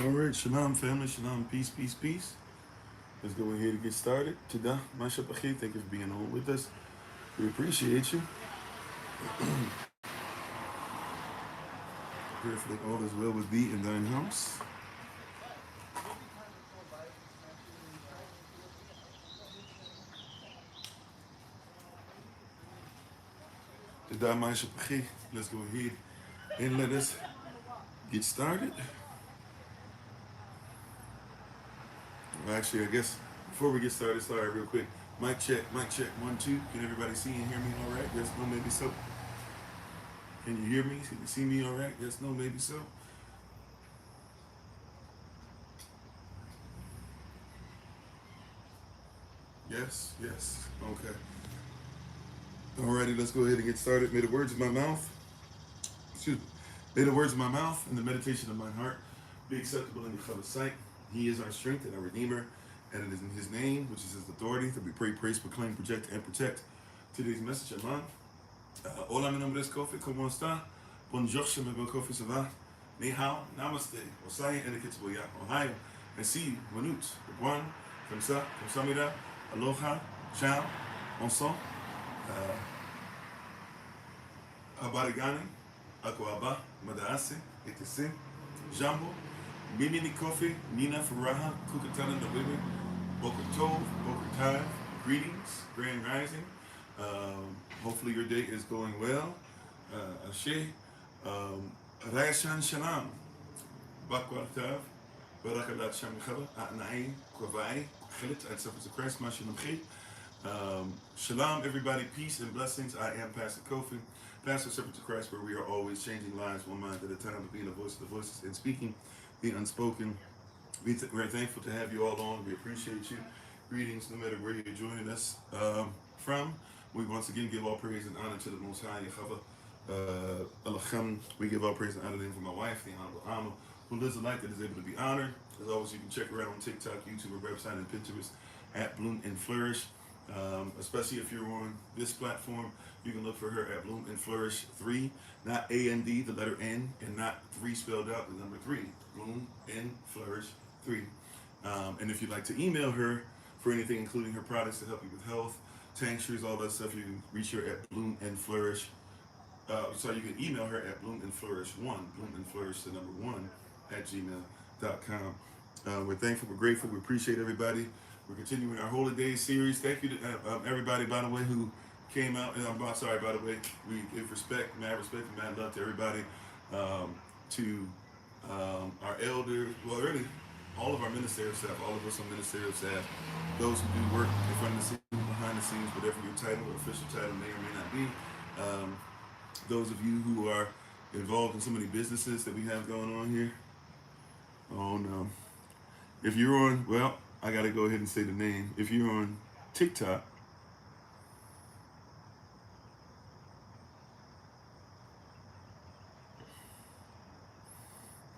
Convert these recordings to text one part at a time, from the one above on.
All right, Shalom family, Shalom, peace, peace, peace. Let's go ahead and get started. Today, Masha Pachi, thank you for being on with us. We appreciate you. Prayerfully all is well with thee in thine house. Today, Masha Pachi, let's go ahead and let us get started. Well, actually, I guess before we get started, sorry, real quick. Mic check, 1, 2. Can everybody see and hear me all right? Yes, no, maybe so. Can you hear me? Can you see me all right? Yes, no, maybe so. Yes, yes, okay. Alrighty, let's go ahead and get started. May the words of my mouth, excuse me, may the words of my mouth and the meditation of my heart be acceptable in Yahavah's sight. He is our strength and our Redeemer, and it is in His name, which is His authority, that we pray, praise, proclaim, project, and protect. Today's message, Aman. Hola, mi nombre es Kofi, ¿cómo está? Bonjour, je m'appelle Kofi, ça va? Ni hao, namaste, osai, enikitsboya, Ohio, merci, manut, Guan, comme ça, mira, aloha, ciao, ensemble. Abarigani, Akwaba, Madaase, Etese, Jambo, Mimini Kofi, Nina Faraha, Kukatana Nabibi, Boker Tov, Boker Tav, greetings, grand rising. Hopefully your day is going well. Ashe, Rayashan Shalom, Bakwar Tav, Barakadat Shamikhala, Atnaim, Kwavai, Khilit, and Suffer's of Christ, Mashalom Chi. Shalom, everybody, peace and blessings. I am Pastor Kofi, Pastor Servant to Christ, where we are always changing lives one mind at a time, being the voice of the voices and speaking the unspoken. We're thankful to have you all on. We appreciate you. Greetings, no matter where you're joining us from. We once again give all praise and honor to the Most High, Yahavah. Alacham. We give all praise and honor to him for my wife, the Honorable Amma, who lives a life that is able to be honored. As always, you can check her out on TikTok, YouTube, her website, and Pinterest at Bloom and Flourish. Especially if you're on this platform, you can look for her at Bloom and Flourish 3, not A-N-D, the letter N, and not 3 spelled out, the number 3. Bloom and Flourish 3. And if you'd like to email her for anything, including her products to help you with health, tinctures, all that stuff, you can reach her at Bloom and Flourish. So you can email her at Bloom and Flourish 1, Bloom and Flourish the number 1 at gmail.com. We're thankful, we're grateful, we appreciate everybody. We're continuing our Holy Days series. Thank you to everybody, by the way, who came out. And I'm sorry, by the way, we give mad respect, and mad love to everybody, to our elders, well, really, all of our ministerial staff, all of us on ministerial staff, those who do work in front of the scenes, behind the scenes, whatever your title or official title may or may not be. Those of you who are involved in so many businesses that we have going on here. Oh, no. If you're on, well, I gotta go ahead and say the name. If you're on TikTok,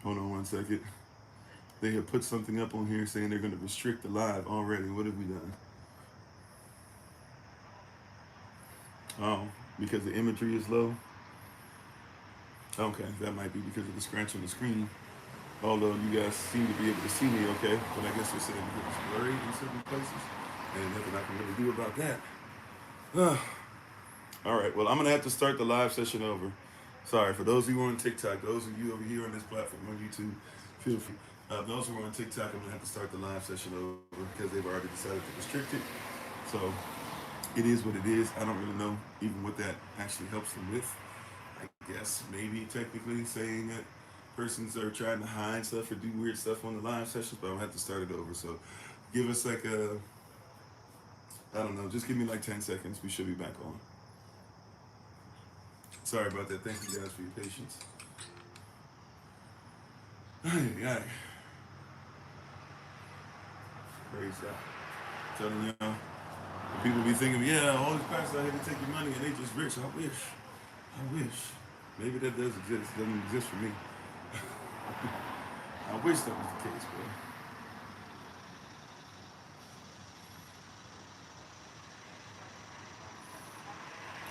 hold on one second. They have put something up on here saying they're gonna restrict the live already. What have we done? Oh, because the imagery is low? Okay, that might be because of the scratch on the screen. Although you guys seem to be able to see me okay, but I guess they're saying that it's blurry in certain places, and nothing I can really do about that. All right, well, I'm going to have to start the live session over. Sorry, for those of you on TikTok, those of you over here on this platform on YouTube, feel free. Those who are on TikTok, I'm going to have to start the live session over because they've already decided to restrict it. So it is what it is. I don't really know even what that actually helps them with. I guess maybe technically saying that persons are trying to hide stuff or do weird stuff on the live sessions, but I'll have to start it over. So give us like I don't know, just give me like 10 seconds. We should be back on. Sorry about that. Thank you guys for your patience. Praise God. Telling y'all, people be thinking, yeah, all these pastors out here to take your money and they just rich. I wish. Maybe that does exist. It doesn't exist for me. I wish that was the case,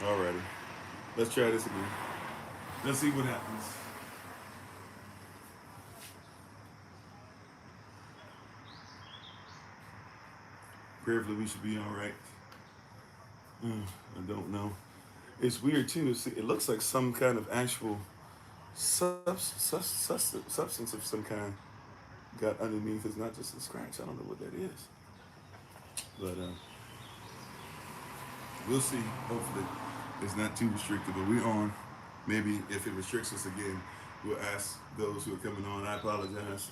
bro. Alrighty. Let's try this again. Let's see what happens. Prayerfully, we should be all right. I don't know. It's weird too. It looks like some kind of actual substance of some kind got underneath. It's not just a scratch. I don't know what that is, but we'll see. Hopefully, it's not too restricted. But we're on. Maybe if it restricts us again, we'll ask those who are coming on. I apologize.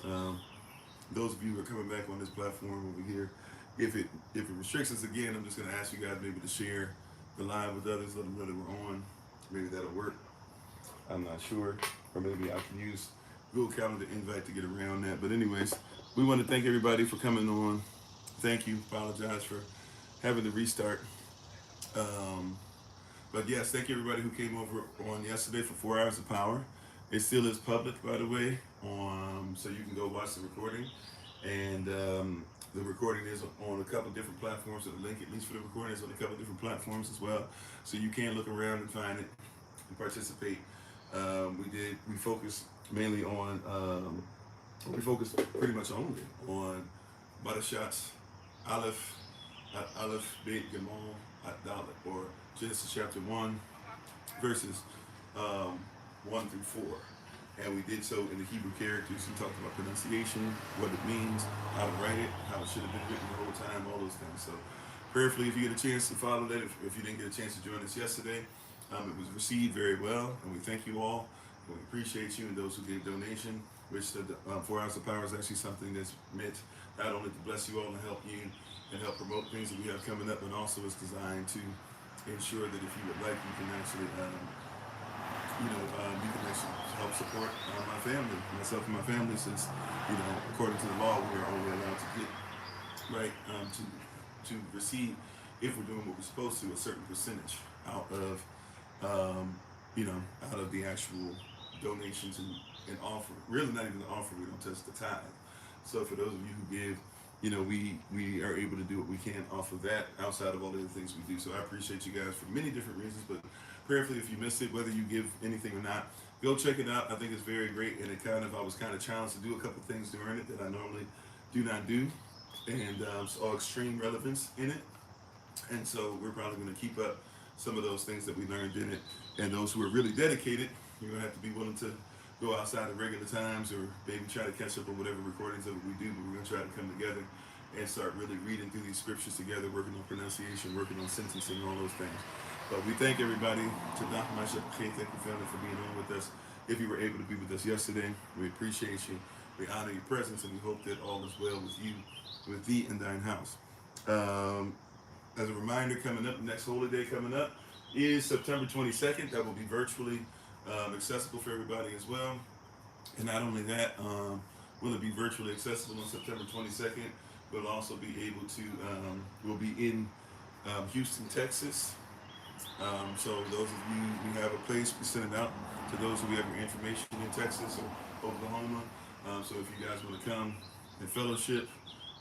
Those of you who are coming back on this platform over here, if it restricts us again, I'm just going to ask you guys maybe to share the live with others, let them know that we're on. Maybe that'll work. I'm not sure. Or maybe I can use Google Calendar invite to get around that. But anyways, we want to thank everybody for coming on. Thank you. Apologize for having to restart. But yes, thank you everybody who came over on yesterday for 4 hours of power. It still is public, by the way, so you can go watch the recording. And the recording is on a couple different platforms. So the link, at least for the recording, is on a couple different platforms as well. So you can look around and find it and participate. We focused mainly on, we focused pretty much only on Barashat Aleph, Beit Gimel, Dalet, or Genesis chapter 1, verses 1 through 4. And we did so in the Hebrew characters. We talked about pronunciation, what it means, how to write it, how it should have been written the whole time, all those things. So prayerfully, if you get a chance to follow that, if you didn't get a chance to join us yesterday, it was received very well, and we thank you all. And we appreciate you and those who gave donation, which the 4 hours of power is actually something that's meant not only to bless you all and help you and help promote things that we have coming up, but also is designed to ensure that if you would like, you can actually you can actually help support my family, myself and my family, since, according to the law, we are only allowed to get, right, to receive, if we're doing what we're supposed to, a certain percentage out of, out of the actual donations and offer. Really not even the offer, we don't touch the tithe. So for those of you who give, we are able to do what we can off of that outside of all the other things we do. So I appreciate you guys for many different reasons, but prayerfully, if you missed it, whether you give anything or not, go check it out. I think it's very great, and I was kind of challenged to do a couple things during it that I normally do not do, and saw extreme relevance in it. And so we're probably going to keep up some of those things that we learned in it. And those who are really dedicated, you're going to have to be willing to go outside of regular times, or maybe try to catch up on whatever recordings of it we do, but we're going to try to come together and start really reading through these scriptures together, working on pronunciation, working on sentencing, all those things. But we thank everybody. Thank you, family, for being on with us. If you were able to be with us yesterday, we appreciate you. We honor your presence, and we hope that all is well with you, with thee and thine house. As a reminder, coming up, the next holy day coming up is September 22nd. That will be virtually accessible for everybody as well. And not only that, will it be virtually accessible on September 22nd, we'll also be able to, we'll be in Houston, Texas. So those of you, we have a place, we send it out to those who have your information in Texas or Oklahoma. So if you guys want to come and fellowship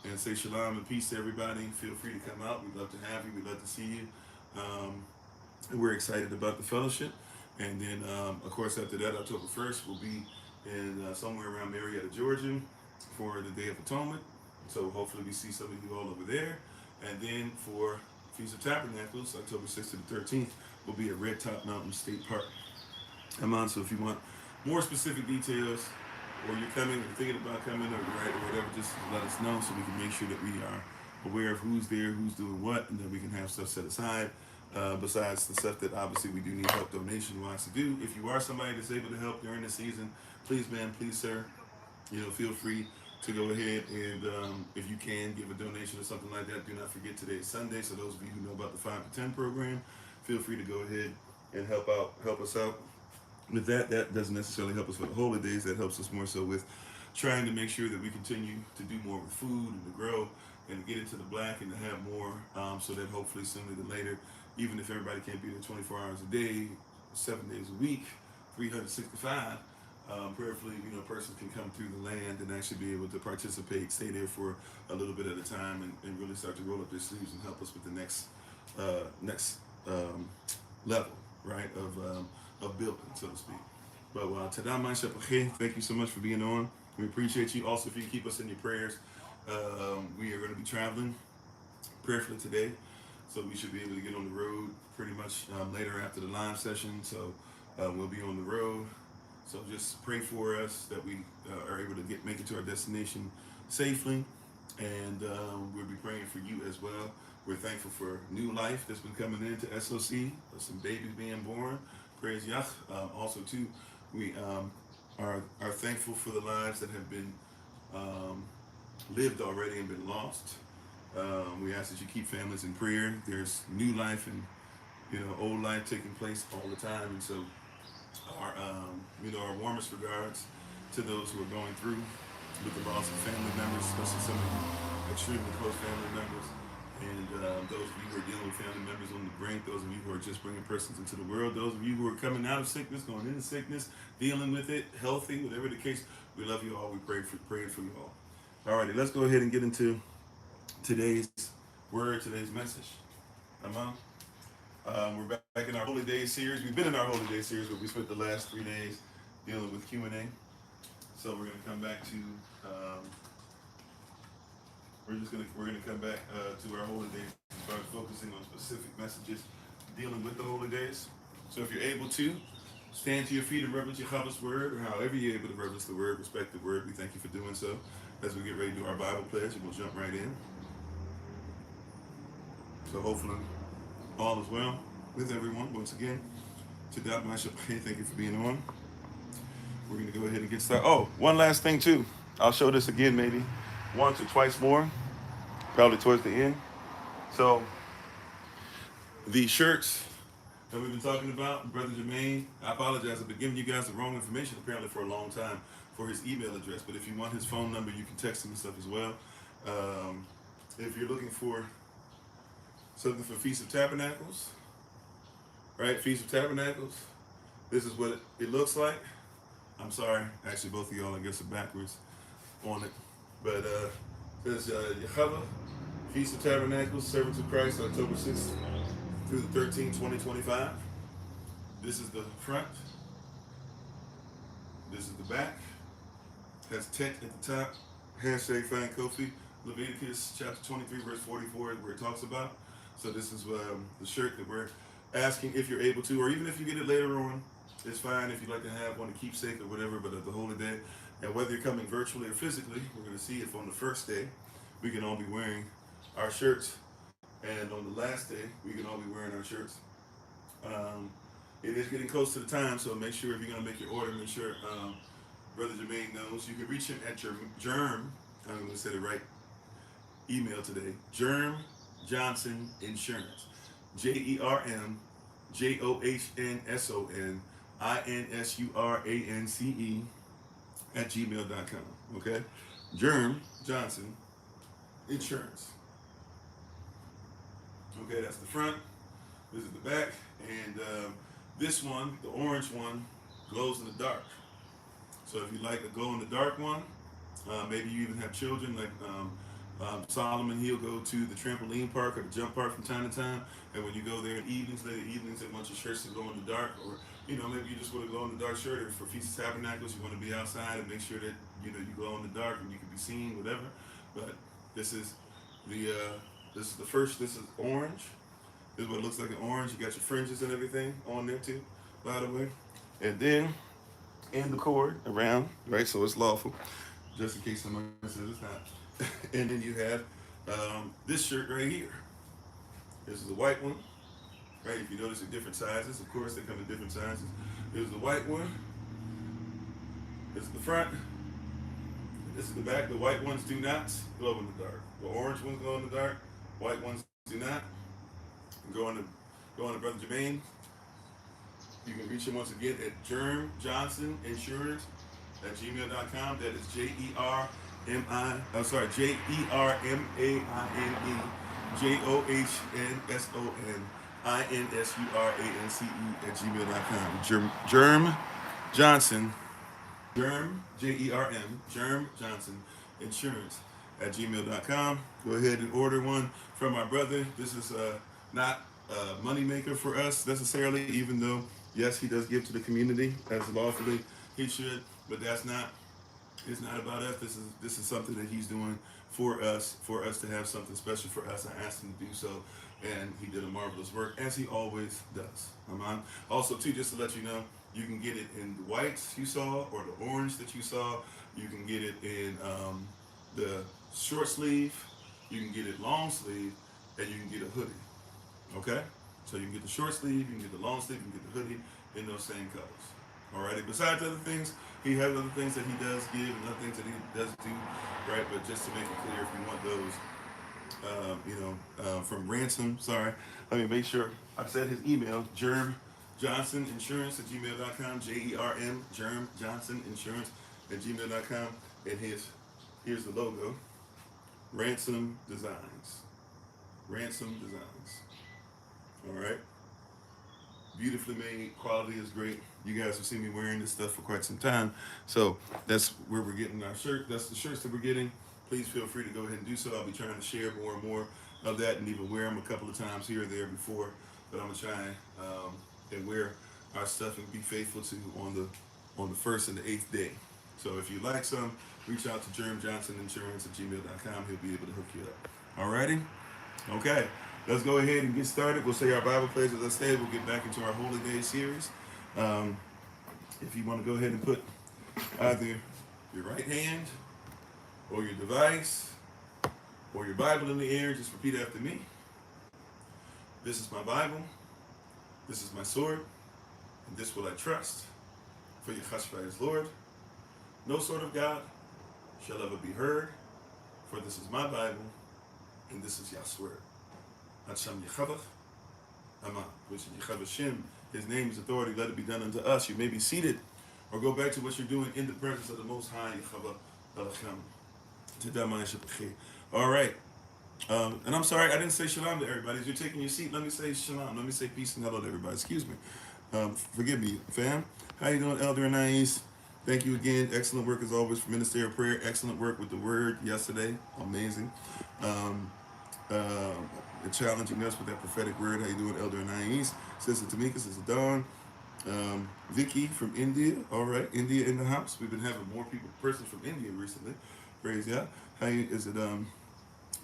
and say shalom and peace to everybody, feel free to come out. We'd love to have you. We'd love to see you. And we're excited about the fellowship. And then, of course, after that, October 1st, we'll be in somewhere around Marietta, Georgia for the Day of Atonement. So hopefully we see some of you all over there. And then for Feast of Tabernacles, October 6th to the 13th, will be at Red Top Mountain State Park. So if you want more specific details, or you're coming or thinking about coming or whatever, just let us know so we can make sure that we are aware of who's there, who's doing what, and then we can have stuff set aside. Besides the stuff that obviously we do need help donation-wise to do. If you are somebody that's able to help during the season, please, ma'am, please, sir, feel free to go ahead and if you can give a donation or something like that. Do not forget today is Sunday, so those of you who know about the 5 to 10 program, feel free to go ahead and help us out with that. That doesn't necessarily help us for the holy days. That helps us more so with trying to make sure that we continue to do more with food and to grow and to get into the black and to have more, so that hopefully sooner than later, even if everybody can't be there 24 hours a day, 7 days a week, 365, prayerfully, a person can come through the land and actually be able to participate, stay there for a little bit at a time, and really start to roll up their sleeves and help us with the next level, right, of building, so to speak. But thank you so much for being on. We appreciate you. Also, if you keep us in your prayers, we are going to be traveling prayerfully today. So we should be able to get on the road pretty much later after the live session. So we'll be on the road. So just pray for us that we are able to make it to our destination safely. And we'll be praying for you as well. We're thankful for new life that's been coming into SOC, some babies being born. Praise Yah. Also, too, we are thankful for the lives that have been lived already and been lost. We ask that you keep families in prayer. There's new life and old life taking place all the time, and so our warmest regards to those who are going through with the loss of family members, especially some of you extremely close family members, and those of you who are dealing with family members on the brink, those of you who are just bringing persons into the world, those of you who are coming out of sickness, going into sickness, dealing with it, healthy, whatever the case. We love you all. We pray for you all. Alrighty, let's go ahead and get into today's word, today's message. We're back in our Holy Days series. We've been in our Holy Days series, but we spent the last 3 days dealing with Q&A. So we're going to come back to we're gonna come back to our Holy Days and start focusing on specific messages dealing with the Holy Days. So if you're able to stand to your feet and reverence Yahavah's word, or however you're able to reverence the word, respect the word, we thank you for doing so. As we get ready to do our Bible pledge, and we'll jump right in. So hopefully all is well with everyone. Once again, to God my Shabbat, thank you for being on. We're going to go ahead and get started. Oh, one last thing too. I'll show this again maybe once or twice more, probably towards the end. So the shirts that we've been talking about, Brother Jermaine, I apologize. I've been giving you guys the wrong information apparently for a long time for his email address. But if you want his phone number, you can text him and stuff as well. If you're looking for something for Feast of Tabernacles, right? Feast of Tabernacles. This is what it looks like. I'm sorry, actually both of y'all I guess are backwards on it. But there's Yahavah, Feast of Tabernacles, Servants of Christ, October 6th through the 13th, 2025. This is the front. This is the back. Has tent at the top. Hashtag find Kofi. Leviticus chapter 23 verse 44 is where it talks about. So this is the shirt that we're asking if you're able to, or even if you get it later on, it's fine if you'd like to have one to keepsake or whatever, but at the Holy Day, and whether you're coming virtually or physically, we're going to see if on the first day we can all be wearing our shirts, and on the last day we can all be wearing our shirts. It is getting close to the time, so make sure if you're going to make your order, make sure Brother Jermaine knows. You can reach him at your Germ, I'm going to say the right email today, Germ Johnson Insurance, JERMJOHNSONINSURANCE @gmail.com. Okay, Germ Johnson Insurance. Okay, that's the front. This is the back, and this one, the orange one, glows in the dark. So if you like a glow in the dark one, maybe you even have children like Solomon, he'll go to the trampoline park or the jump park from time to time, and when you go there in evenings, late evenings, they want your shirts to glow in the dark, or maybe you just want to glow in the dark shirt, or for Feast of Tabernacles, you want to be outside and make sure that you glow in the dark and you can be seen, whatever. But this is the first. This is orange. This is what it looks like in orange. You got your fringes and everything on there too, by the way, and then in the cord around, right? So it's lawful, just in case someone says it's not. And then you have this shirt right here. This is the white one, right? If you notice the different sizes, of course they come in different sizes. This is the white one. This is the front. This is the back. The white ones do not glow in the dark. The orange ones glow in the dark. White ones do not. Go on to Brother Jermaine. You can reach him once again at Germ Johnson Insurance @gmail.com. That is JERMJOHNSONINSURANCE @gmail.com. Johnson, Germ Johnson Insurance @gmail.com. Go ahead and order one from our brother. This is not a moneymaker for us necessarily, even though, yes, he does give to the community as lawfully he should, but that's not It's not about us. This is something that he's doing for us to have something special for us. I asked him to do so, and he did a marvelous work, as he always does. Amen. Also, too, just to let you know, you can get it in the whites you saw or the orange that you saw. You can get it in the short sleeve. You can get it long sleeve, and you can get a hoodie. Okay? So you can get the short sleeve, you can get the long sleeve, you can get the hoodie in those same colors. Alrighty. Besides other things, he has other things that he does give and other things that he does do, right? But just to make it clear, if you want those, from Ransom, sorry, let me make sure I said his email, germjohnsoninsurance@gmail.com, JERM, Germ Johnson Insurance @gmail.com, and here's the logo, Ransom Designs. Ransom Designs. All right. Beautifully made. Quality is great. You guys have seen me wearing this stuff for quite some time. So that's where we're getting our shirt. That's the shirts that we're getting. Please feel free to go ahead and do so. I'll be trying to share more and more of that and even wear them a couple of times here or there before. But I'm going to try and wear our stuff and be faithful to on the 1st and the 8th day. So if you like some, reach out to germjohnsoninsurance@gmail.com. He'll be able to hook you up. Alrighty? Okay. Let's go ahead and get started. We'll say our Bible plays. As I said, we'll get back into our Holy Day series. If you want to go ahead and put either your right hand or your device or your Bible in the air, just repeat after me. This is my Bible. This is my sword. And this will I trust. For Yahavah is Lord. No sword of God shall ever be heard. For this is my Bible. And this is Yah's word. Hashem Yahavah, Amen. Which is Yahavah Shem. His name is authority. Let it be done unto us. You may be seated or go back to what you're doing in the presence of the Most High. Yahavah Alachem. All right. And I'm sorry, I didn't say shalom to everybody. As you're taking your seat, let me say shalom. Let me say peace and hello to everybody. Excuse me. Forgive me, fam. How you doing, Elder Anais? Thank you again. Excellent work as always for ministerial prayer. Excellent work with the word yesterday. Amazing. Challenging us with that prophetic word. How you doing, Elder Anais? Sister Tamika, Sister Dawn, Vicky from India. All right, India in the house. We've been having more persons from India recently. Praise God. How is it?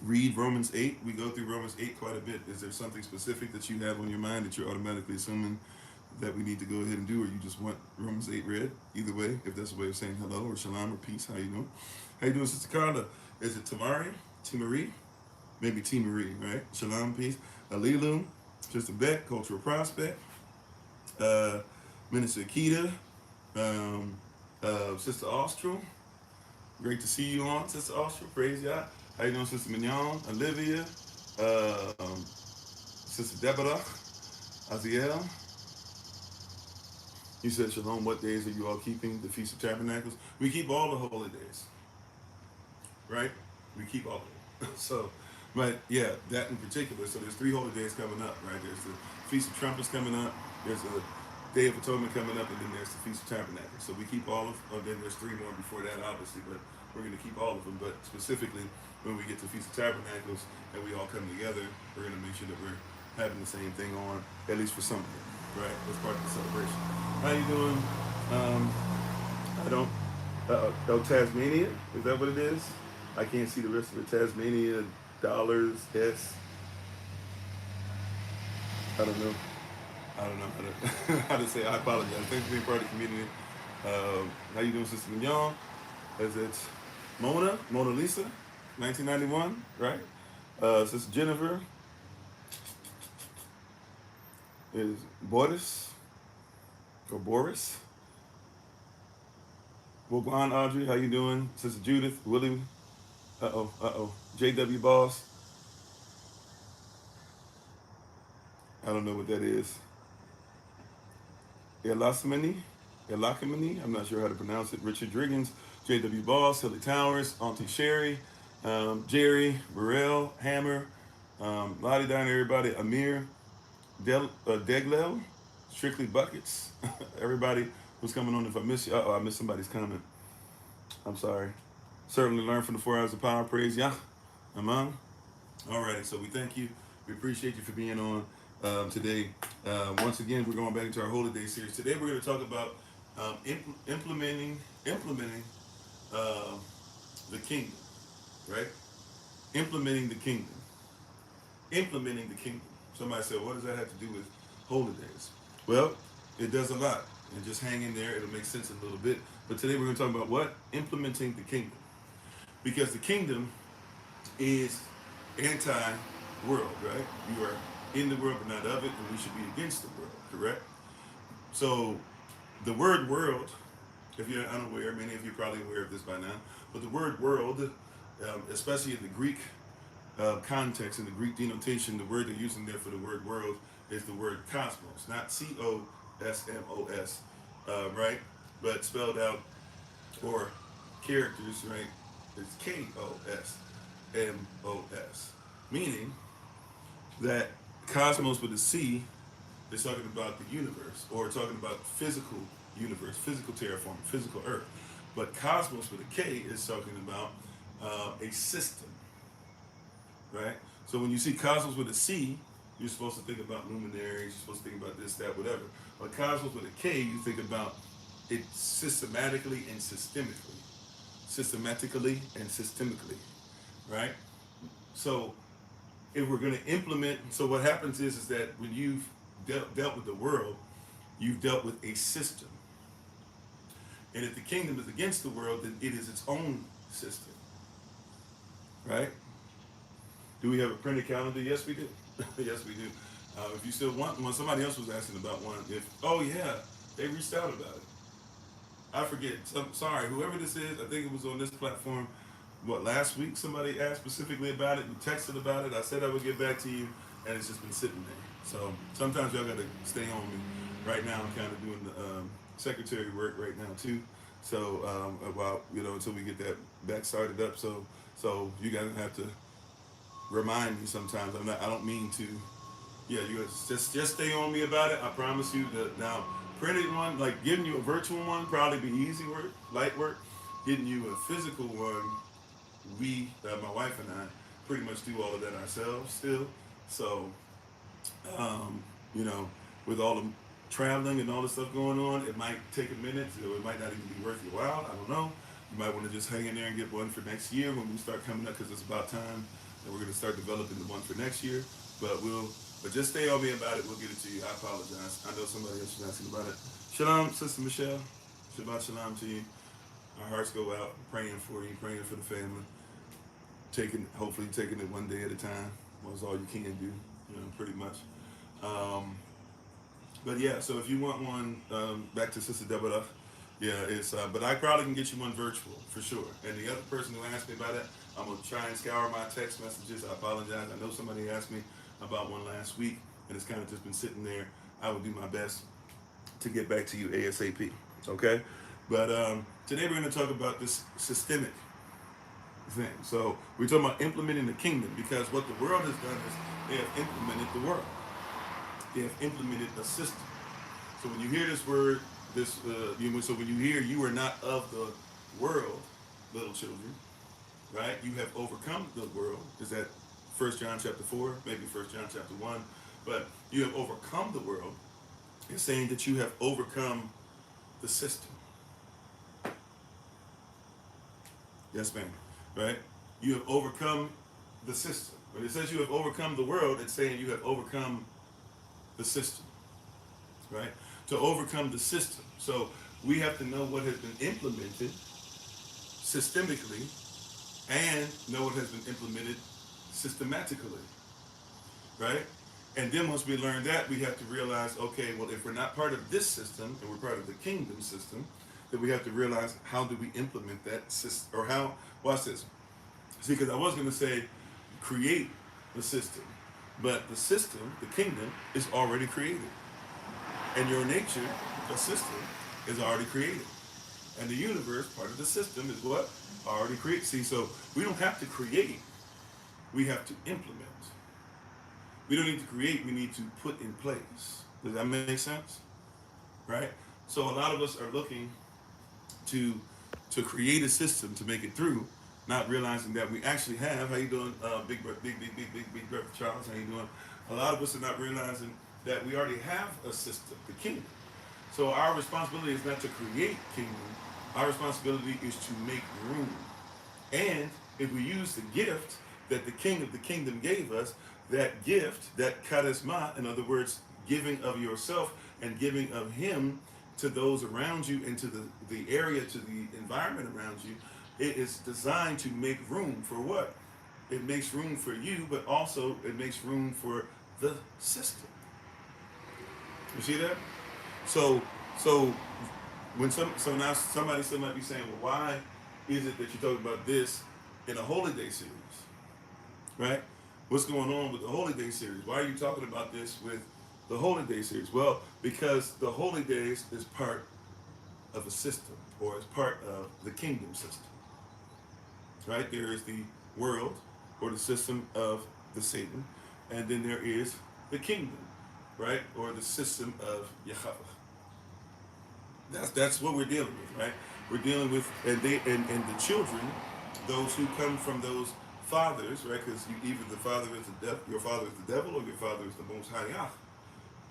Read Romans 8. We go through Romans 8 quite a bit. Is there something specific that you have on your mind that you're automatically assuming that we need to go ahead and do, or you just want Romans 8 read? Either way, if that's a way of saying hello or shalom or peace. How you doing? How you doing, Sister Carla? Is it Timari? Maybe T. Marie, right? Shalom, peace. Alilu, Sister Beck, Cultural Prospect. Minister Akita. Sister Austral. Great to see you on, Sister Austral. Praise God. How you doing, Sister Mignon? Olivia. Sister Deborah. Aziel. You said, Shalom, what days are you all keeping the Feast of Tabernacles? We keep all the holy days. Right? We keep all of them. So, but yeah, that in particular. So there's 3 holy days coming up, right? There's the Feast of Trumpets coming up. There's the Day of Atonement coming up, and then there's the Feast of Tabernacles. So we keep all of them. Then there's 3 more before that, obviously, but we're going to keep all of them. But specifically, when we get to Feast of Tabernacles and we all come together, we're going to make sure that we're having the same thing on, at least for some of them, right? That's part of the celebration. How you doing? Tasmania? Is that what it is? I can't see the rest of it. Tasmania dollars, S. I don't know how to say. I apologize. Thanks for being part of the community. How you doing, Sister Mignon? Is it Mona Lisa, 1991, right? Sister Jennifer. Is Boris or Boris? Wogwan Audrey, how you doing? Sister Judith, Willie. JW Boss. I don't know what that is. Elakamani, I'm not sure how to pronounce it. Richard Driggins, JW Boss, Hilly Towers, Auntie Sherry, Jerry, Burrell, Hammer, Lottie down everybody, Amir, Deglel, Strictly Buckets, everybody who's coming on. If I miss you, I missed somebody's comment. I'm sorry. Certainly learn from the 4 hours of power. Praise Yah. Amen. All right. So we thank you. We appreciate you for being on today. Once again, we're going back into our Holy Day series. Today we're going to talk about implementing uh, the kingdom, right? Implementing the kingdom. Implementing the kingdom. Somebody said, what does that have to do with holy days? Well, it does a lot. And just hang in there. It'll make sense in a little bit. But today we're going to talk about what? Implementing the kingdom. Because the kingdom is anti-world, right? You are in the world but not of it, and we should be against the world, correct? So the word world, if you're unaware, many of you are probably aware of this by now, but the word world, especially in the Greek context, in the Greek denotation, the word they're using there for the word world is the word cosmos, not C-O-S-M-O-S, right? But spelled out, or characters, right? It's K-O-S-M-O-S, meaning that cosmos with a C is talking about the universe, or talking about physical universe, physical terraform, physical earth. But cosmos with a K is talking about a system, right? So when you see cosmos with a C, you're supposed to think about luminaries, you're supposed to think about this, that, whatever. But cosmos with a K, you think about it systematically and systemically. Systematically and systemically, right? So if we're going to implement, so what happens is that when you've dealt with the world, you've dealt with a system. And if the kingdom is against the world, then it is its own system, right? Do we have a printed calendar? Yes, we do. Yes, we do. If you still want one, somebody else was asking about one. Oh yeah, they reached out about it. I forget. Sorry, whoever this is, I think it was on this platform. What, last week somebody asked specifically about it. You texted about it. I said I would get back to you, and it's just been sitting there. So sometimes y'all got to stay on me. Right now, I'm kind of doing the secretary work right now too. So about until we get that back started up. So you guys have to remind me sometimes. I don't mean to. Yeah, you guys just stay on me about it. I promise you that now. Printed one, like getting you a virtual one, probably be easy work, light work. Getting you a physical one, my wife and I, pretty much do all of that ourselves still. So, with all the traveling and all the stuff going on, it might take a minute, so it might not even be worth your while. I don't know. You might want to just hang in there and get one for next year when we start coming up, because it's about time that we're going to start developing the one for next year. But just stay on me about it. We'll get it to you. I apologize. I know somebody else was asking about it. Shalom, Sister Michelle. Shabbat shalom to you. Our hearts go out praying for you, praying for the family. Hopefully taking it one day at a time. Was all you can do, pretty much. But yeah, so if you want one, back to Sister Deborah, yeah, it's. But I probably can get you one virtual for sure. And the other person who asked me about it, I'm gonna try and scour my text messages. I apologize. I know somebody asked me about one last week, and it's kind of just been sitting there. I will do my best to get back to you ASAP, okay? But today we're going to talk about this systemic thing. So we're talking about implementing the kingdom, because what the world has done is they have implemented the world. They have implemented a system. So when you hear this word, so when you hear you are not of the world, little children, right? You have overcome the world. Is that 1 John chapter 4, maybe 1 John chapter 1, but you have overcome the world. It's saying that you have overcome the system. Yes, ma'am. Right? You have overcome the system. When it says you have overcome the world, it's saying you have overcome the system. Right? To overcome the system. So we have to know what has been implemented systemically and know what has been implemented systematically, right? And then once we learn that, we have to realize, okay, well, if we're not part of this system and we're part of the kingdom system, then we have to realize, how do we implement that system, or how, watch this. See, because I was going to say create the system, but the system, the kingdom, is already created. And your nature, the system, is already created. And the universe, part of the system, is what? Already created. See, so we don't have to create. We have to implement. We don't need to create, we need to put in place. Does that make sense? Right? So a lot of us are looking to create a system to make it through, not realizing that we actually have. How you doing, big brother Charles? How you doing? A lot of us are not realizing that we already have a system, the kingdom. So our responsibility is not to create kingdom, Our responsibility is to make room. And if we use the gift that the King of the Kingdom gave us, that gift, that charisma, in other words, giving of yourself and giving of Him to those around you and to the area, to the environment around you, it is designed to make room for what? It makes room for you, but also it makes room for the system. You see that? So, so so now somebody still might be saying, well, why is it that you're talking about this in a Holy Day series, right? What's going on with the Holy Day series? Why are you talking about this with the Holy Day series? Well, because the Holy Days is part of a system, or is part of the kingdom system, right? There is the world, or the system of the Satan, and then there is the kingdom, right? Or the system of Yahavah. That's what we're dealing with, right? We're dealing with, and the children, those who come from those fathers, right? Because either the father is your father is the devil, or your father is the Most High Yah.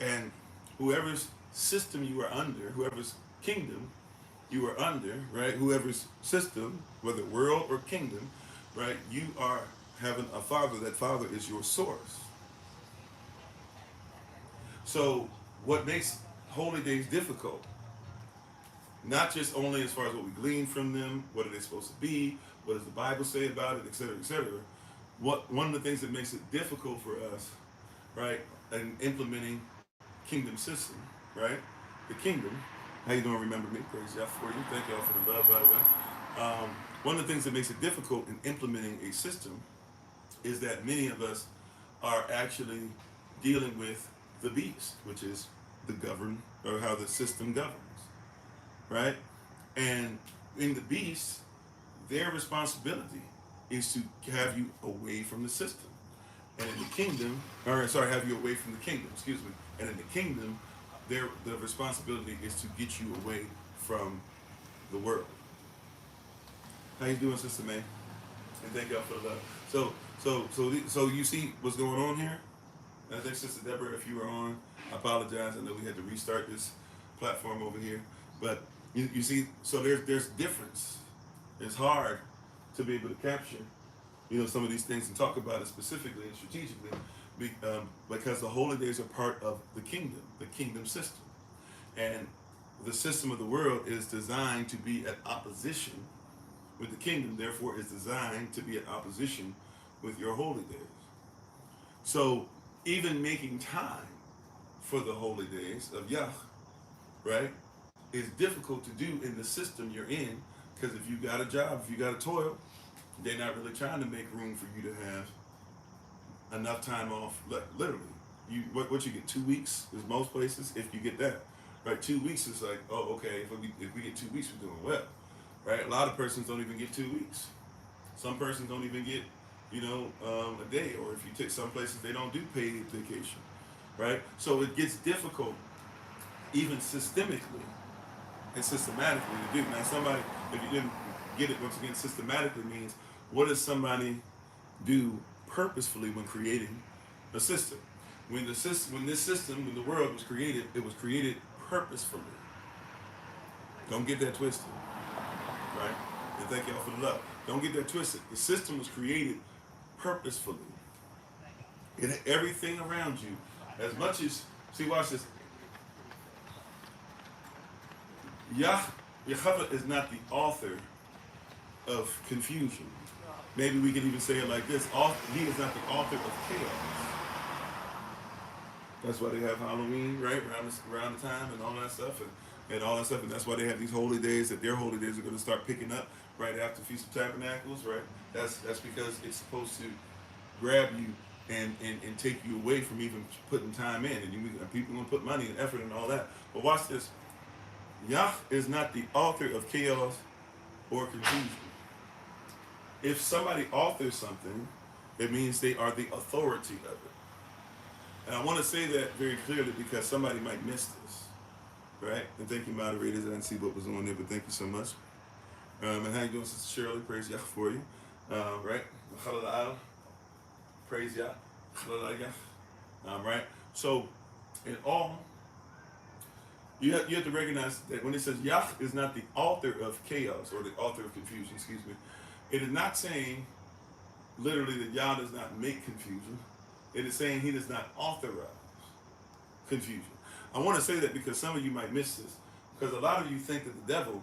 And whoever's system you are under, whoever's kingdom you are under, right? Whoever's system, whether world or kingdom, right? You are having a father. That father is your source. So what makes holy days difficult? Not just only as far as what we glean from them, what are they supposed to be, what does the Bible say about it, et cetera, et cetera. One of the things that makes it difficult for us, right, in implementing kingdom system, right, the kingdom. How you doing? Remember me? Praise God for you. Thank y'all for the love, by the way. One of the things that makes it difficult in implementing a system is that many of us are actually dealing with the beast, which is the govern, or how the system governs. Right? And in the beast, their responsibility is to have you away from the system. And in the kingdom, have you away from the kingdom, excuse me. And in the kingdom, the responsibility is to get you away from the world. How you doing, Sister May? And thank y'all for the love. So you see what's going on here? And I think Sister Deborah, if you were on, I apologize. I know we had to restart this platform over here. But you see, so there's difference. It's hard to be able to capture, some of these things and talk about it specifically and strategically, because the holy days are part of the kingdom system, and the system of the world is designed to be at opposition with the kingdom. Therefore, is designed to be at opposition with your holy days. So even making time for the holy days of Yah, right, is difficult to do in the system you're in, because if you got a job, if you got a toil, they're not really trying to make room for you to have enough time off. Literally, what you get 2 weeks is most places, if you get that, right? 2 weeks is like, oh, okay, if we get 2 weeks, we're doing well, right? A lot of persons don't even get 2 weeks. Some persons don't even get, a day, or if you take some places, they don't do paid vacation, right? So it gets difficult, even systemically and systematically to do. Now, somebody, if you didn't get it, once again, systematically means, what does somebody do purposefully when creating a system? When this system, when the world was created, it was created purposefully. Don't get that twisted, right? And thank y'all for the love. Don't get that twisted. The system was created purposefully. And everything around you, as much as, see, watch this. Yahavah is not the author of confusion. Maybe we can even say it like this: He is not the author of chaos. That's why they have Halloween, right, around the time, and all that stuff, and all that stuff, and that's why they have these holy days. That their holy days are going to start picking up right after Feast of Tabernacles, right? That's because it's supposed to grab you and take you away from even putting time in, and people are going to put money and effort and all that. But watch this: Yah is not the author of chaos or confusion. If somebody authors something, it means they are the authority of it. And I want to say that very clearly because somebody might miss this, right? And thank you, moderators. I didn't see what was on there, but thank you so much. And how you doing, Sister Shirley? Praise Yah for you, right? Praise Yah. Right? So, in all, You have to recognize that when it says Yah is not the author of chaos or the author of confusion, excuse me, it is not saying literally that Yah does not make confusion. It is saying he does not authorize confusion. I want to say that because some of you might miss this, because a lot of you think that the devil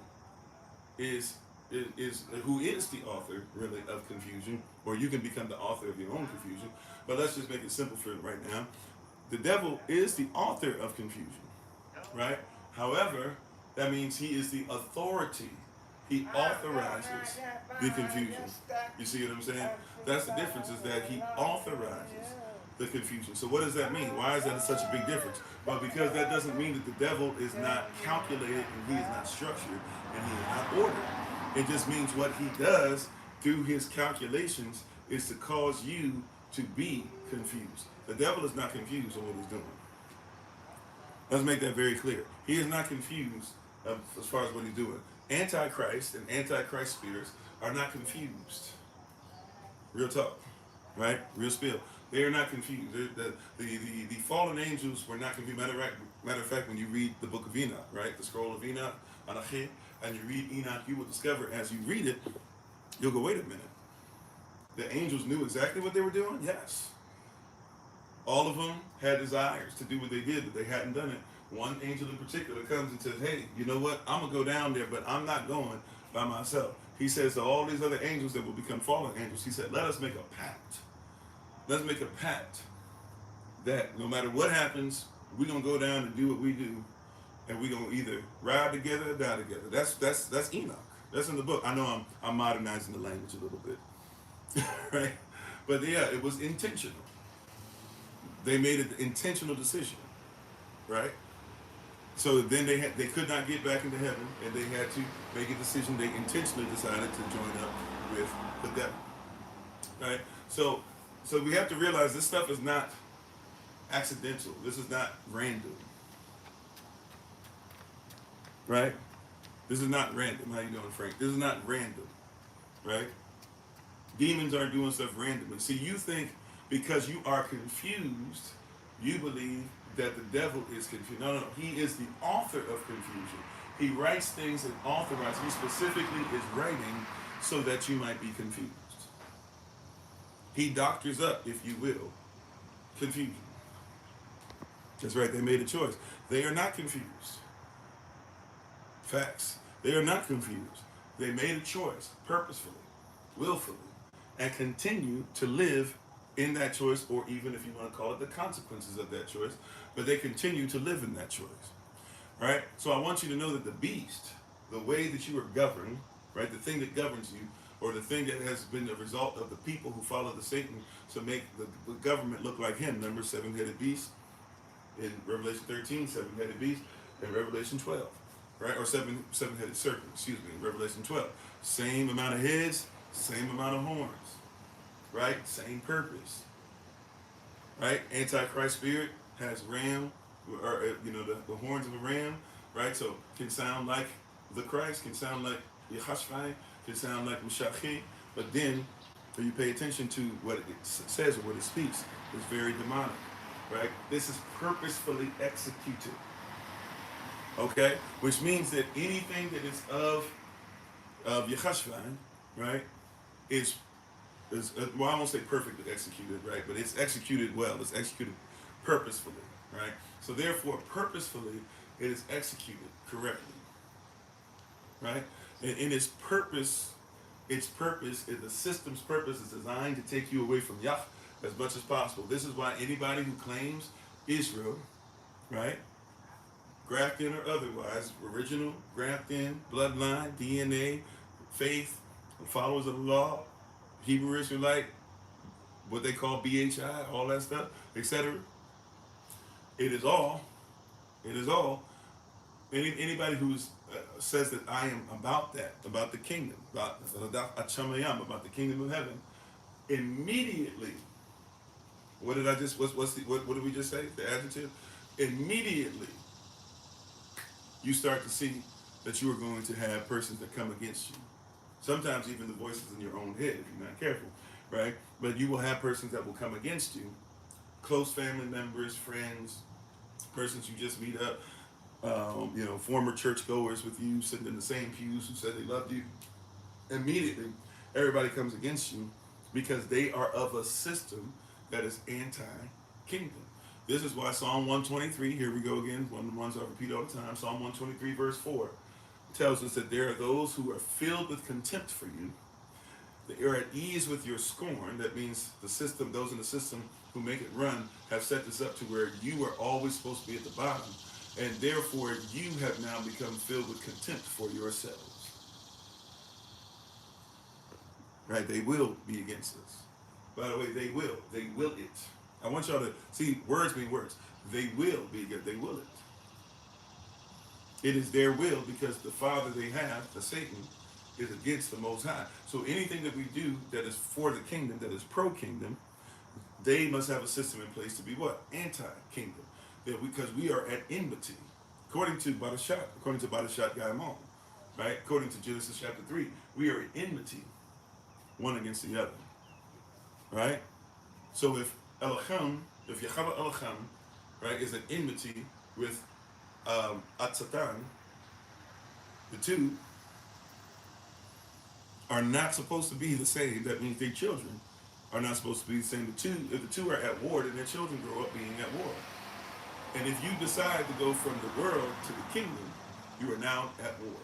is who is the author really of confusion, or you can become the author of your own confusion. But let's just make it simple for right now. The devil is the author of confusion, right? However, that means he is the authority. He authorizes the confusion. You see what I'm saying? That's the difference, is that he authorizes the confusion. So what does that mean? Why is that such a big difference? Well, because that doesn't mean that the devil is not calculated and he is not structured and he is not ordered. It just means what he does through his calculations is to cause you to be confused. The devil is not confused on what he's doing. Let's make that very clear. He is not confused as far as what he's doing. Antichrist and Antichrist spirits are not confused. Real talk, right? Real spill. They are not confused. The fallen angels were not confused. Matter of fact, when you read the book of Enoch, right, the scroll of Enoch, Anacheh, and you read Enoch, you will discover as you read it, you'll go, wait a minute. The angels knew exactly what they were doing? Yes. All of them had desires to do what they did, but they hadn't done it. One angel in particular comes and says, hey, you know what? I'm going to go down there, but I'm not going by myself. He says to all these other angels that will become fallen angels, he said, let us make a pact. Let's make a pact that no matter what happens, we're going to go down and do what we do, and we're going to either ride together or die together. That's Enoch. That's in the book. I know I'm modernizing the language a little bit, right? But yeah, it was intentional. They made an intentional decision, right? So then they could not get back into heaven, and they had to make a decision. They intentionally decided to join up with the devil, right? So we have to realize this stuff is not accidental. This is not random, right? This is not random. How you doing, Frank? This is not random, right? Demons aren't doing stuff randomly. See, you think because you are confused, you believe that the devil is confused. No. He is the author of confusion. He writes things and authorizes. He specifically is writing so that you might be confused. He doctors up, if you will, confusion. That's right, they made a choice. They are not confused. Facts. They are not confused. They made a choice, purposefully, willfully, and continue to live in that choice, or even if you want to call it the consequences of that choice, but they continue to live in that choice, right? So I want you to know that the beast, the way that you are governed, right, the thing that governs you, or the thing that has been the result of the people who follow the Satan to make the government look like him. Remember, seven-headed beast in Revelation 13, seven-headed beast in Revelation 12, right? Or seven-headed serpent, excuse me, in Revelation 12. Same amount of heads, same amount of horns. Right? Same purpose. Right? Antichrist spirit has ram, or the horns of a ram, right? So can sound like the Christ, can sound like Yahavah, can sound like Mashiach, but then when you pay attention to what it says or what it speaks, it's very demonic. Right? This is purposefully executed. Okay? Which means that anything that is of Yahavah, right, is well, I won't say perfectly executed, right? But it's executed well. It's executed purposefully, right? So therefore, purposefully, it is executed correctly, right? And its purpose, the system's purpose is designed to take you away from Yah as much as possible. This is why anybody who claims Israel, right, grafted in or otherwise, original, grafted in, bloodline, DNA, faith, followers of the law, Hebrew Israelite, what they call BHI, all that stuff, etc. It is all. Anybody who says that I am about that, about the kingdom, about the kingdom of heaven, immediately. What did we just say? The adjective. Immediately, you start to see that you are going to have persons that come against you. Sometimes even the voices in your own head, if you're not careful, right? But you will have persons that will come against you, close family members, friends, persons you just meet up, former churchgoers with you sitting in the same pews who said they loved you. Immediately, everybody comes against you because they are of a system that is anti-kingdom. This is why Psalm 123, here we go again, one of the ones I repeat all the time, Psalm 123 verse 4, tells us that there are those who are filled with contempt for you. They are at ease with your scorn. That means the system, those in the system who make it run, have set this up to where you are always supposed to be at the bottom. And therefore, you have now become filled with contempt for yourselves. Right? They will be against us. By the way, they will. They will it. I want y'all to see, words mean words. They will be against. They will it. It is their will because the father they have, the Satan, is against the Most High. So anything that we do that is for the kingdom, that is pro-kingdom, they must have a system in place to be what? Anti-kingdom. Because we are at enmity. According to Badashat Gaimon, right? According to Genesis chapter 3, we are at enmity, one against the other. Right? So if Yahavah Elohim, right, is at enmity with Satan, the two are not supposed to be the same. That means their children are not supposed to be the same. If the two are at war, then their children grow up being at war. And if you decide to go from the world to the kingdom, you are now at war.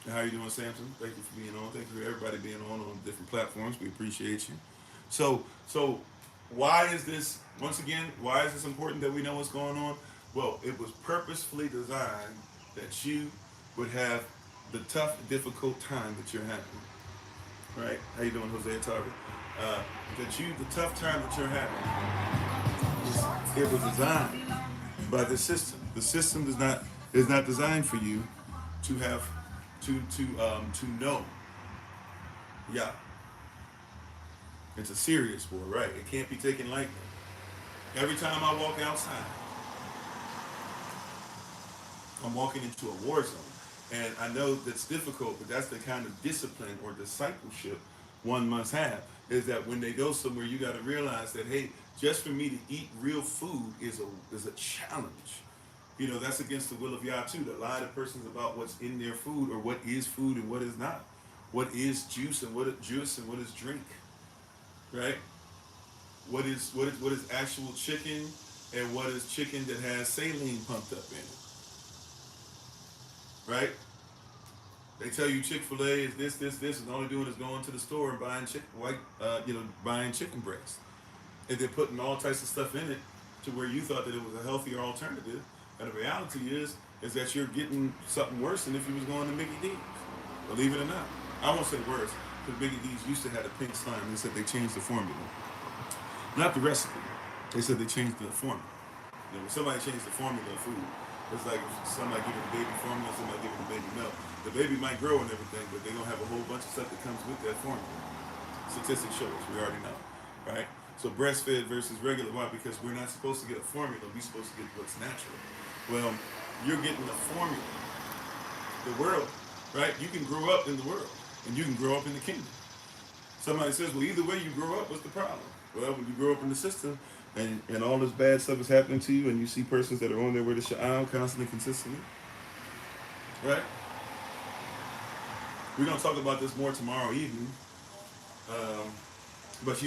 How are you doing, Samson? Thank you for being on. Thank you for everybody being on different platforms. We appreciate you. So why is this, once again, why is this important that we know what's going on? Well, it was purposefully designed that you would have the tough, difficult time that you're having. Right? How you doing, Hosea Tarver? The tough time that you're having, it was designed by the system. The system is not designed for you to have to know. Yeah. It's a serious war, right? It can't be taken lightly. Every time I walk outside, I'm walking into a war zone. And I know that's difficult, but that's the kind of discipline or discipleship one must have, is that when they go somewhere, you got to realize that, hey, just for me to eat real food is a challenge. That's against the will of Yah too, to lie to persons about what's in their food or what is food and what is not. What is juice and what is drink. Right? What is actual chicken and what is chicken that has saline pumped up in it. Right? They tell you Chick-fil-A is this, and all they're doing is going to the store and buying buying chicken breast. And they're putting all types of stuff in it to where you thought that it was a healthier alternative. And the reality is that you're getting something worse than if you was going to Mickey D's. Believe it or not. I won't say worse, because Mickey D's used to have a pink slime. They said they changed the formula. Not the recipe. They said they changed the formula. When somebody changed the formula of food, it's like if somebody giving the baby formula, somebody giving the baby milk. The baby might grow and everything, but they're going to have a whole bunch of stuff that comes with that formula. Statistics show us, we already know, right? So breastfed versus regular, why? Because we're not supposed to get a formula, we're supposed to get what's natural. Well, you're getting the formula. The world, right? You can grow up in the world, and you can grow up in the kingdom. Somebody says, well, either way you grow up, what's the problem? Well, when you grow up in the system, and all this bad stuff is happening to you, and you see persons that are on their way to Sha'al constantly, consistently, right? We're going to talk about this more tomorrow evening. But,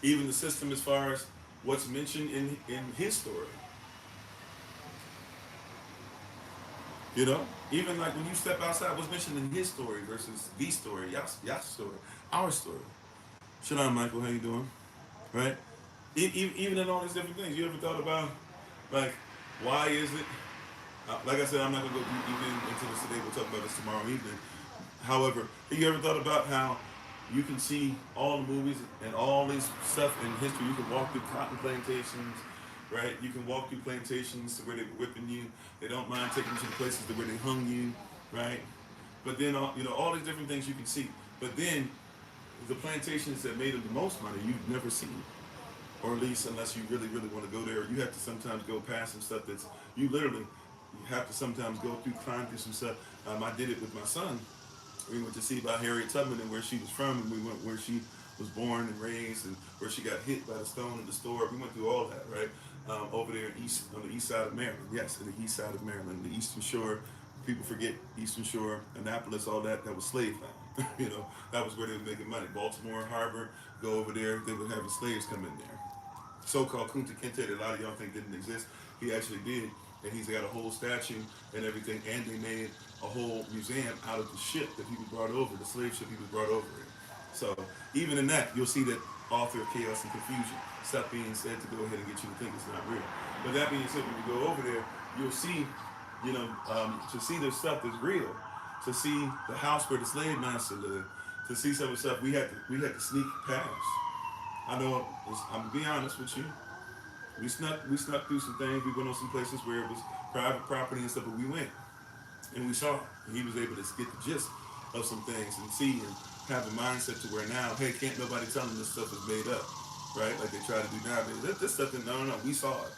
even the system as far as what's mentioned in his story. Even like when you step outside, what's mentioned in his story versus the story, Yah's story, our story. Shalom, Michael, how you doing? Right? Even in all these different things, you ever thought about, like, why is it? Like I said, I'm not going to go deep into this today. We'll talk about this tomorrow evening. However, have you ever thought about how you can see all the movies and all this stuff in history? You can walk through cotton plantations, right? You can walk through plantations where they were whipping you. They don't mind taking you to the places where they hung you, right? But then, all these different things you can see. But then, the plantations that made them the most money, you've never seen. Or at least unless you really, really want to go there. You have to sometimes go past some stuff that's, you have to sometimes climb through some stuff. I did it with my son. We went to see about Harriet Tubman and where she was from, and we went where she was born and raised, and where she got hit by the stone in the store. We went through all that, right? over there on the east side of Maryland. Yes, in the east side of Maryland, the Eastern Shore. People forget Eastern Shore, Annapolis, all that. That was slave land. That was where they were making money. Baltimore Harbor, go over there. They were having slaves come in there. So-called Kunta Kinte that a lot of y'all think didn't exist. He actually did, and he's got a whole statue and everything. And they made a whole museum out of the ship that he was brought over, the slave ship he was brought over in. So even in that, you'll see that author of chaos and confusion, stuff being said to go ahead and get you to think it's not real. But that being said, when you go over there, you'll see, to see the stuff that's real, to see the house where the slave master lived, to see some of the stuff we had to sneak past. I know, I'm gonna be honest with you. We snuck through some things. We went on some places where it was private property and stuff, but we went and we saw it. And he was able to get the gist of some things and see and have a mindset to where now, hey, can't nobody tell them this stuff is made up, right? Like they try to do nowadays. This stuff, no, we saw it.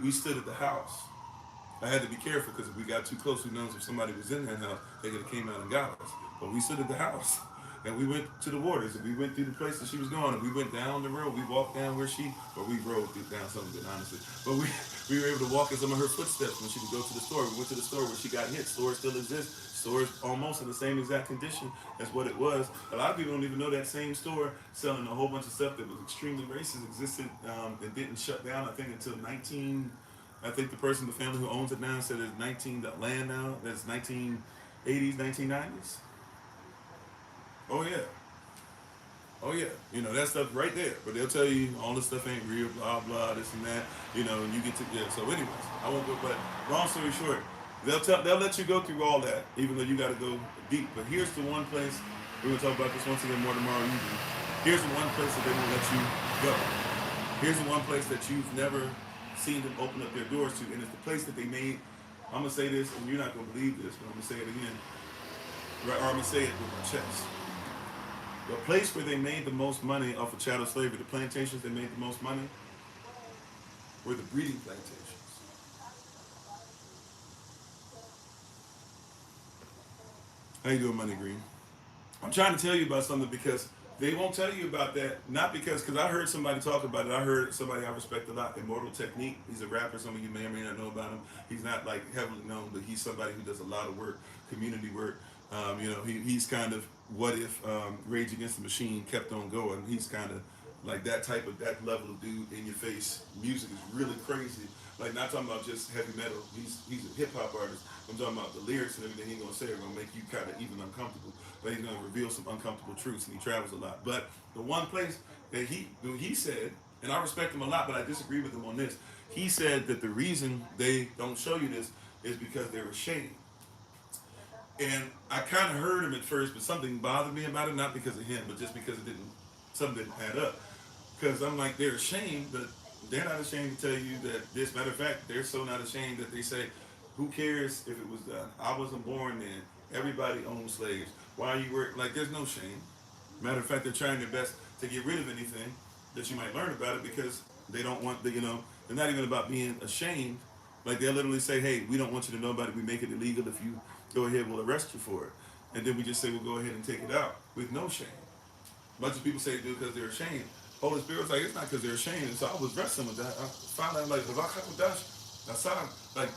We stood at the house. I had to be careful because if we got too close, who knows if somebody was in that house, they could have came out and got us. But we stood at the house. And we went to the waters, and we went through the place that she was going, and we went down the road. We walked down where we rode down something, honestly. But we were able to walk in some of her footsteps when she would go to the store. We went to the store where she got hit. Stores still exist. Stores almost in the same exact condition as what it was. A lot of people don't even know that same store selling a whole bunch of stuff that was extremely racist existed and didn't shut down, I think, until I think the family who owns it now said it's the land now, that's 1980s, 1990s. Oh yeah, that stuff right there. But they'll tell you all this stuff ain't real, blah blah, this and that. And you get to So anyways, I won't go. But long story short, they'll let you go through all that, even though you got to go deep. But here's the one place we're gonna talk about this once again more tomorrow evening. Here's the one place that they won't let you go. Here's the one place that you've never seen them open up their doors to, and it's the place that they made. I'm gonna say this, and you're not gonna believe this, but I'm gonna say it again. Right, or I'm gonna say it with my chest. The place where they made the most money off of chattel slavery, the plantations that made the most money, were the breeding plantations. How you doing, Money Green? I'm trying to tell you about something because they won't tell you about that, not because I heard somebody talk about it. I heard somebody I respect a lot, Immortal Technique. He's a rapper. Some of you may or may not know about him. He's not like heavily known, but he's somebody who does a lot of work, community work. He's kind of what if Rage Against the Machine kept on going. He's kind of like that level of dude in your face. Music is really crazy. Like, not talking about just heavy metal. He's a hip hop artist. I'm talking about the lyrics and everything he's gonna say are gonna make you kind of even uncomfortable. But he's gonna reveal some uncomfortable truths, and he travels a lot. But the one place that he said, and I respect him a lot, but I disagree with him on this. He said that the reason they don't show you this is because they're ashamed. And I kind of heard him at first, but something bothered me about it, not because of him, but just because something didn't add up. Because I'm like, they're ashamed, but they're not ashamed to tell you that this. Matter of fact, they're so not ashamed that they say, who cares if it was done? I wasn't born then. Everybody owned slaves. Why you work? Like, there's no shame. Matter of fact, they're trying their best to get rid of anything that you might learn about it because they don't want they're not even about being ashamed. Like, they'll literally say, hey, we don't want you to know about it. We make it illegal. If you go ahead, we'll arrest you for it. And then we just say, we'll go ahead and take it out with no shame. A bunch of people say they do because they're ashamed. Holy Spirit's like, it's not because they're ashamed. And so I was wrestling with that. I found out,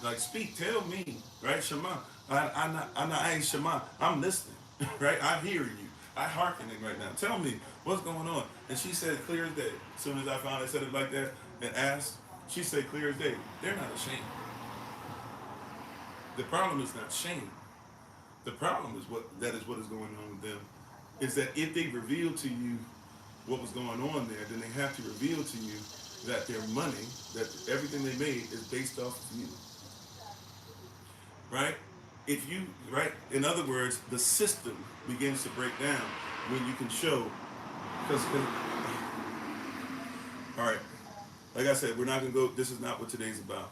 like, speak, tell me, right? Shema. I ain't Shema. I'm listening, right? I'm hearing you. I'm hearkening right now. Tell me what's going on. And she said, clear as day. As soon as I finally said it like that and asked, she said, clear as day. They're not ashamed. The problem is not shame. The problem is what is going on with them, is that if they reveal to you what was going on there, then they have to reveal to you that their money, that everything they made is based off of you. Right? In other words, the system begins to break down when you can show, all right, like I said, we're not going to go, this is not what today's about.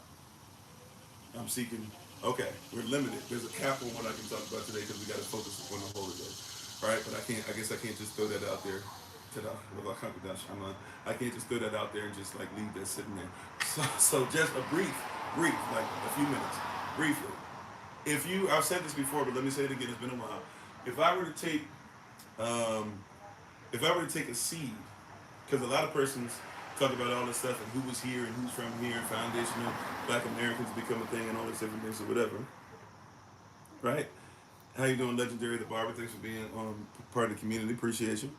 I'm seeking, okay, we're limited. There's a cap on what I can talk about today because we got to focus on the Holy Ghost, right? But I guess I can't just throw that out there. I can't just throw that out there and just like leave that sitting there. So just a brief, like a few minutes, briefly. I've said this before, but let me say it again. It's been a while. If I were to take a seed, because a lot of persons talk about all this stuff and who was here and who's from here and foundational Black Americans become a thing and all these different things or whatever. Right? How you doing, Legendary the Barber? Thanks for being part of the community. Appreciate you.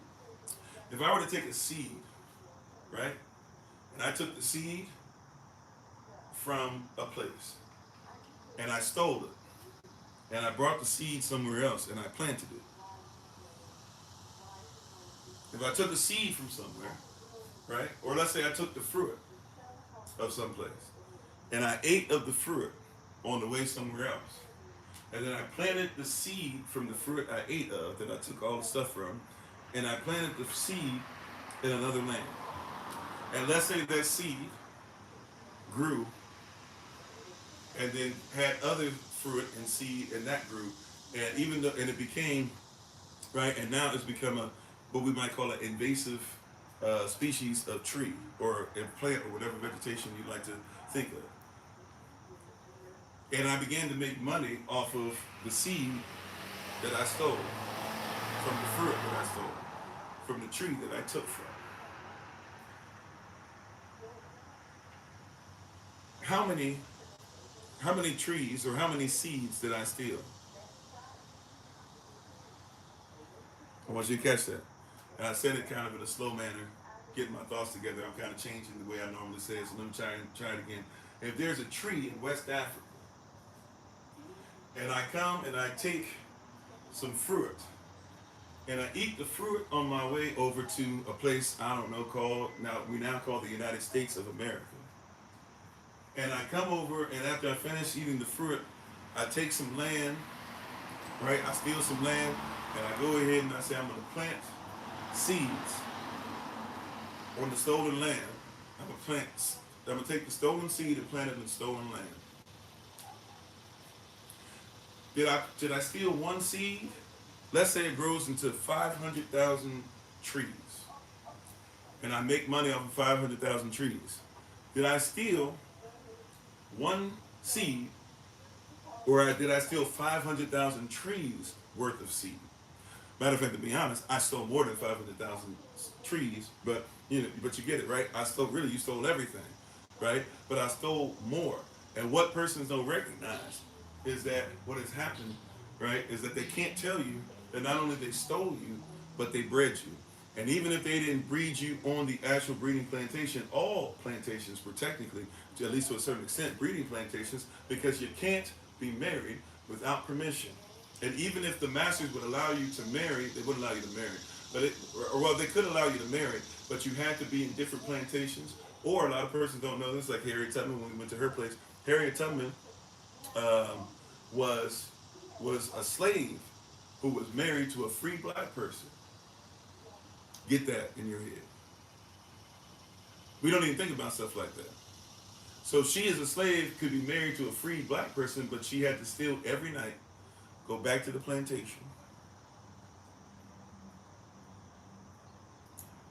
If I were to take a seed, right, and I took the seed from a place and I stole it and I brought the seed somewhere else and I planted it. If I took a seed from somewhere, right, or let's say I took the fruit of someplace and I ate of the fruit on the way somewhere else, and then I planted the seed from the fruit I ate of that I took all the stuff from, and I planted the seed in another land. And let's say that seed grew and then had other fruit and seed and that grew, and even though, and it became, right, and now it's become a, what we might call an invasive species of tree or a plant or whatever vegetation you like to think of. And I began to make money off of the seed that I stole, from the fruit that I stole, from the tree that I took from. How many trees or how many seeds did I steal? I want you to catch that. And I said it kind of in a slow manner, getting my thoughts together. I'm kind of changing the way I normally say it, so let me try it again. If there's a tree in West Africa, and I come and I take some fruit, and I eat the fruit on my way over to a place I don't know we now call the United States of America. And I come over, and after I finish eating the fruit, I take some land, right? I steal some land, and I go ahead and I say I'm going to plant seeds on the stolen land. I'm going to take the stolen seed and plant it in stolen land. Did I steal one seed? Let's say it grows into 500,000 trees, and I make money off of 500,000 trees. Did I steal one seed, or did I steal 500,000 trees worth of seed? Matter of fact, to be honest, I stole more than 500,000 trees, but you get it, right? You stole everything, right? But I stole more. And what persons don't recognize is that what has happened, right, is that they can't tell you that not only they stole you, but they bred you. And even if they didn't breed you on the actual breeding plantation, all plantations were technically, at least to a certain extent, breeding plantations, because you can't be married without permission. And even if the masters would allow you to marry, they wouldn't allow you to marry. But they could allow you to marry, but you had to be in different plantations. Or a lot of persons don't know this, like Harriet Tubman when we went to her place. Harriet Tubman was a slave who was married to a free black person. Get that in your head. We don't even think about stuff like that. So she as a slave could be married to a free black person, but she had to steal every night, go back to the plantation.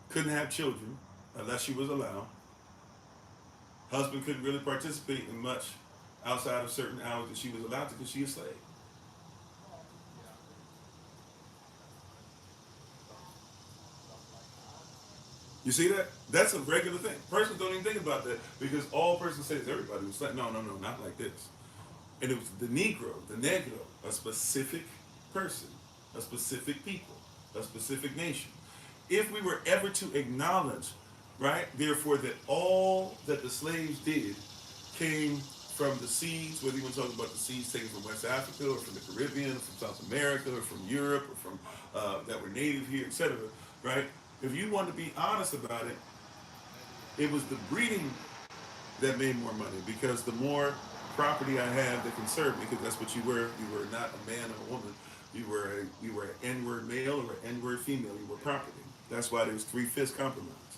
Couldn't have children unless she was allowed. Husband couldn't really participate in much outside of certain hours that she was allowed to because she was a slave. You see that? That's a regular thing. Persons don't even think about that because all persons say is everybody was like, no, not like this. And it was the Negro, a specific person, a specific people, a specific nation. If we were ever to acknowledge, right, therefore that all that the slaves did came from the seeds, whether you want to talk about the seeds taken from West Africa or from the Caribbean, or from South America, or from Europe, or from that were native here, etc., right? If you want to be honest about it, it was the breeding that made more money because the more property I had that can serve me, because that's what you were. You were not a man or a woman. You were an N-word male or an N-word female. You were property. That's why there was 3/5 compromise,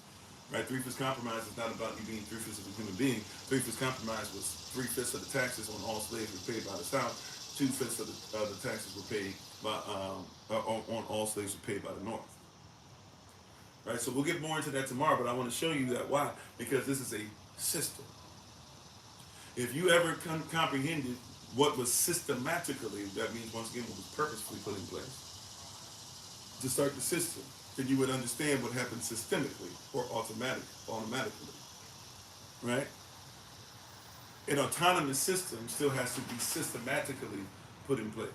right? 3/5 compromise is not about you being 3/5 of a human being. 3/5 compromise was 3/5 of the taxes on all slaves were paid by the South. 2/5 of the taxes were paid by on all slaves were paid by the North. Right, so we'll get more into that tomorrow, but I want to show you that why, because this is a system. If you ever comprehended what was systematically, that means once again what was purposefully put in place to start the system. then you would understand what happens systemically or automatically, right? An autonomous system still has to be systematically put in place.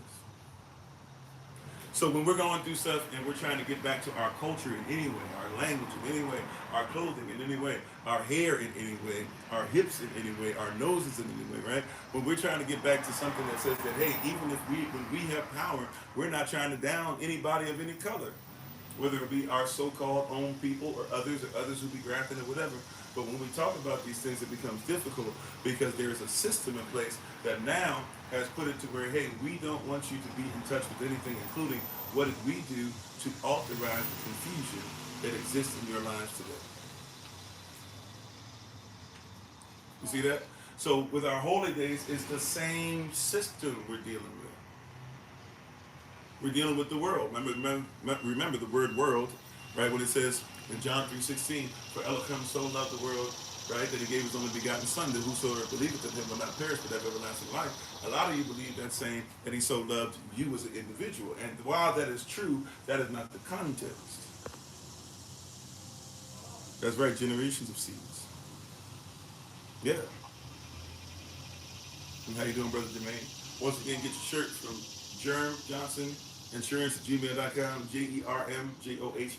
So when we're going through stuff and we're trying to get back to our culture in any way, our language in any way, our clothing in any way, our hair in any way, our hips in any way, our noses in any way, right? When we're trying to get back to something that says that, hey, even if when we have power, we're not trying to down anybody of any color, whether it be our so-called own people or others who be grafted or whatever. But when we talk about these things, it becomes difficult because there's a system in place that now has put it to where, hey, we don't want you to be in touch with anything, including what did we do to authorize the confusion that exists in your lives today. You see that? So with our holy days, it's the same system we're dealing with. We're dealing with the world. Remember the word world, right? When it says in John 3:16, for Elohim so loved the world, right, that he gave his only begotten son, that whosoever believeth in him will not perish but have everlasting life. A lot of you believe that saying that he so loved you as an individual. And while that is true, that is not the context. That's right, generations of seeds. Yeah. And how you doing, Brother Jermaine? Once again, get your shirt from Germ Johnson Insurance at gmail.com, GermJohnsonInsure,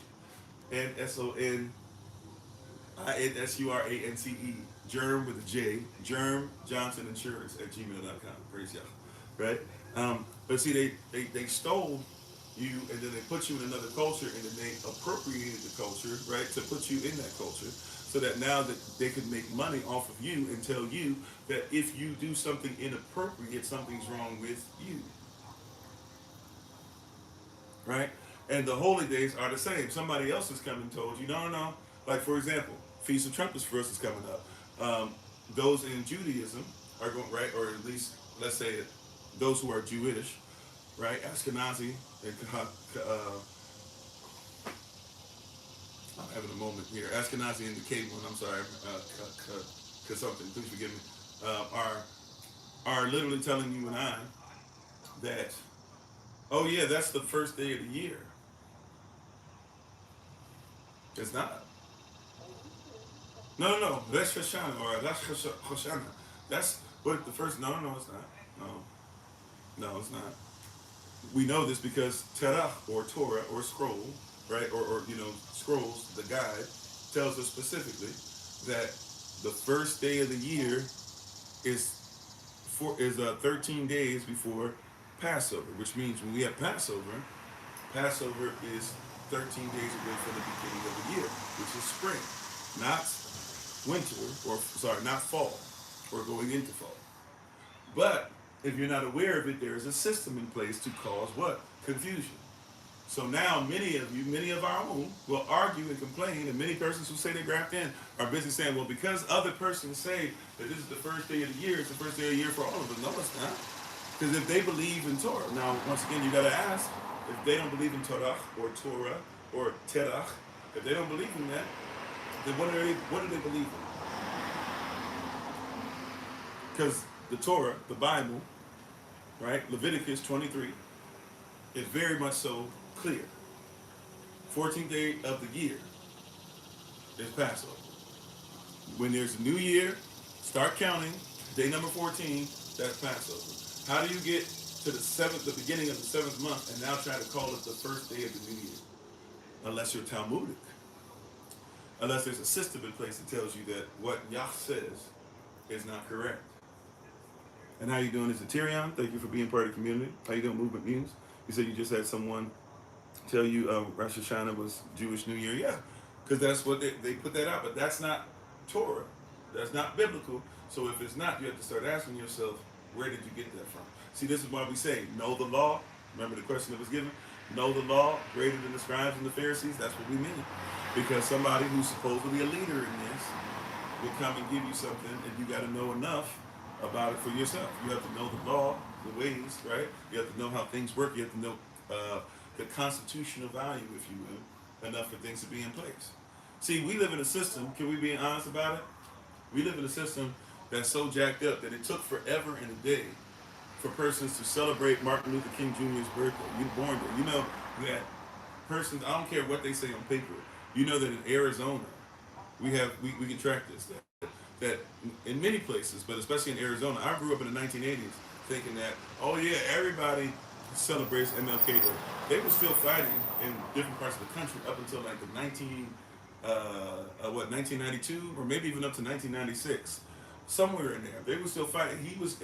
Germ with a J, Germ Johnson Insurance at gmail.com. Praise y'all. Right? But see, they stole you and then they put you in another culture and then they appropriated the culture, right, to put you in that culture so that now that they could make money off of you and tell you that if you do something inappropriate, something's wrong with you. Right? And the holy days are the same. Somebody else has come and told you, no. Like, for example, Feast of Trumpets for us is coming up. Those in Judaism are going, right, or at least, let's say, those who are Jewish, right, Ashkenazi, and I'm having a moment here. Ashkenazi and the K one, I'm sorry, something, please forgive me, are literally telling you and I that, oh yeah, that's the first day of the year. It's not. No. That's Hoshana, or that's Hoshana. That's what the first. No, it's not. No, it's not. We know this because Terah or Torah or scroll, right, or scrolls, the guide tells us specifically that the first day of the year is 13 days before Passover, which means when we have Passover is 13 days away from the beginning of the year, which is spring, not winter, not fall, or going into fall. But if you're not aware of it, there is a system in place to cause what? Confusion. So now many of our own will argue and complain, and many persons who say they graft in are busy saying, well, because other persons say that this is the first day of the year, it's the first day of the year for all of us. No, it's not. Because if they believe in Torah, now once again you got to ask, if they don't believe in Torah or Terach, if they don't believe in that, then what do they believe in? Because the Torah, the Bible, right, Leviticus 23, is very much so clear. 14th day of the year is Passover. When there's a new year, start counting, day number 14, that's Passover. How do you get to the beginning of the 7th month and now try to call it the first day of the new year? Unless you're Talmudic. Unless there's a system in place that tells you that what Yah says is not correct. And how you doing? Is it Tyrion? Thank you for being part of the community. How you doing, Movement Muse? You said you just had someone tell you Rosh Hashanah was Jewish New Year. Yeah, because that's what they put that out. But that's not Torah. That's not biblical. So if it's not, you have to start asking yourself, where did you get that from? See, this is why we say, know the law. Remember the question that was given? Know the law greater than the scribes and the Pharisees? That's what we mean. Because somebody who's supposedly a leader in this will come and give you something, and you got to know enough about it for yourself. You have to know the law, the ways, right? You have to know how things work. You have to know the constitutional value, if you will, enough for things to be in place. See, we live in a system, can we be honest about it? We live in a system that's so jacked up that it took forever and a day for persons to celebrate Martin Luther King Jr.'s birthday. You were born there. You know, you had persons, I don't care what they say on paper. You know that in Arizona, we can track this. That in many places, but especially in Arizona, I grew up in the 1980s thinking that, oh yeah, everybody celebrates MLK Day. They were still fighting in different parts of the country up until like the 1992 or maybe even up to 1996, somewhere in there. They were still fighting. He was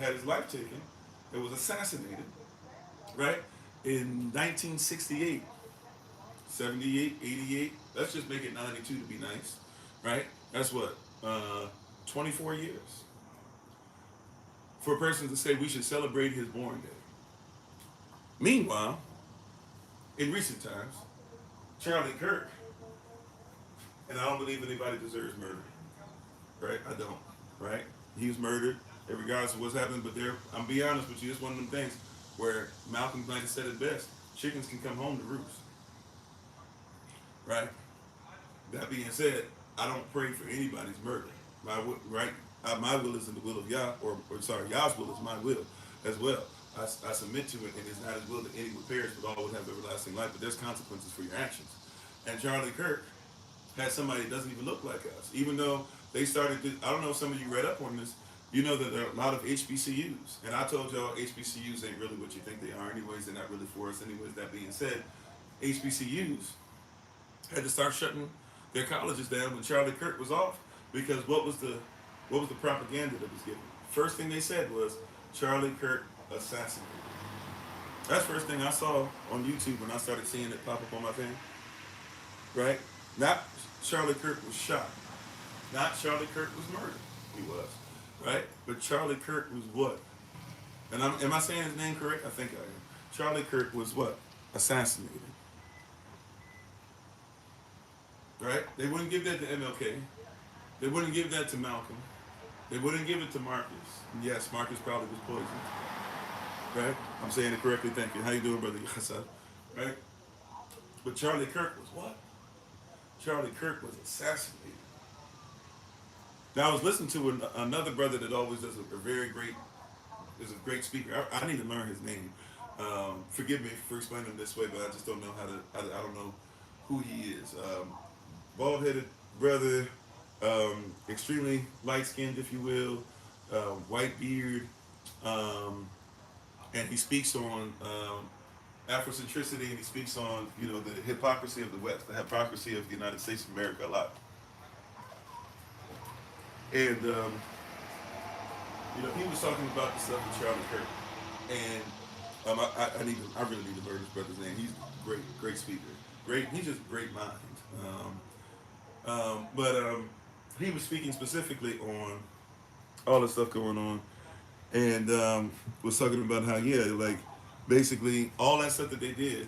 had his life taken. It was assassinated, right, in 1968, 78, 88. Let's just make it 92 to be nice, right? That's what 24 years for a person to say we should celebrate his born day. Meanwhile, in recent times, Charlie Kirk, and I don't believe anybody deserves murder, right? I don't, right? He was murdered, regardless of what's happening. But I'm be honest with you, it's one of them things where Malcolm might have said it best: chickens can come home to roost, right? That being said, I don't pray for anybody's murder. My will is in the will of Yah, or sorry, Yah's will is my will as well. I submit to it, and it's not his will that any would perish, but all would have everlasting life. But there's consequences for your actions. And Charlie Kirk had somebody that doesn't even look like us, even though they started. I don't know if some of you read up on this. You know that there are a lot of HBCUs, and I told y'all HBCUs ain't really what you think they are. Anyways, they're not really for us. Anyways, that being said, HBCUs had to start shutting their colleges down when Charlie Kirk was off, because what was the propaganda that was given? First thing they said was Charlie Kirk assassinated. That's the first thing I saw on YouTube when I started seeing it pop up on my thing. Right? Not Charlie Kirk was shot. Not Charlie Kirk was murdered. He was. Right? But Charlie Kirk was what? And am I saying his name correct? I think I am. Charlie Kirk was what? Assassinated. Right? They wouldn't give that to MLK. They wouldn't give that to Malcolm. They wouldn't give it to Marcus. And yes, Marcus probably was poisoned. Right? I'm saying it correctly, thank you. How you doing, brother Yahavah? Right? But Charlie Kirk was what? Charlie Kirk was assassinated. Now I was listening to another brother that always does a great speaker. I need to learn his name. Forgive me for explaining him this way, but I just don't know I don't know who he is. Bald-headed brother, extremely light-skinned, if you will, white beard, and he speaks on Afrocentricity, and he speaks on the hypocrisy of the West, the hypocrisy of the United States of America a lot. And he was talking about the stuff with Charlie Kirk, and I really need to learn this brother's name. He's a great speaker, he's just a great mind. But he was speaking specifically on all the stuff going on, and was talking about how basically all that stuff that they did,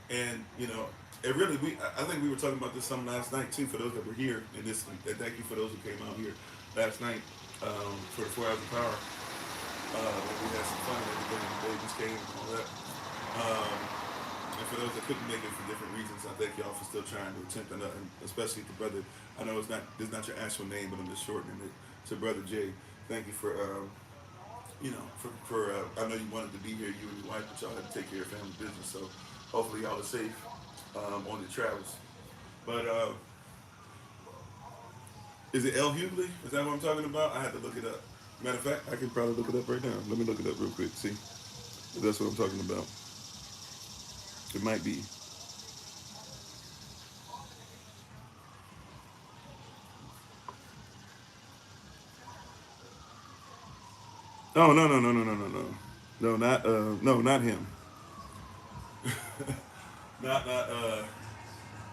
and it really I think we were talking about this some last night too, for those that were here, and thank you for those who came out here last night for the 4 hours of power. We had some fun and everything, and the babies came and all that. And for those that couldn't make it for different reasons, I thank y'all for still trying to attempt, and especially the brother. I know this is not your actual name, but I'm just shortening it to Brother Jay. Thank you for I know you wanted to be here, you and your wife, but y'all had to take care of family business. So hopefully y'all are safe on your travels. But is it El Hughley? Is that what I'm talking about? I had to look it up. Matter of fact, I can probably look it up right now. Let me look it up real quick. See if that's what I'm talking about. It might be. Oh no. No, not him. not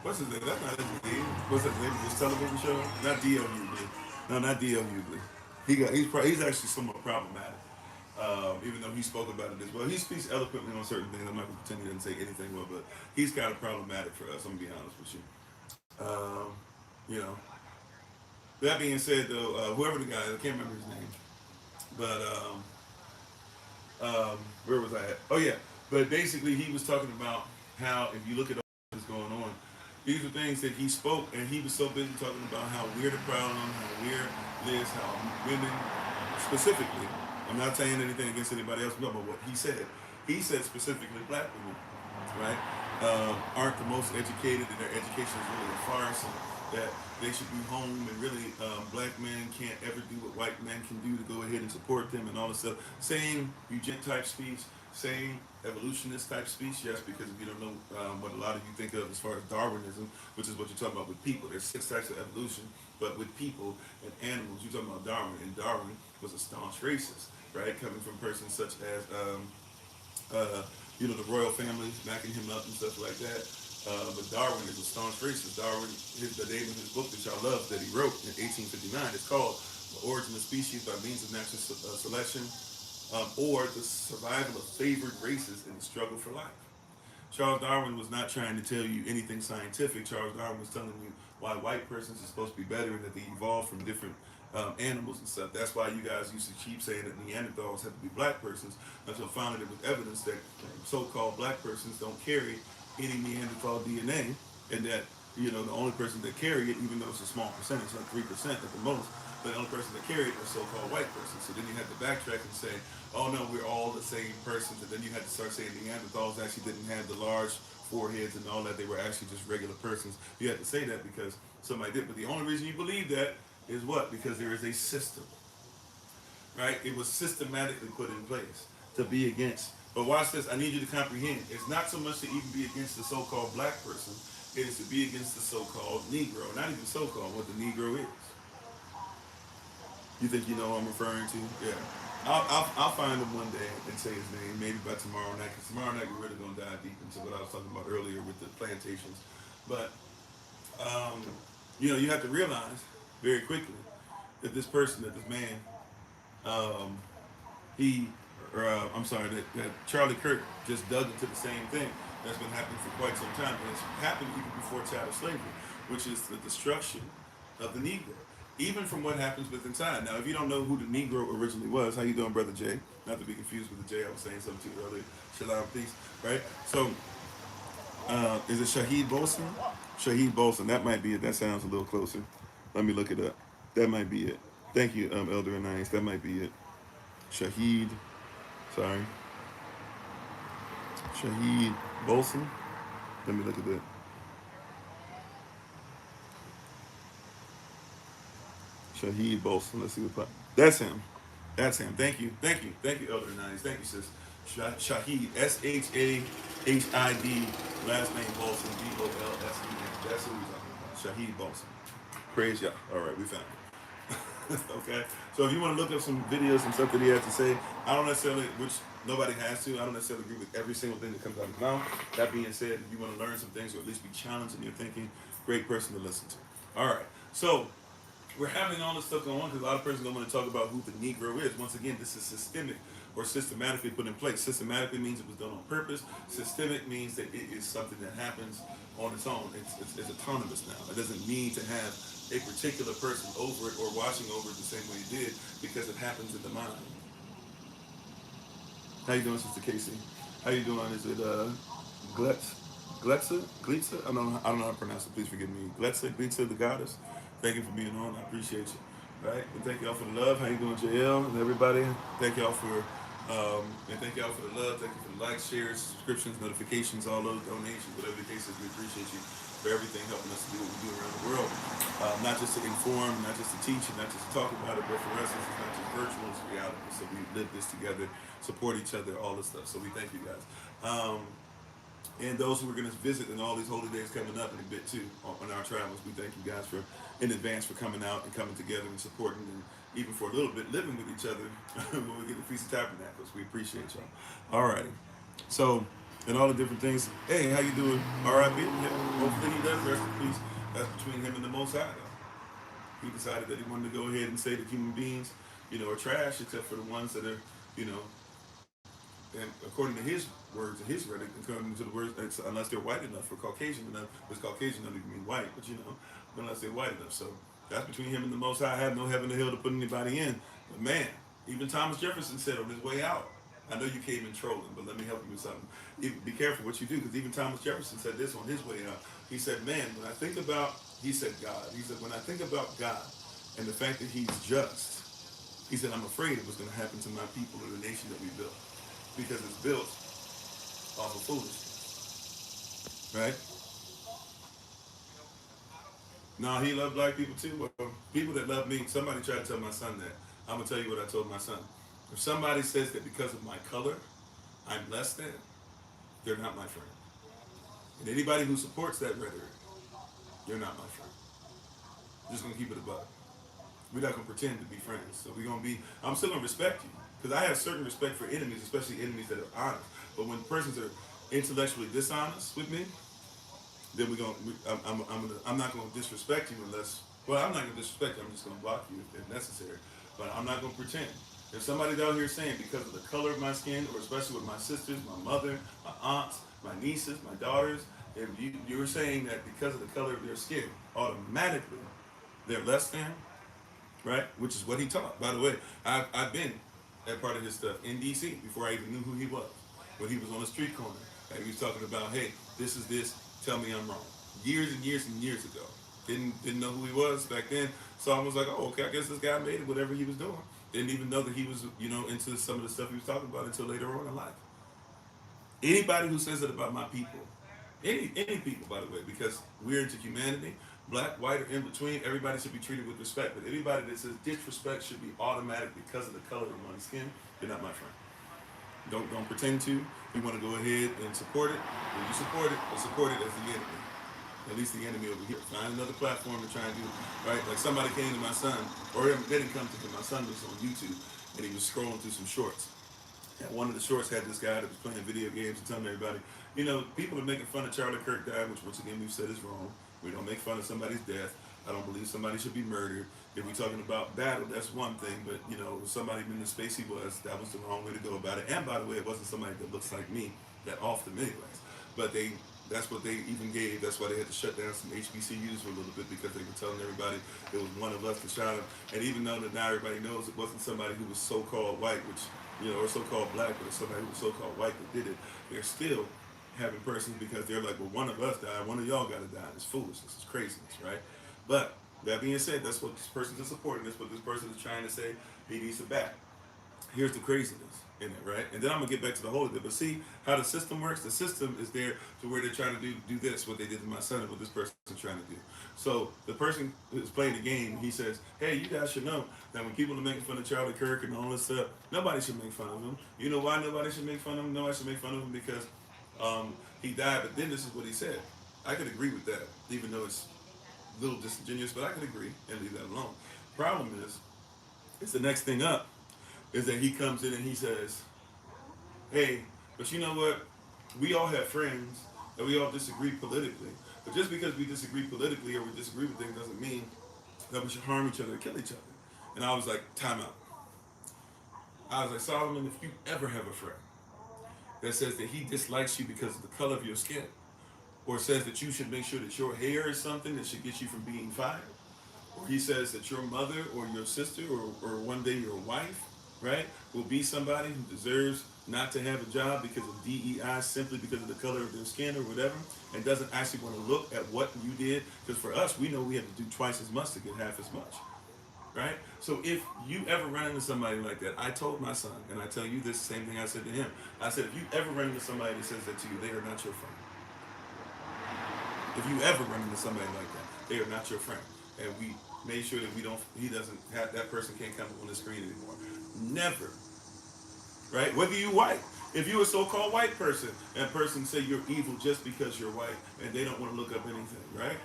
what's his name? That's not his name. What's his name? This television show? Not D.L. Hughley. No, not D.L. Hughley. He's actually somewhat problematic. Even though he spoke about it as well. He speaks eloquently on certain things. I'm not going to pretend he doesn't say anything well, but he's kind of problematic for us. I'm going to be honest with you. That being said, though, whoever the guy is, I can't remember his name. But, where was I at? Oh, yeah. But basically, he was talking about how, if you look at all that's going on, these are things that he spoke, and he was so busy talking about how we're the problem, how we're this, how women, specifically, I'm not saying anything against anybody else, but what he said. He said specifically black women right, aren't the most educated, and their education is really a farce, and that they should be home, and really black men can't ever do what white men can do to go ahead and support them and all this stuff. Same eugenic type speech, same evolutionist type speech, yes, because if you don't know what a lot of you think of as far as Darwinism, which is what you're talking about with people, there's 6 types of evolution, but with people and animals, you're talking about Darwin, and Darwin was a staunch racist, right, coming from persons such as uh, the royal family backing him up and stuff like that. But Darwin is a staunch racist. Darwin, the name of his book that y'all love that he wrote in 1859 is called The Origin of Species by Means of Natural Selection, or the Survival of Favored Races in the Struggle for Life. Charles Darwin was not trying to tell you anything scientific. Charles Darwin was telling you why white persons are supposed to be better and that they evolved from different animals and stuff. That's why you guys used to keep saying that Neanderthals have to be black persons until finally there was evidence that so-called black persons don't carry any Neanderthal DNA, and that the only person that carry it, even though it's a small percentage, like 3% at the most, but the only person that carry it was so-called white person. So then you had to backtrack and say, oh no, we're all the same persons, and then you had to start saying Neanderthals actually didn't have the large foreheads and all that, they were actually just regular persons. You had to say that because somebody did, but the only reason you believe that is what? Because there is a system, right? It was systematically put in place to be against. But watch this, I need you to comprehend. It's not so much to even be against the so-called black person, it is to be against the so-called Negro. Not even so-called, what the Negro is. You think you know who I'm referring to? Yeah. I'll find him one day and say his name, maybe by tomorrow night, because tomorrow night we're really going to dive deep into what I was talking about earlier with the plantations. But, you have to realize very quickly that this person, that this man, um, that Charlie Kirk just dug into the same thing that's been happening for quite some time. And it's happened even before chattel slavery, which is the destruction of the Negro, even from what happens with inside. Now, if you don't know who the Negro originally was, how you doing, Brother Jay? Not to be confused with the Jay I was saying something to you earlier. Shalom, peace, right? So, is it Shaheed Bolson? Shaheed Bolson, that might be it. That sounds a little closer. Let me look it up. That might be it. Thank you, Elder Anais. That might be it. Shaheed, sorry. Shaheed Bolson. Let me look at that. Shaheed Bolson. Let's see what. That's him. That's him. Thank you. Thank you. Thank you, Elder Anais. Thank you, sis. Shaheed. Shahid. Last name Bolson. Bolsen. That's who we're talking about. Shaheed Bolson. Praise Yah. All right, we found it. Okay. So if you want to look up some videos and stuff that he has to say, I don't necessarily, which nobody has to, I don't necessarily agree with every single thing that comes out of his mouth. That being said, if you want to learn some things or at least be challenged in your thinking, great person to listen to. All right. So we're having all this stuff going on because a lot of persons don't want to talk about who the Negro is. Once again, this is systemic or systematically put in place. Systematically means it was done on purpose. Systemic means that it is something that happens on its own. It's autonomous now. It doesn't need to have a particular person over it or watching over it the same way it did because it happens in the mind. How you doing, Sister Casey? How you doing? Is it Glitza? I don't know how to pronounce it. Please forgive me. Glitza, the goddess. Thank you for being on. I appreciate you. Right? And thank y'all for the love. How you doing, JL and everybody? Thank y'all for thank y'all for the love. Thank you for the likes, shares, subscriptions, notifications, all those donations, whatever the case is. We appreciate you for everything, helping us to do what we do around the world. Not just to inform, not just to teach, and not just to talk about it, but for us, it's not just virtual, it's reality. So we live this together, support each other, all this stuff. So we thank you guys. And those who are going to visit in all these holy days coming up in a bit too on our travels, we thank you guys for in advance for coming out and coming together and supporting and even for a little bit living with each other when we get the Feast of Tabernacles. We appreciate y'all. All righty. So, and all the different things. Hey, how you doing? R.I.P. Yeah, hopefully he does rest in peace. That's between him and the Most High, though. He decided that he wanted to go ahead and say that human beings, are trash except for the ones that are, and according to his words and his verdict, according to the words, unless they're white enough or Caucasian enough, because Caucasian doesn't even mean white, but unless they're white enough. So that's between him and the Most High. I have no heaven or hell to put anybody in. But man, even Thomas Jefferson said on his way out, I know you came in trolling, but let me help you with something. Be careful what you do, because even Thomas Jefferson said this on his way out. He said, man, when I think about, he said God, he said, when I think about God and the fact that he's just, he said, I'm afraid of what's going to happen to my people or the nation that we built. Because it's built off of foolishness. right? No, he loved black people too. Well, people that love me, somebody tried to tell my son that. I'm going to tell you what I told my son. If somebody says that because of my color, I'm less than, they're not my friend. And anybody who supports that rhetoric, you're not my friend. I'm just going to keep it above. We're not going to pretend to be friends. So we're going to be, I'm still going to respect you. Because I have certain respect for enemies, especially enemies that are honest. But when persons are intellectually dishonest with me, then I'm not going to disrespect you unless, well, I'm not going to disrespect you. I'm just going to block you if necessary. But I'm not going to pretend. If somebody's out here saying because of the color of my skin, or especially with my sisters, my mother, my aunts, my nieces, my daughters, if you're saying that because of the color of their skin, automatically they're less than, right? Which is what he taught. By the way, I've been at part of his stuff in D.C. before I even knew who he was. When he was on the street corner, and he was talking about, hey, this is this, tell me I'm wrong. Years and years and years ago. Didn't know who he was back then. So I was like, oh, okay, I guess this guy made it, whatever he was doing. Didn't even know that he was, into some of the stuff he was talking about until later on in life. Anybody who says it about my people, any people, by the way, because we're into humanity, black, white, or in between, everybody should be treated with respect. But anybody that says disrespect should be automatic because of the color of my skin, you're not my friend. Don't pretend to. If you want to go ahead and support it, when you support it, or support it as the enemy. At least the enemy over here. Find another platform to try and do, right? Like somebody came to my son, or they didn't come to him. My son was on YouTube, and he was scrolling through some shorts. And one of the shorts had this guy that was playing video games and telling everybody, people are making fun of Charlie Kirk dying, which once again we've said is wrong. We don't make fun of somebody's death. I don't believe somebody should be murdered. If we're talking about battle, that's one thing. But, somebody in the space he was, that was the wrong way to go about it. And by the way, it wasn't somebody that looks like me that often anyways. But that's what they even gave. That's why they had to shut down some HBCUs for a little bit, because they were telling everybody it was one of us that shot him. And even though that now everybody knows it wasn't somebody who was so-called white, which, or so-called black, but it's somebody who was so-called white that did it, they're still having persons because they're like, well, one of us died, one of y'all got to die. It's foolishness. It's craziness, right? But that being said, that's what this person is supporting. That's what this person is trying to say he needs to back. Here's the craziness in it, right? And then I'm going to get back to the whole of it. But see how the system works? The system is there to where they're trying to do this, what they did to my son, and what this person is trying to do. So the person who's playing the game, he says, hey, you guys should know that when people are making fun of Charlie Kirk and all this stuff, nobody should make fun of him. You know why nobody should make fun of him? Nobody should make fun of him because he died. But then this is what he said. I could agree with that, even though it's a little disingenuous, but I could agree and leave that alone. Problem is, it's the next thing up, is that he comes in and he says, hey, but you know what? We all have friends and we all disagree politically. But just because we disagree politically or we disagree with things doesn't mean that we should harm each other or kill each other. And I was like, time out. I was like, Solomon, if you ever have a friend that says that he dislikes you because of the color of your skin, or says that you should make sure that your hair is something that should get you from being fired, or he says that your mother or your sister or one day your wife, right, will be somebody who deserves not to have a job because of DEI simply because of the color of their skin or whatever, and doesn't actually want to look at what you did, because for us, we know we have to do twice as much to get half as much, right? So if you ever run into somebody like that, I told my son, and I tell you this same thing I said to him, I said, if you ever run into somebody that says that to you, they are not your friend. If you ever run into somebody like that, they are not your friend. And we made sure that that person can't come on the screen anymore. Never. Right? Whether you're white. If you're a so-called white person, and a person say you're evil just because you're white, and they don't want to look up anything, right?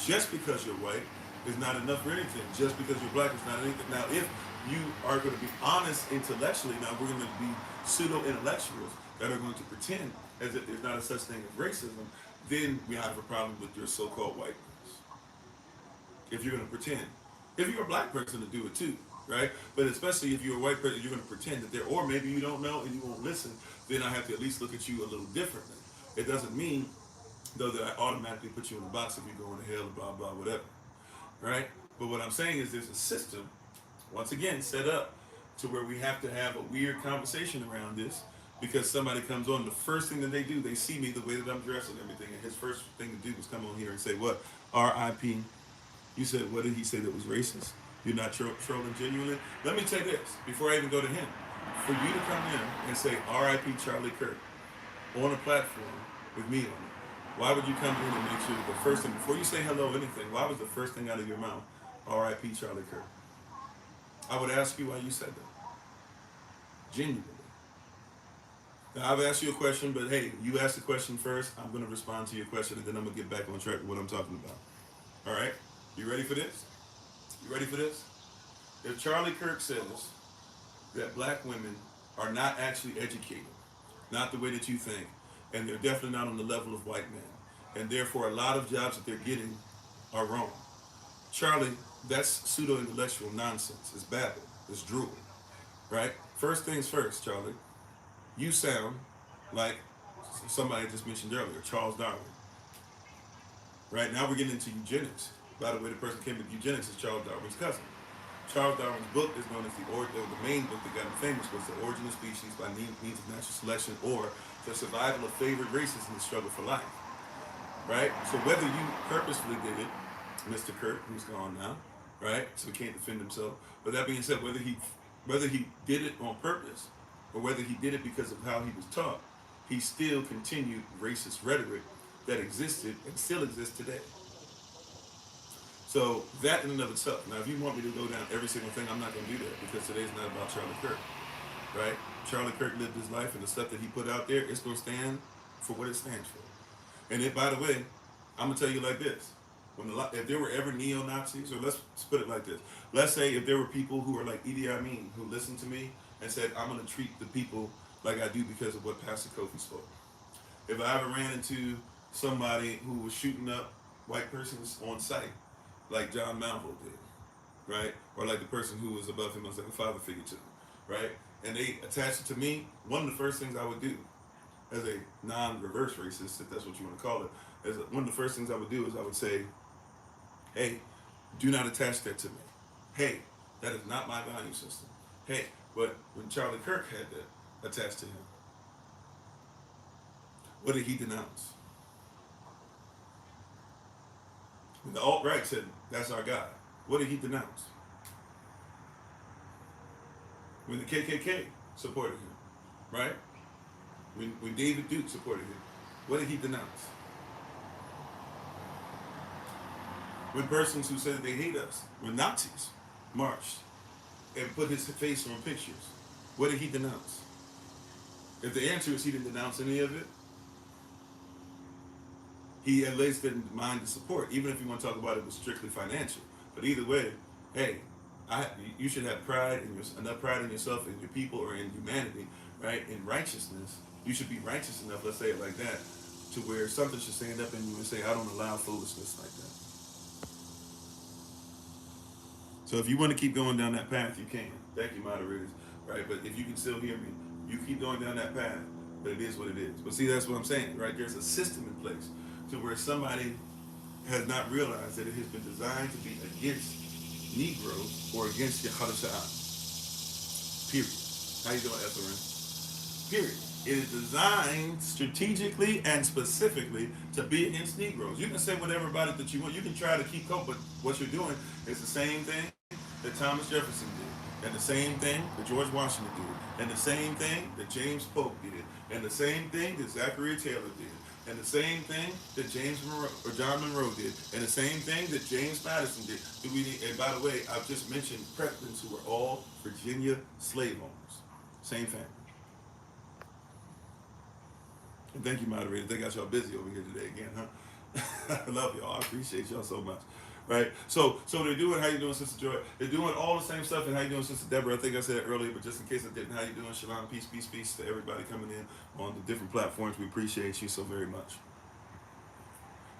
Just because you're white is not enough for anything. Just because you're black is not anything. Now, if you are going to be honest intellectually, now we're going to be pseudo-intellectuals that are going to pretend as if there's not a such thing as racism, then we have a problem with your so-called whiteness. If you're going to pretend. If you're a black person to do it too, right? But especially if you're a white person, you're going to pretend that or maybe you don't know and you won't listen, then I have to at least look at you a little differently. It doesn't mean, though, that I automatically put you in a box if you're going to hell, blah, blah, whatever, right? But what I'm saying is there's a system, once again, set up to where we have to have a weird conversation around this, because somebody comes on, the first thing that they do, they see me the way that I'm dressed and everything, and his first thing to do was come on here and say, what? R.I.P. You said, what did he say that was racist? You're not trolling genuinely? Let me tell you this, before I even go to him. For you to come in and say R.I.P. Charlie Kirk on a platform with me on it? Why would you come in and make sure the first thing, before you say hello or anything, why was the first thing out of your mouth, R.I.P. Charlie Kirk? I would ask you why you said that. Genuinely. Now, I've asked you a question, but hey, you asked the question first. I'm going to respond to your question, and then I'm going to get back on track with what I'm talking about. All right? You ready for this? You ready for this? If Charlie Kirk says that black women are not actually educated, not the way that you think, and they're definitely not on the level of white men, and therefore a lot of jobs that they're getting are wrong. Charlie, that's pseudo-intellectual nonsense. It's babble. It's drool. Right? First things first, Charlie. You sound like somebody I just mentioned earlier, Charles Darwin. Right? Now we're getting into eugenics. By the way, the person who came with eugenics is Charles Darwin's cousin. Charles Darwin's book is known as the main book that got him famous was The Origin of Species by Means of Natural Selection, or The Survival of Favored Races in the Struggle for Life. Right? So whether you purposefully did it, Mr. Kirk, who's gone now, right? So he can't defend himself. But that being said, whether he did it on purpose or whether he did it because of how he was taught, he still continued racist rhetoric that existed and still exists today. So that in and of itself. Now, if you want me to go down every single thing, I'm not going to do that because today's not about Charlie Kirk, right? Charlie Kirk lived his life, and the stuff that he put out there, it's going to stand for what it stands for. And by the way, I'm going to tell you like this. If there were ever neo-Nazis, or let's put it like this. Let's say if there were people who were like Idi Amin, who listened to me and said, I'm going to treat the people like I do because of what Pastor Kofi spoke. If I ever ran into somebody who was shooting up white persons on sight, like John Malvo did, right? Or like the person who was above him was like a father figure to him, right? And they attached it to me, one of the first things I would do as a non-reverse racist, if that's what you want to call it, one of the first things I would do is I would say, hey, do not attach that to me. Hey, that is not my value system. Hey, but when Charlie Kirk had that attached to him, what did he denounce? When the alt-right said, that's our guy, what did he denounce? When the KKK supported him, right? When David Duke supported him, what did he denounce? When persons who said they hate us, when Nazis marched and put his face on pictures, what did he denounce? If the answer is he didn't denounce any of it, he at least didn't mind the support, even if you want to talk about it was strictly financial. But either way, hey, you should have pride enough pride in yourself and your people or in humanity, right? In righteousness, you should be righteous enough, let's say it like that, to where something should stand up in you and say, I don't allow foolishness like that. So if you want to keep going down that path, you can. Thank you, moderators. Right? But if you can still hear me, you keep going down that path. But it is what it is. But see, that's what I'm saying, right? There's a system in place to where somebody has not realized that it has been designed to be against Negroes or against Yahavah. Period. How you doing, Etherin? Period. It is designed strategically and specifically to be against Negroes. You can say whatever about it that you want. You can try to keep up, but what you're doing is the same thing that Thomas Jefferson did, and the same thing that George Washington did, and the same thing that James Polk did, and the same thing that Zachary Taylor did, and the same thing that John Monroe did, and the same thing that James Madison did. And by the way, I've just mentioned presidents who were all Virginia slave owners. Same family. And thank you, moderators. They got y'all busy over here today again, huh? I love y'all. I appreciate y'all so much. Right? So they're doing, how you doing, Sister Joy? They're doing all the same stuff, and how you doing, Sister Deborah? I think I said it earlier, but just in case I didn't, how you doing? Shalom, peace, peace, peace to everybody coming in on the different platforms. We appreciate you so very much.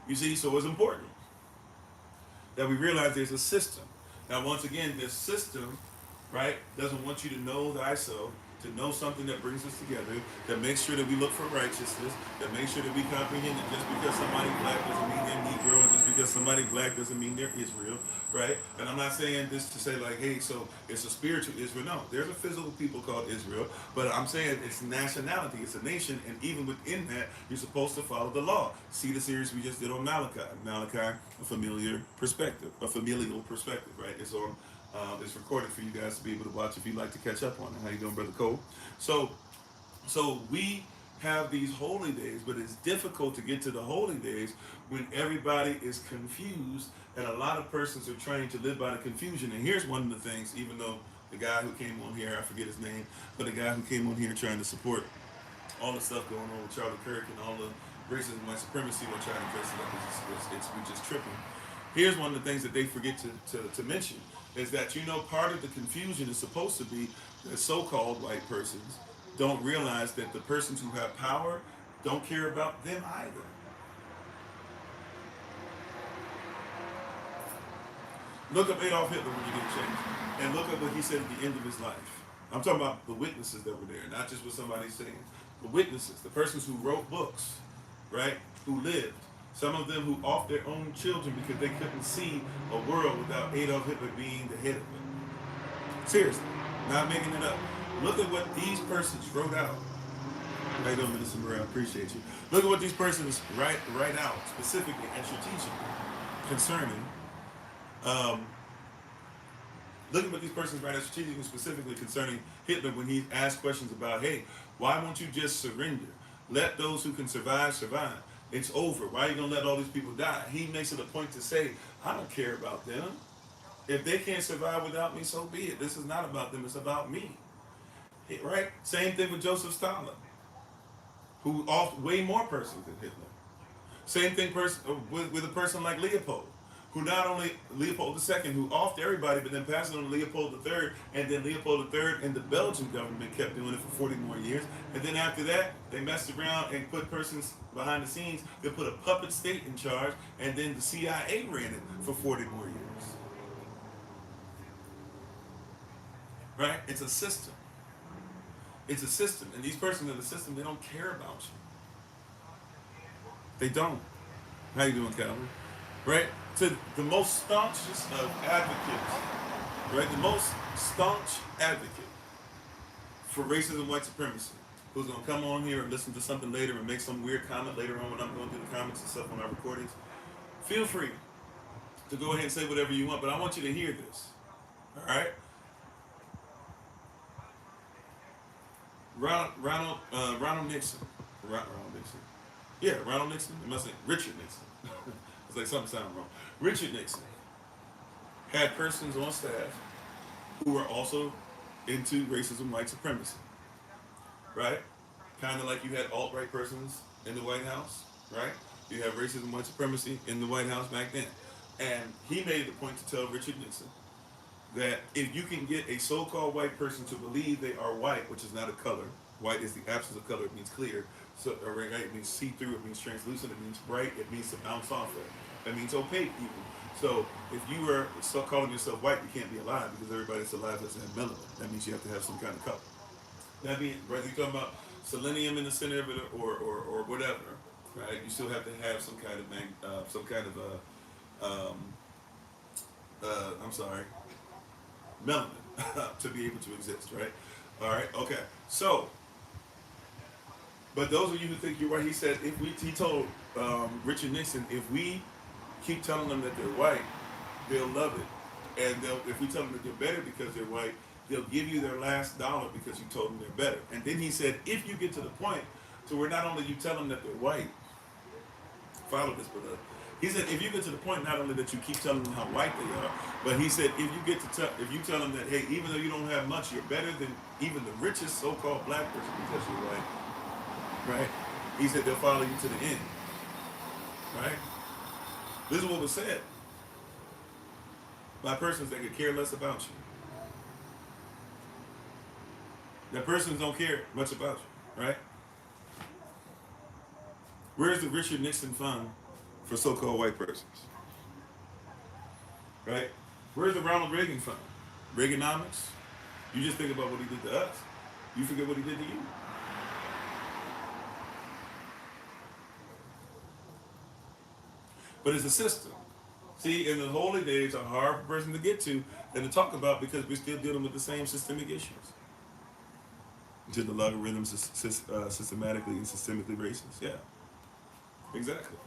You see, so it's important that we realize there's a system. Now, once again, this system, right, doesn't want you to know thyself, to know something that brings us together, that makes sure that we look for righteousness, that makes sure that we comprehend that just because somebody black doesn't mean they're Negro, and just because somebody black doesn't mean they're Israel, right? And I'm not saying this to say like, hey, so it's a spiritual Israel. No, there's a physical people called Israel, but I'm saying it's nationality, it's a nation, and even within that, you're supposed to follow the law. See the series we just did on Malachi. Malachi, a familial perspective, right? It's on. It's recorded for you guys to be able to watch if you'd like to catch up on it. How you doing, Brother Cole? So we have these holy days, but it's difficult to get to the holy days when everybody is confused and a lot of persons are trying to live by the confusion. And here's one of the things, even though the guy who came on here, I forget his name, but the guy who came on here trying to support all the stuff going on with Charlie Kirk and all the racism, white supremacy, we're trying to dress it up, we're just tripping. Here's one of the things that they forget to mention is that, you know, part of the confusion is supposed to be that so-called white persons don't realize that the persons who have power don't care about them either. Look up Adolf Hitler when you get a chance, and look up what he said at the end of his life. I'm talking about the witnesses that were there, not just what somebody's saying. The witnesses, the persons who wrote books, right, who lived. Some of them who off their own children because they couldn't see a world without Adolf Hitler being the head of it. Seriously, not making it up. Look at what these persons wrote out. How you doing, Minister Murray? I appreciate you. Look at what these persons write out specifically and strategically concerning. Look at what these persons write out strategically specifically concerning Hitler when he asked questions about, hey, why won't you just surrender? Let those who can survive, survive. It's over. Why are you going to let all these people die? He makes it a point to say, I don't care about them. If they can't survive without me, so be it. This is not about them. It's about me. Right? Same thing with Joseph Stalin, who offed way more persons than Hitler. Same thing with a person like Leopold, who not only Leopold II, who offed everybody, but then passed it on to Leopold III, and then Leopold III and the Belgian government kept doing it for 40 more years. And then after that, they messed around and put persons behind the scenes. They put a puppet state in charge, and then the CIA ran it for 40 more years. Right? It's a system. It's a system, and these persons in the system, they don't care about you. They don't. How you doing, Calvin? Right? To the most staunchest of advocates, right? The most staunch advocate for racism, white supremacy, who's going to come on here and listen to something later and make some weird comment later on when I'm going through the comments and stuff on our recordings, feel free to go ahead and say whatever you want, but I want you to hear this. All right? Ronald Nixon. Ronald Nixon. Yeah, Ronald Nixon. It must say Richard Nixon. It's like something sounded wrong. Richard Nixon had persons on staff who were also into racism, white supremacy. Right? Kind of like you had alt-right persons in the White House. Right? You have racism, white supremacy in the White House back then. And he made it a point to tell Richard Nixon that if you can get a so-called white person to believe they are white, which is not a color, white is the absence of color, it means clear, so right, it means see-through, it means translucent, it means bright, it means to bounce off of, that means opaque even. So if you are calling yourself white, you can't be alive because everybody that's alive doesn't have melanin. That means you have to have some kind of color. That means, whether you're talking about selenium in the center of it or whatever, right? You still have to have some kind of melanin to be able to exist, right? All right, okay. So, but those of you who think you're white, he said, he told Richard Nixon, if we keep telling them that they're white, they'll love it. And if we tell them that they're better because they're white, they'll give you their last dollar because you told them they're better. And then he said, if you get to the point to where not only you tell them that they're white, follow this, brother. He said, if you get to the point not only that you keep telling them how white they are, but he said, if you tell them that, hey, even though you don't have much, you're better than even the richest so-called black person because you're white, right? He said they'll follow you to the end, right? This is what was said by persons that could care less about you. That persons don't care much about you, right? Where's the Richard Nixon fund for so-called white persons? Right? Where's the Ronald Reagan fund? Reaganomics? You just think about what he did to us. You forget what he did to you. But it's a system. See, and the holy days are hard for a person to get to and to talk about because we're still dealing with the same systemic issues. Just the logarithms are systematically and systemically racist. Yeah. Exactly.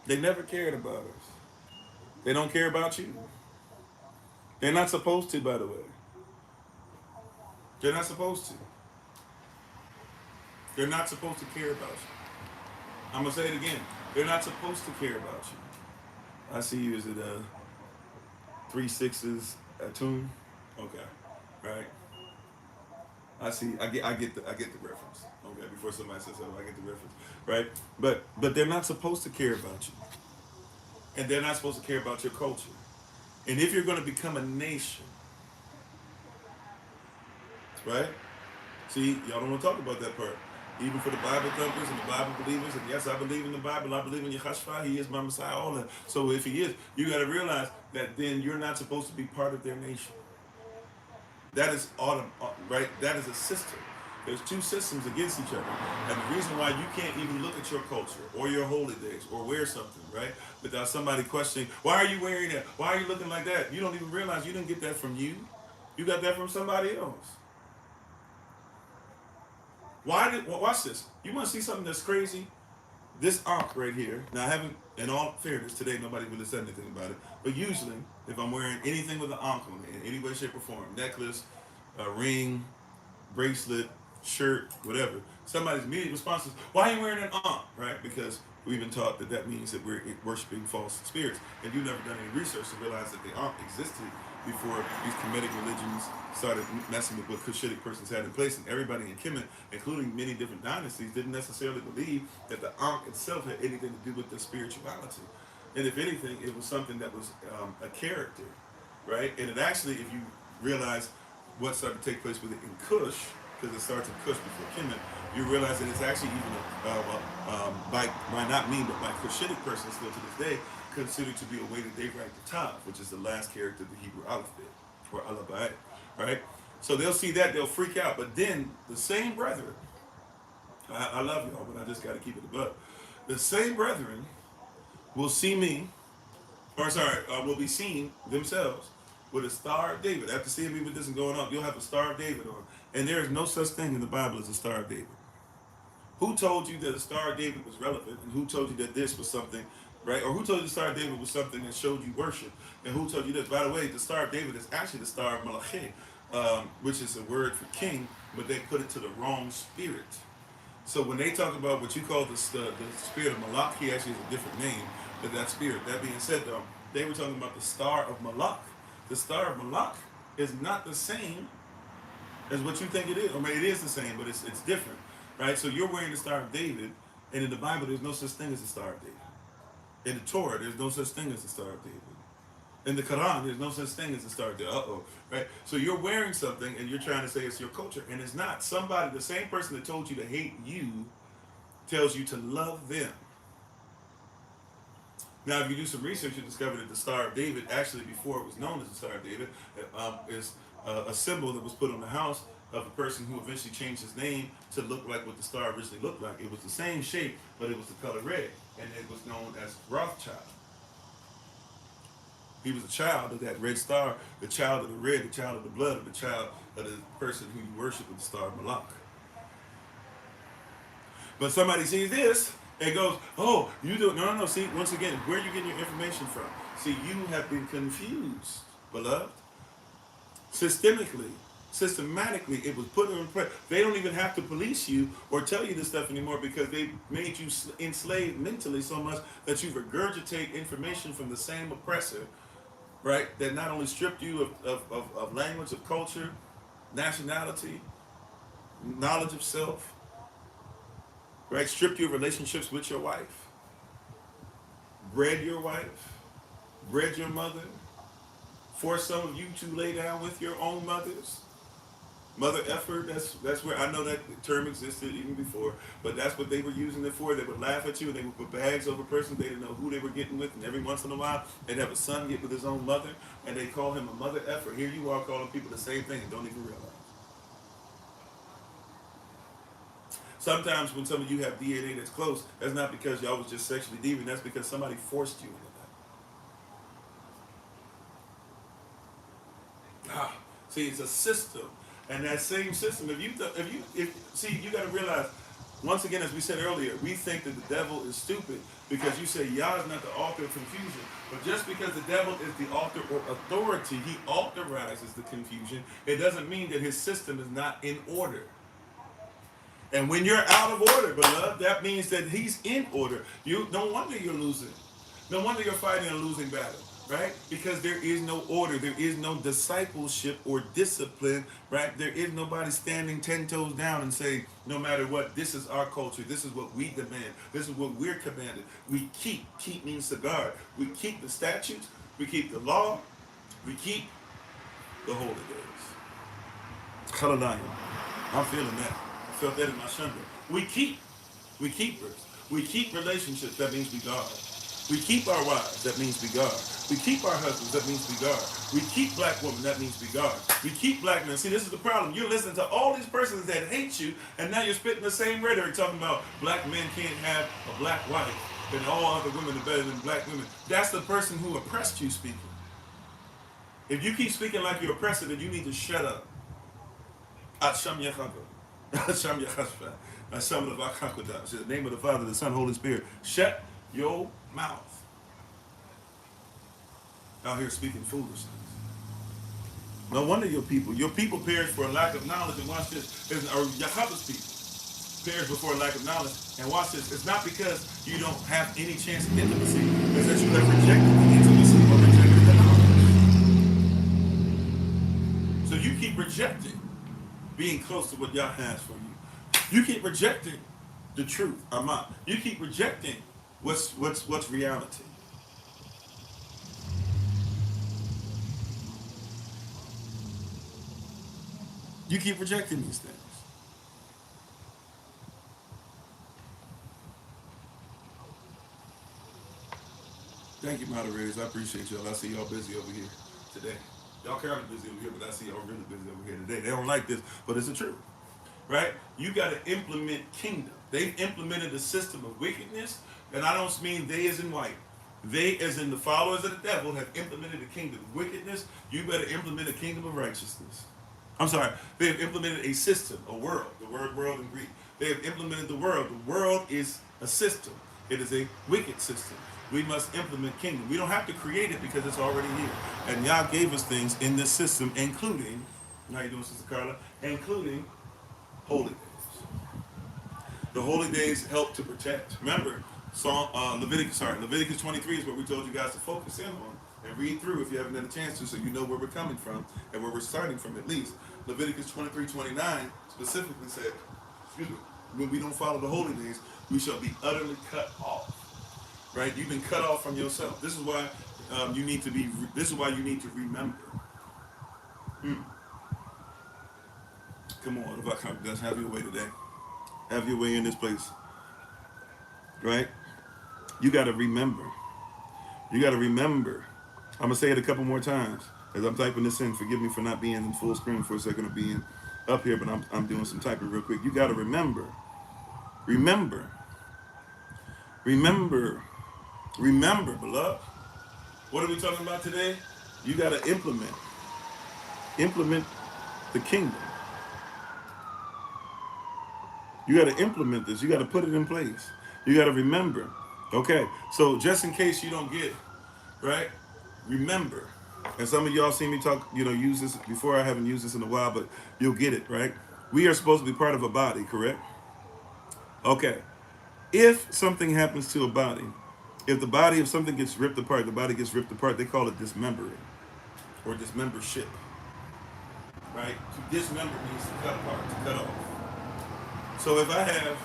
They never cared about us. They don't care about you. They're not supposed to, by the way. They're not supposed to. They're not supposed to care about you. I'm going to say it again. They're not supposed to care about you. I see you. Is it 3/6 a tune? Okay. Right. I see. I get the reference. Okay. Before somebody says something, I get the reference. Right. But they're not supposed to care about you. And they're not supposed to care about your culture. And if you're going to become a nation, right? See, y'all don't want to talk about that part. Even for the Bible thumpers and the Bible believers, and yes, I believe in the Bible, I believe in Yahavah, he is my Messiah, all that. So if he is, you got to realize that then you're not supposed to be part of their nation. That is right? That is a system. There's two systems against each other. And the reason why you can't even look at your culture or your holy days or wear something, right, without somebody questioning, why are you wearing that? Why are you looking like that? You don't even realize you didn't get that from you. You got that from somebody else. Watch this. You want to see something that's crazy? This ankh right here. Now, I haven't, in all fairness, today nobody really said anything about it. But usually, if I'm wearing anything with an ankh on it, in any way, shape, or form, necklace, a ring, bracelet, shirt, whatever, somebody's immediate response is, why are you wearing an ankh? Right? Because we've been taught that that means that we're worshiping false spirits. And you've never done any research to realize that the ankh existed before these Kemetic religions started messing with what Cushitic persons had in place. And everybody in Kemet, including many different dynasties, didn't necessarily believe that the ankh itself had anything to do with the spirituality. And if anything, it was something that was a character, right? And it actually, if you realize what started to take place with it in Kush, because it starts in Kush before Kemet, you realize that it's actually even by not me, but by Cushitic persons still to this day, considered to be a way that they write the Tav, which is the last character of the Hebrew alphabet, or alphabet, right? So they'll see that, they'll freak out. But then the same brethren, I love y'all, but I just got to keep it above. The same brethren will see me, will be seen themselves with a Star of David. After seeing me with this and going on, you'll have a Star of David on. And there is no such thing in the Bible as a Star of David. Who told you that the Star of David was relevant? And who told you that this was something, right? Or who told you the Star of David was something that showed you worship? And who told you this? By the way, the Star of David is actually the Star of Malachi, which is a word for king, but they put it to the wrong spirit. So when they talk about what you call the spirit of Malach, he actually has a different name for that spirit. That being said, though, they were talking about the Star of Malach. The Star of Malach is not the same as what you think it is. I mean, it is the same, but it's different, right? So you're wearing the Star of David, and in the Bible, there's no such thing as the Star of David. In the Torah, there's no such thing as the Star of David. In the Quran, there's no such thing as the Star of David. Right? So you're wearing something, and you're trying to say it's your culture, and it's not. Somebody, the same person that told you to hate you, tells you to love them. Now, if you do some research, you discover that the Star of David, actually before it was known as the Star of David, is a symbol that was put on the house of a person who eventually changed his name to look like what the star originally looked like. It was the same shape, but it was the color red, and it was known as Rothschild. He was a child of that red star, the child of the red, the child of the blood, the child of the person who you worship with the Star of Malach. But somebody sees this and goes, oh, you do it. No. See, once again, where are you getting your information from? See, you have been confused, beloved. Systematically, it was put in place. They don't even have to police you or tell you this stuff anymore because they made you enslaved mentally so much that you regurgitate information from the same oppressor, right? That not only stripped you of language, of culture, nationality, knowledge of self, right? Stripped you of relationships with your wife, bred your wife, bred your mother, forced some of you to lay down with your own mothers. Mother effort, that's where I know that term existed even before, but that's what they were using it for. They would laugh at you and they would put bags over a person. They didn't know who they were getting with, and every once in a while they'd have a son get with his own mother, and they call him a mother effer. Here you are calling people the same thing and don't even realize. Sometimes when some of you have DNA that's close, that's not because y'all was just sexually deviant, that's because somebody forced you into that. See, it's a system. And that same system, you got to realize, once again, as we said earlier, we think that the devil is stupid because you say Yah is not the author of confusion. But just because the devil is the author or authority, he authorizes the confusion. It doesn't mean that his system is not in order. And when you're out of order, beloved, that means that he's in order. You no wonder you're losing. No wonder you're fighting a losing battle, right? Because there is no order, there is no discipleship or discipline, right? There is nobody standing 10 toes down and saying, no matter what, this is our culture, this is what we demand, this is what we're commanded. We keep means to guard. We keep the statutes, we keep the law, we keep the holy days. Hallelujah. I'm feeling that. I felt that in my shoulder. We keepers. We keep relationships, that means we guard. We keep our wives, that means we guard. We keep our husbands, that means we guard. We keep black women, that means we guard. We keep black men. See, this is the problem. You're listening to all these persons that hate you, and now you're spitting the same rhetoric talking about black men can't have a black wife, and all other women are better than black women. That's the person who oppressed you speaking. If you keep speaking like you're oppressor, then you need to shut up. Asham Yahavah. Asham Yahashua. Asham Lavachakodah. In the name of the Father, the Son, Holy Spirit. Shut your mouth. Out here speaking foolishness. No wonder your people perish for a lack of knowledge. And watch this. Or Yahavah's people perish before a lack of knowledge. And watch this. It's not because you don't have any chance of intimacy. It's that you have rejected the intimacy or rejected the knowledge. So you keep rejecting being close to what Yah has for you. You keep rejecting the truth, Aman. You keep rejecting what's reality. You keep rejecting these things. Thank you, moderators. I appreciate y'all. I see y'all busy over here today. Y'all kind of busy over here, but I see y'all really busy over here today. They don't like this, but it's the truth. Right? You got to implement kingdom. They've implemented a system of wickedness, and I don't mean they as in white. They, as in the followers of the devil, have implemented a kingdom of wickedness. You better implement a kingdom of righteousness. I'm sorry. They have implemented a system, a world. The word world in Greek. They have implemented the world. The world is a system. It is a wicked system. We must implement kingdom. We don't have to create it because it's already here. And Yah gave us things in this system, including, how you doing, Sister Carla? Including holy days. The holy days help to protect. Remember, Leviticus 23 is what we told you guys to focus in on and read through if you haven't had a chance to, so you know where we're coming from and where we're starting from at least. Leviticus 23:29 specifically said, when we don't follow the holy days, we shall be utterly cut off. Right? You've been cut off from yourself. This is why you need to be. This is why you need to remember. Come on, if I come, just have your way today. Have your way in this place. Right? You got to remember. You got to remember. I'm gonna say it a couple more times as I'm typing this in. Forgive me for not being in full screen for a second of being up here, but I'm doing some typing real quick. You got to remember. Remember. Remember. Remember, beloved. What are we talking about today? You got to implement the kingdom. You got to implement this. You got to put it in place. You got to remember. Okay, so just in case you don't get it, right? Remember. And some of y'all see me talk, use this before. I haven't used this in a while, but you'll get it, right? We are supposed to be part of a body, correct? Okay. If something happens to a body, if something gets ripped apart, the body gets ripped apart, they call it dismembering or dismembership, right? To dismember means to cut apart, to cut off. So if I have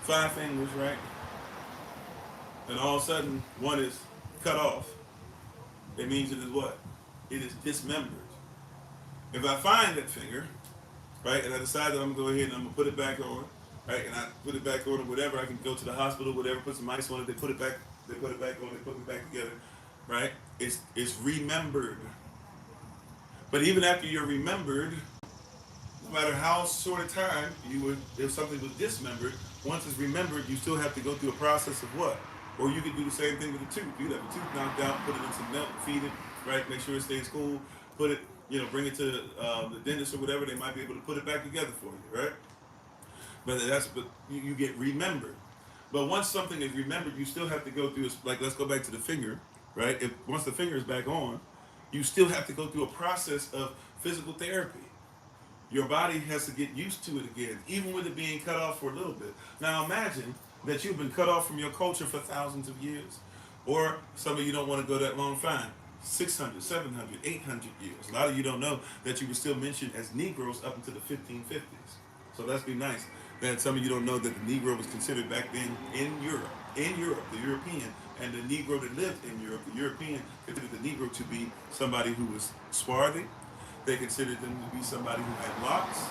5 fingers, right, and all of a sudden one is cut off, it means it is what? It is dismembered. If I find that finger, right, and I decide that I'm going to go ahead and I'm going to put it back on, right, and I put it back on or whatever, I can go to the hospital, whatever, put some ice on it, they put it back on, they put it back together, right? It's remembered. But even after you're remembered, no matter how short a time if something was dismembered, once it's remembered, you still have to go through a process of what? Or you could do the same thing with a tooth. You'd have a tooth knocked out, put it in some milk, feed it, right? Make sure it stays cool, put it, bring it to the dentist or whatever, they might be able to put it back together for you, right? But you get remembered. But once something is remembered, you still have to go through, like, let's go back to the finger, right? Once the finger is back on, you still have to go through a process of physical therapy, Your body has to get used to it again, even with it being cut off for a little bit. Now imagine that you've been cut off from your culture for thousands of years. Or some of you don't want to go that long, fine. 600, 700, 800 years. A lot of you don't know that you were still mentioned as Negroes up until the 1550s. So let's be nice. That some of you don't know that the Negro was considered back then in Europe. In Europe, the European, and the Negro that lived in Europe, the European considered the Negro to be somebody who was swarthy. They considered him to be somebody who had locks.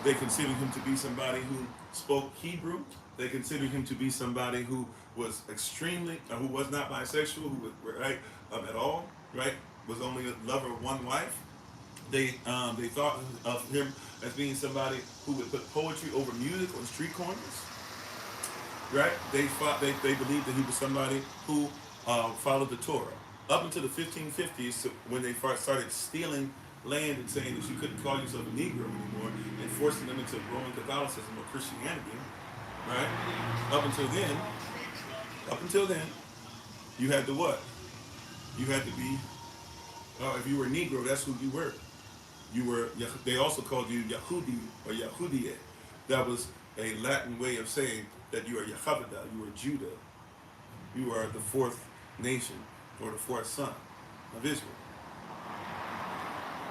They considered him to be somebody who spoke Hebrew. They considered him to be somebody who was extremely, who was not bisexual, who was right at all, right? Was only a lover of one wife. They thought of him as being somebody who would put poetry over music on street corners, right? They believed that he was somebody who followed the Torah up until the 1550s, when they first started stealing land and saying that you couldn't call yourself a Negro anymore, and forcing them into Roman Catholicism or Christianity, right? Up until then, you had to what? You had to be, if you were a Negro, that's who you were. You were, they also called you Yahudi or Yahudiyeh. That was a Latin way of saying that you are Yahavah, you are Judah. You are the fourth nation, or the fourth son of Israel.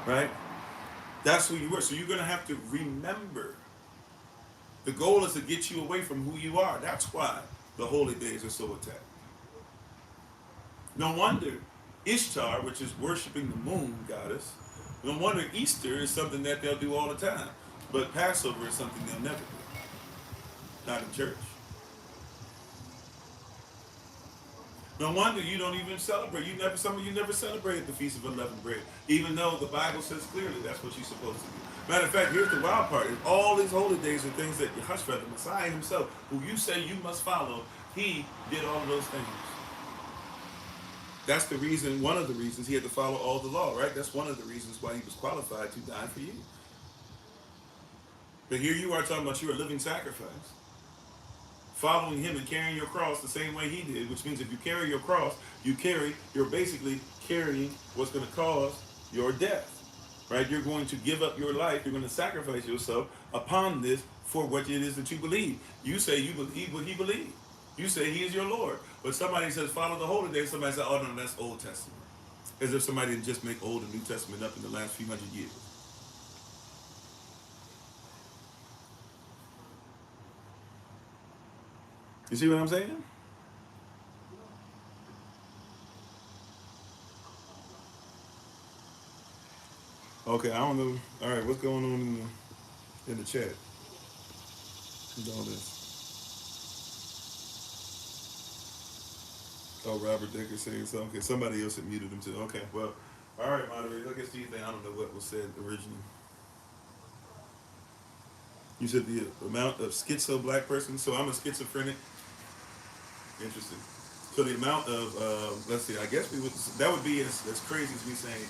Right? That's who you were. So you're going to have to remember. The goal is to get you away from who you are. That's why the holy days are so attacked. No wonder Ishtar, which is worshiping the moon goddess, no wonder Easter is something that they'll do all the time. But Passover is something they'll never do. Not in church. No wonder you don't even celebrate. Some of you never celebrated the Feast of Unleavened Bread, even though the Bible says clearly that's what you're supposed to do. Matter of fact, here's the wild part. All these holy days are things that Yahavah, the Messiah himself, who you say you must follow, he did all of those things. That's the reason, one of the reasons he had to follow all the law, right? That's one of the reasons why he was qualified to die for you. But here you are talking about you're a living sacrifice. Following him and carrying your cross the same way he did, which means if you carry your cross, you're basically carrying what's going to cause your death, right? You're going to give up your life. You're going to sacrifice yourself upon this for what it is that you believe. You say you believe what he believes. You say he is your Lord. But somebody says follow the holy days. Somebody says, oh no, that's Old Testament. As if somebody didn't just make Old and New Testament up in the last few hundred years. You see what I'm saying? Okay, I don't know. All right, what's going on in the chat? With all this. Oh, Robert Decker saying something. Okay, somebody else had muted him too. Okay, well, all right, moderator. I guess do you think I don't know what was said originally. You said the amount of schizo black person. So I'm a schizophrenic. Interesting. So the amount of let's see. I guess that would be as crazy as me saying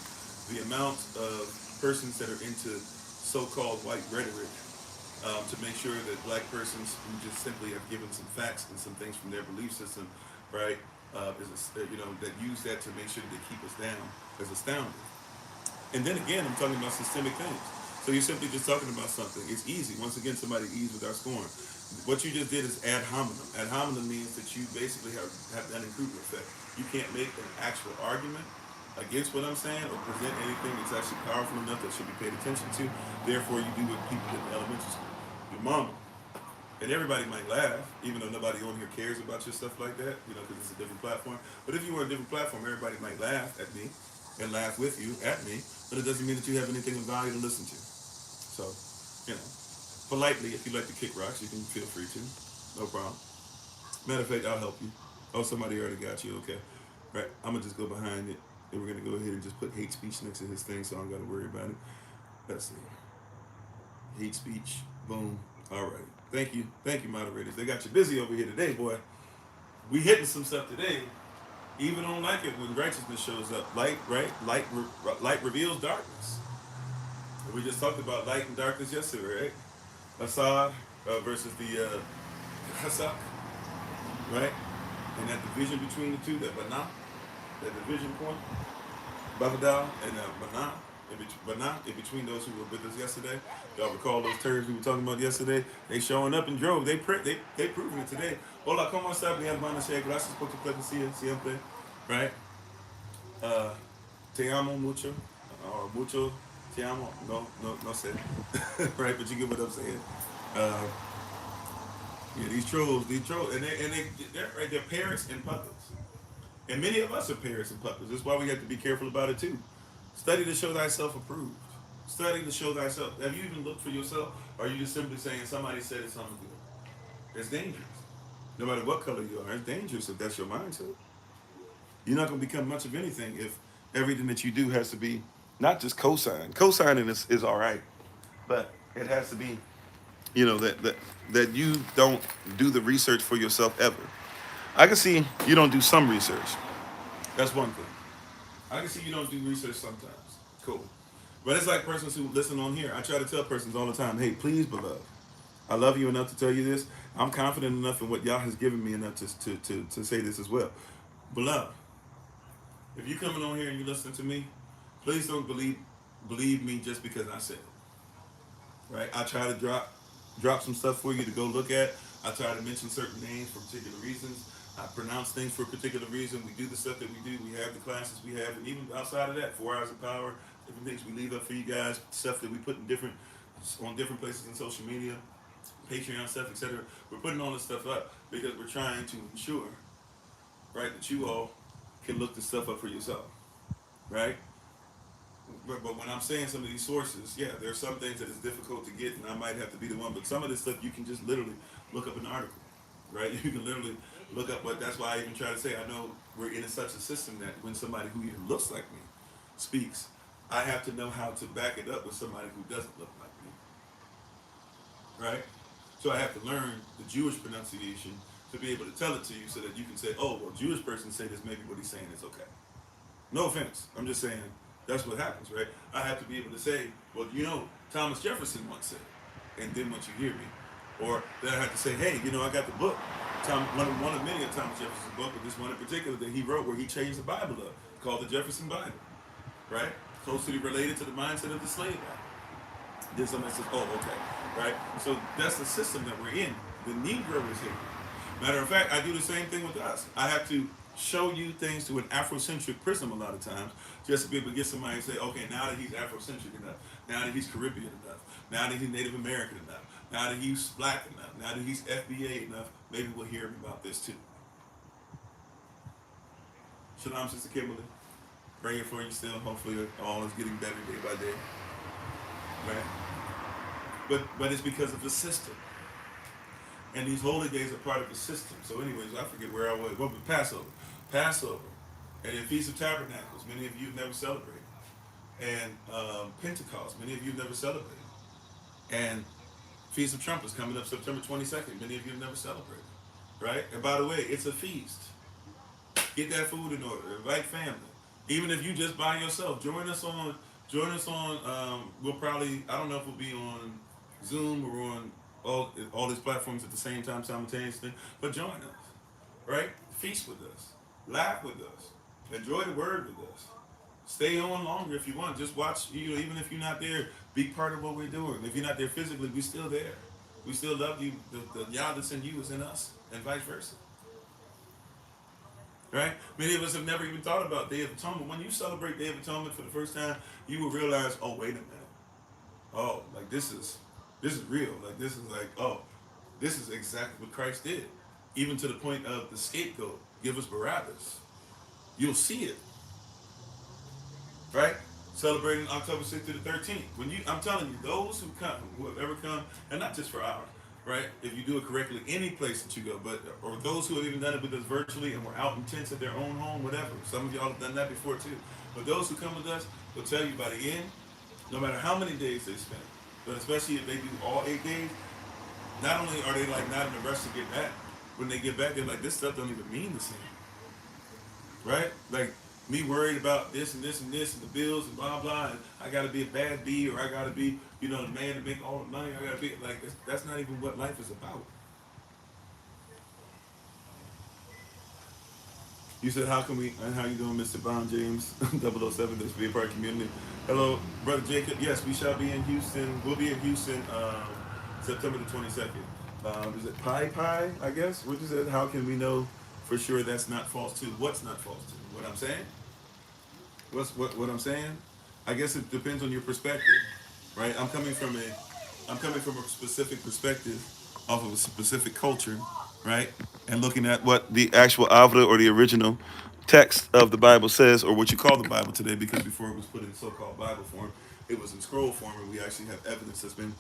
the amount of persons that are into so-called white rhetoric to make sure that black persons who just simply have given some facts and some things from their belief system, right, that use that to make sure that they keep us down is astounding. And then again, I'm talking about systemic things. So you're simply just talking about something. It's easy. Once again, somebody eased with our scorn. What you just did is ad hominem. Ad hominem means that you basically have done an Kruger effect. You can't make an actual argument against what I'm saying or present anything that's actually powerful enough that should be paid attention to. Therefore, you do what people did in elementary school. Your mama. And everybody might laugh, even though nobody on here cares about your stuff like that, because it's a different platform. But if you were a different platform, everybody might laugh at me and laugh with you at me, but it doesn't mean that you have anything of value to listen to. So, politely, if you like to kick rocks, you can feel free to. No problem. Matter of fact, I'll help you. Oh, somebody already got you. Okay. Right. I'm going to just go behind it, and we're going to go ahead and just put hate speech next to his thing, so I don't got to worry about it. Let's see. Hate speech. Boom. All right. Thank you, moderators. They got you busy over here today, boy. We hitting some stuff today. Even don't like it when righteousness shows up. Light reveals darkness. We just talked about light and darkness yesterday, right? Assad versus the Hasak, right? And that division between the two, that Banah, that division point, Bavadal and Banah, but not in between those who were with us yesterday. Y'all recall those terms we were talking about yesterday? They showing up in droves. They proving it today. Hola, ¿cómo está? Mi hermana Shea, gracias por tu presencia siempre. Right? Uh, te amo mucho. Or mucho te amo. No sé. Right? But you get what I'm saying. Uh, yeah, these trolls, they're right. They're parents and puppets. And many of us are parents and puppets. That's why we have to be careful about it too. Study to show thyself approved. Study to show thyself. Have you even looked for yourself? Or are you just simply saying somebody said it's something good? It's dangerous. No matter what color you are, it's dangerous if that's your mindset. You're not going to become much of anything if everything that you do has to be not just cosign. Cosigning is all right, but it has to be, that you don't do the research for yourself ever. I can see you don't do some research. That's one thing. I can see you don't do research sometimes. Cool. But it's like persons who listen on here. I try to tell persons all the time, hey, please, beloved, I love you enough to tell you this. I'm confident enough in what Yah has given me enough to say this as well. Beloved, if you coming on here and you listening to me, please don't believe me just because I said it. Right? I try to drop some stuff for you to go look at. I try to mention certain names for particular reasons. I pronounce things for a particular reason. We do the stuff that we do. We have the classes we have, and even outside of that, 4 hours of power, different things we leave up for you guys, stuff that we put on different places in social media, Patreon stuff, etc. We're putting all this stuff up because we're trying to ensure, right, that you all can look this stuff up for yourself, right? But when I'm saying some of these sources, yeah, there are some things that it's difficult to get, and I might have to be the one. But some of this stuff you can just literally look up an article, right? You can literally look up what. That's why I even try to say I know we're in such a system that when somebody who even looks like me speaks, I have to know how to back it up with somebody who doesn't look like me, right? So I have to learn the Jewish pronunciation to be able to tell it to you, so that you can say, oh, well, Jewish person say this, maybe what he's saying is okay. No offense. I'm just saying that's what happens, right? I have to be able to say, well, Thomas Jefferson once said, and then once you hear me. Or then I have to say, hey, I got the book. One of many of Thomas Jefferson's book, but this one in particular that he wrote where he changed the Bible up, called the Jefferson Bible, right? Closely related to the mindset of the slave Bible. Then somebody says, oh, okay, right? So that's the system that we're in. The Negro is here. Matter of fact, I do the same thing with us. I have to show you things through an Afrocentric prism a lot of times, just to be able to get somebody to say, okay, now that he's Afrocentric enough, now that he's Caribbean enough, now that he's Native American enough, now that he's black enough, now that he's FBA enough, maybe we'll hear about this too. Shalom, Sister Kimberly. Praying for you still. Hopefully all is getting better day by day. Right? But it's because of the system. And these holy days are part of the system. So anyways, I forget where I was. What was Passover. And then Feast of Tabernacles. Many of you have never celebrated. And Pentecost. Many of you have never celebrated. And Feast of Trumpets coming up September 22nd. Many of you have never celebrated. Right? And by the way, it's a feast. Get that food in order. Invite family. Even if you just by yourself, join us on. We'll probably, I don't know if we'll be on Zoom or on all these platforms at the same time simultaneously, but join us, right? Feast with us, laugh with us, enjoy the word with us. Stay on longer if you want. Just watch. Even if you're not there, be part of what we're doing. If you're not there physically, we're still there. We still love you. The Yah that's in you is in us, and vice versa. Right? Many of us have never even thought about Day of Atonement. When you celebrate Day of Atonement for the first time, you will realize, oh, wait a minute. Oh, like this is real. Like this is exactly what Christ did. Even to the point of the scapegoat. Give us Barabbas. You'll see it. Right? Celebrating October 6th to the 13th. I'm telling you, those who have ever come, and not just for ours, right? If you do it correctly, any place that you go, or those who have even done it with us virtually and were out in tents at their own home, whatever. Some of y'all have done that before too. But those who come with us will tell you by the end, no matter how many days they spend, but especially if they do all 8 days, not only are they like not in a rush to get back, when they get back, they're like, this stuff don't even mean the same. Right? Like me worried about this and this and this and the bills and blah blah, and I gotta be a bad B, or I gotta be, the man to make all the money. I gotta be like that's not even what life is about. You said, how can we, and how you doing, Mr. Bond James, 007, this be a part of the community. Hello, Brother Jacob. Yes, we shall be in Houston. We'll be in Houston September the 22nd. Is it Pie, I guess? What you said, how can we know for sure that's not false too? What's not false too? What I'm saying? What I'm saying? I guess it depends on your perspective, right? I'm coming from a specific perspective off of a specific culture, right? And looking at what the actual Avda or the original text of the Bible says, or what you call the Bible today, because before it was put in so-called Bible form, it was in scroll form, and we actually have evidence that's been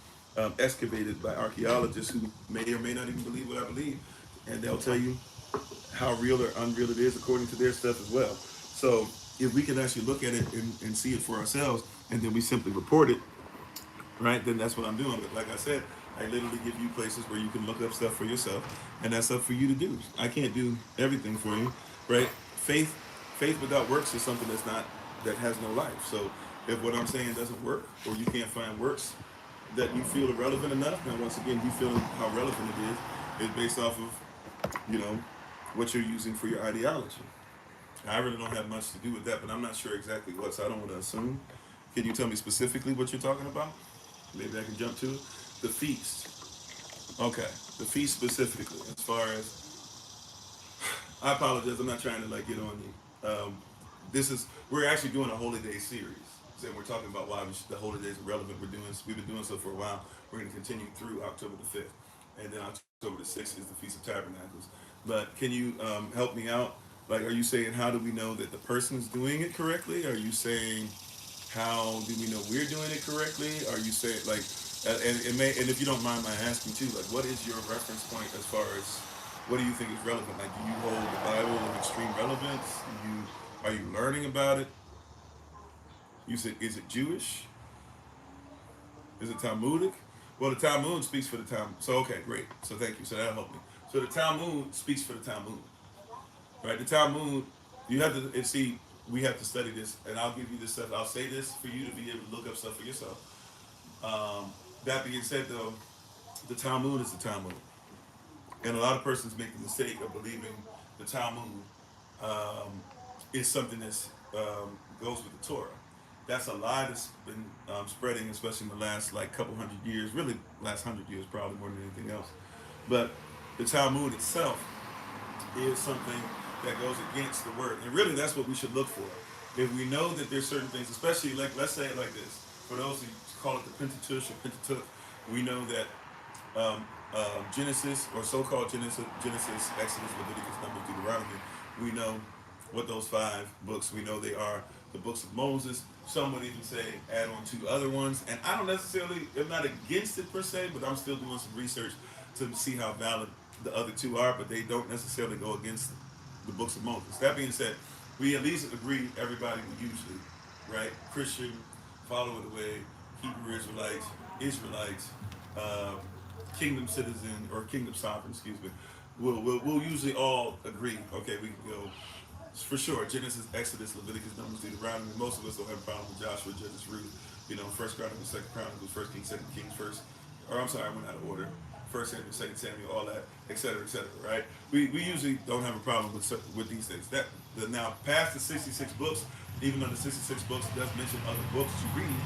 excavated by archaeologists who may or may not even believe what I believe, and they'll tell you how real or unreal it is according to their stuff as well. So if we can actually look at it and see it for ourselves, and then we simply report it, right, then that's what I'm doing. But like I said, I literally give you places where you can look up stuff for yourself, and that's up for you to do. I can't do everything for you, right? Faith without works is something that has no life. So if what I'm saying doesn't work, or you can't find works that you feel are relevant enough, now once again, you feeling how relevant it is based off of, what you're using for your ideology. I really don't have much to do with that, but I'm not sure exactly what, so I don't want to assume. Can you tell me specifically what you're talking about? Maybe I can jump to it. The feast. Okay, the feast specifically. As far as, I apologize. I'm not trying to like get on you. We're actually doing a holy day series. So we're talking about why the holy days are relevant. We've been doing so for a while. We're going to continue through October the 5th, and then October the 6th is the Feast of Tabernacles. But can you help me out? Like, are you saying how do we know that the person's doing it correctly? Are you saying how do we know we're doing it correctly? Are you saying like, and if you don't mind my asking too, like, what is your reference point as far as what do you think is relevant? Like, do you hold the Bible of extreme relevance? Are you learning about it? You said, is it Jewish? Is it Talmudic? Well, the Talmud speaks for the Talmud. So okay, great. So thank you. So that'll help me. So the Talmud speaks for the Talmud, right? The Talmud, you have to and see. We have to study this, and I'll give you this stuff. I'll say this for you to be able to look up stuff for yourself. That being said, though, the Talmud is the Talmud, and a lot of persons make the mistake of believing the Talmud is something that goes with the Torah. That's a lie that's been spreading, especially in the last like couple hundred years, really last 100 years probably more than anything else. But the Talmud itself is something that goes against the word, and really that's what we should look for. If we know that there's certain things, especially like let's say it like this, for those who call it the Pentateuch or Pentateuch, we know that Genesis or so-called Genesis, Exodus, Leviticus, Numbers, Deuteronomy, we know what those 5 books, we know they are the books of Moses. Some would even say add on 2 other ones, and I don't necessarily, I'm not against it per se, but I'm still doing some research to see how valid the other 2 are, but they don't necessarily go against the books of Moses. That being said, we at least agree, everybody would usually, right? Christian, follow the way, Hebrew Israelites, kingdom citizen or kingdom sovereign, excuse me. We'll usually all agree. Okay, we can go for sure. Genesis, Exodus, Leviticus, Numbers, Deuteronomy. Most of us don't have a problem with Joshua, Judges, Ruth. First Chronicles, Second Chronicles, First Kings, Second Kings, First. Or I'm sorry, I went out of order. First Samuel, Second Samuel, all that, etc., etc. Right? We usually don't have a problem with these things. Now past the 66 books, even though the 66 books does mention other books you read,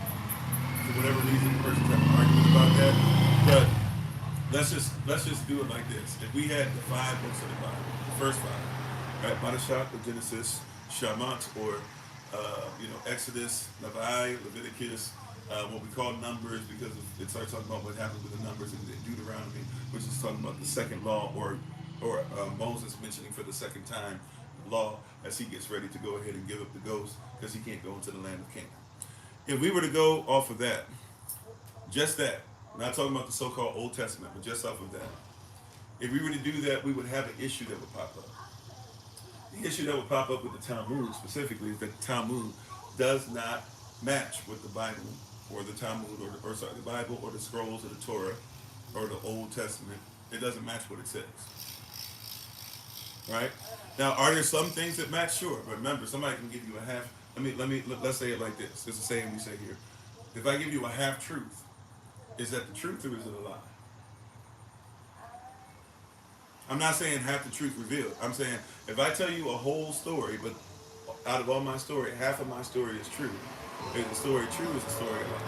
for whatever reason, the person's having an argument about that. But let's just do it like this. If we had the 5 books of the Bible, the first 5, right? Parashat, the Genesis, Shamat, or Exodus, Leviticus, what we call Numbers, because it starts talking about what happened with the Numbers in Deuteronomy, which is talking about the second law, or Moses mentioning for the second time law as he gets ready to go ahead and give up the ghost because he can't go into the land of Canaan. If we were to go off of that, just that, not talking about the so-called Old Testament, but just off of that, if we were to do that, we would have an issue that would pop up. The issue that would pop up with the Talmud specifically is that the Talmud does not match with the Bible or the Talmud or the Bible or the scrolls of the Torah or the Old Testament. It doesn't match what it says. Right? Now, are there some things that match? Sure. But remember, somebody can give you a half. Let's say it like this. It's a saying we say here. If I give you a half truth, is that the truth or is it a lie? I'm not saying half the truth revealed. I'm saying if I tell you a whole story, but out of all my story, half of my story is true. Is the story true? Is the story a lie?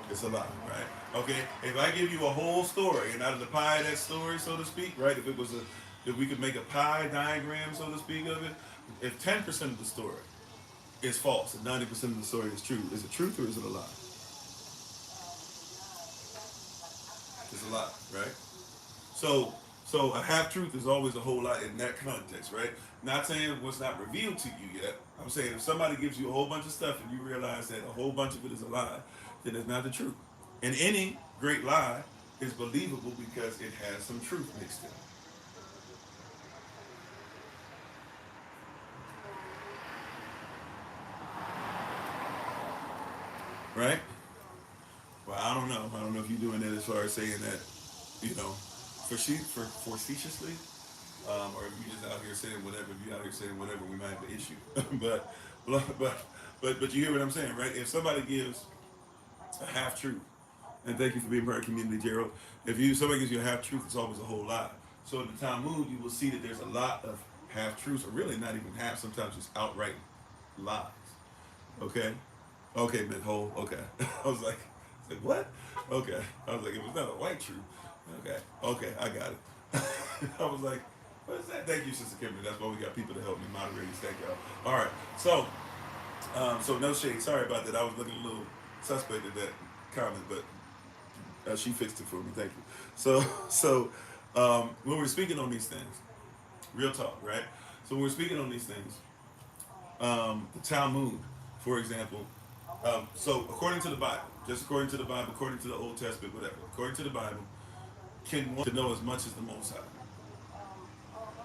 It's a lie, right? Okay. If I give you a whole story, and out of the pie of that story, so to speak, right? If we could make a pie diagram, so to speak, of it, if 10% of the story is false and 90% of the story is true, is it truth or is it a lie? It's a lie, right? So a half truth is always a whole lot in that context, right? Not saying what's not revealed to you yet. I'm saying if somebody gives you a whole bunch of stuff and you realize that a whole bunch of it is a lie, then it's not the truth. And any great lie is believable because it has some truth mixed in, right? Well, I don't know. I don't know if you're doing that as far as saying that, you know, for facetiously, or if you just out here saying whatever. If you out here saying whatever, we might have an issue. but, but you hear what I'm saying, right? If somebody gives a half truth, and thank you for being part of the community, Gerald. If somebody gives you a half truth, it's always a whole lot. So in the Talmud, you will see that there's a lot of half truths, or really not even half. Sometimes just outright lies. Okay. Okay, big hole. Okay. I was like, what? Okay. I was like, it was not a white truth. Okay. Okay, I got it. I was like, what is that? Thank you, Sister Kimberly. That's why we got people to help me moderate. Thank y'all. All right. So no shade. Sorry about that. I was looking a little suspect at that comment, but she fixed it for me. Thank you. When we're speaking on these things, real talk, right? So when we're speaking on these things, the Talmud, for example. So according to the Bible, just according to the Bible, according to the Old Testament, whatever, according to the Bible, can want to know as much as the Most High.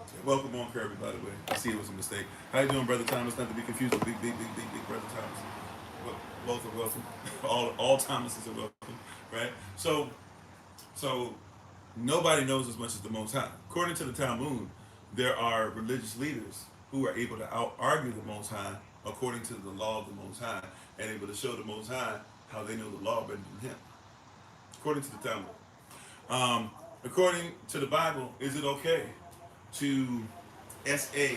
Okay, welcome on, Kirby, by the way. I see it was a mistake. How you doing, Brother Thomas? Not to be confused with big Brother Thomas. Both are welcome. all Thomases are welcome, right? So nobody knows as much as the Most High. According to the Talmud, there are religious leaders who are able to out-argue the Most High according to the law of the Most High and able to show the Most High how they know the law better than him. According to the Talmud. According to the Bible, is it okay to SA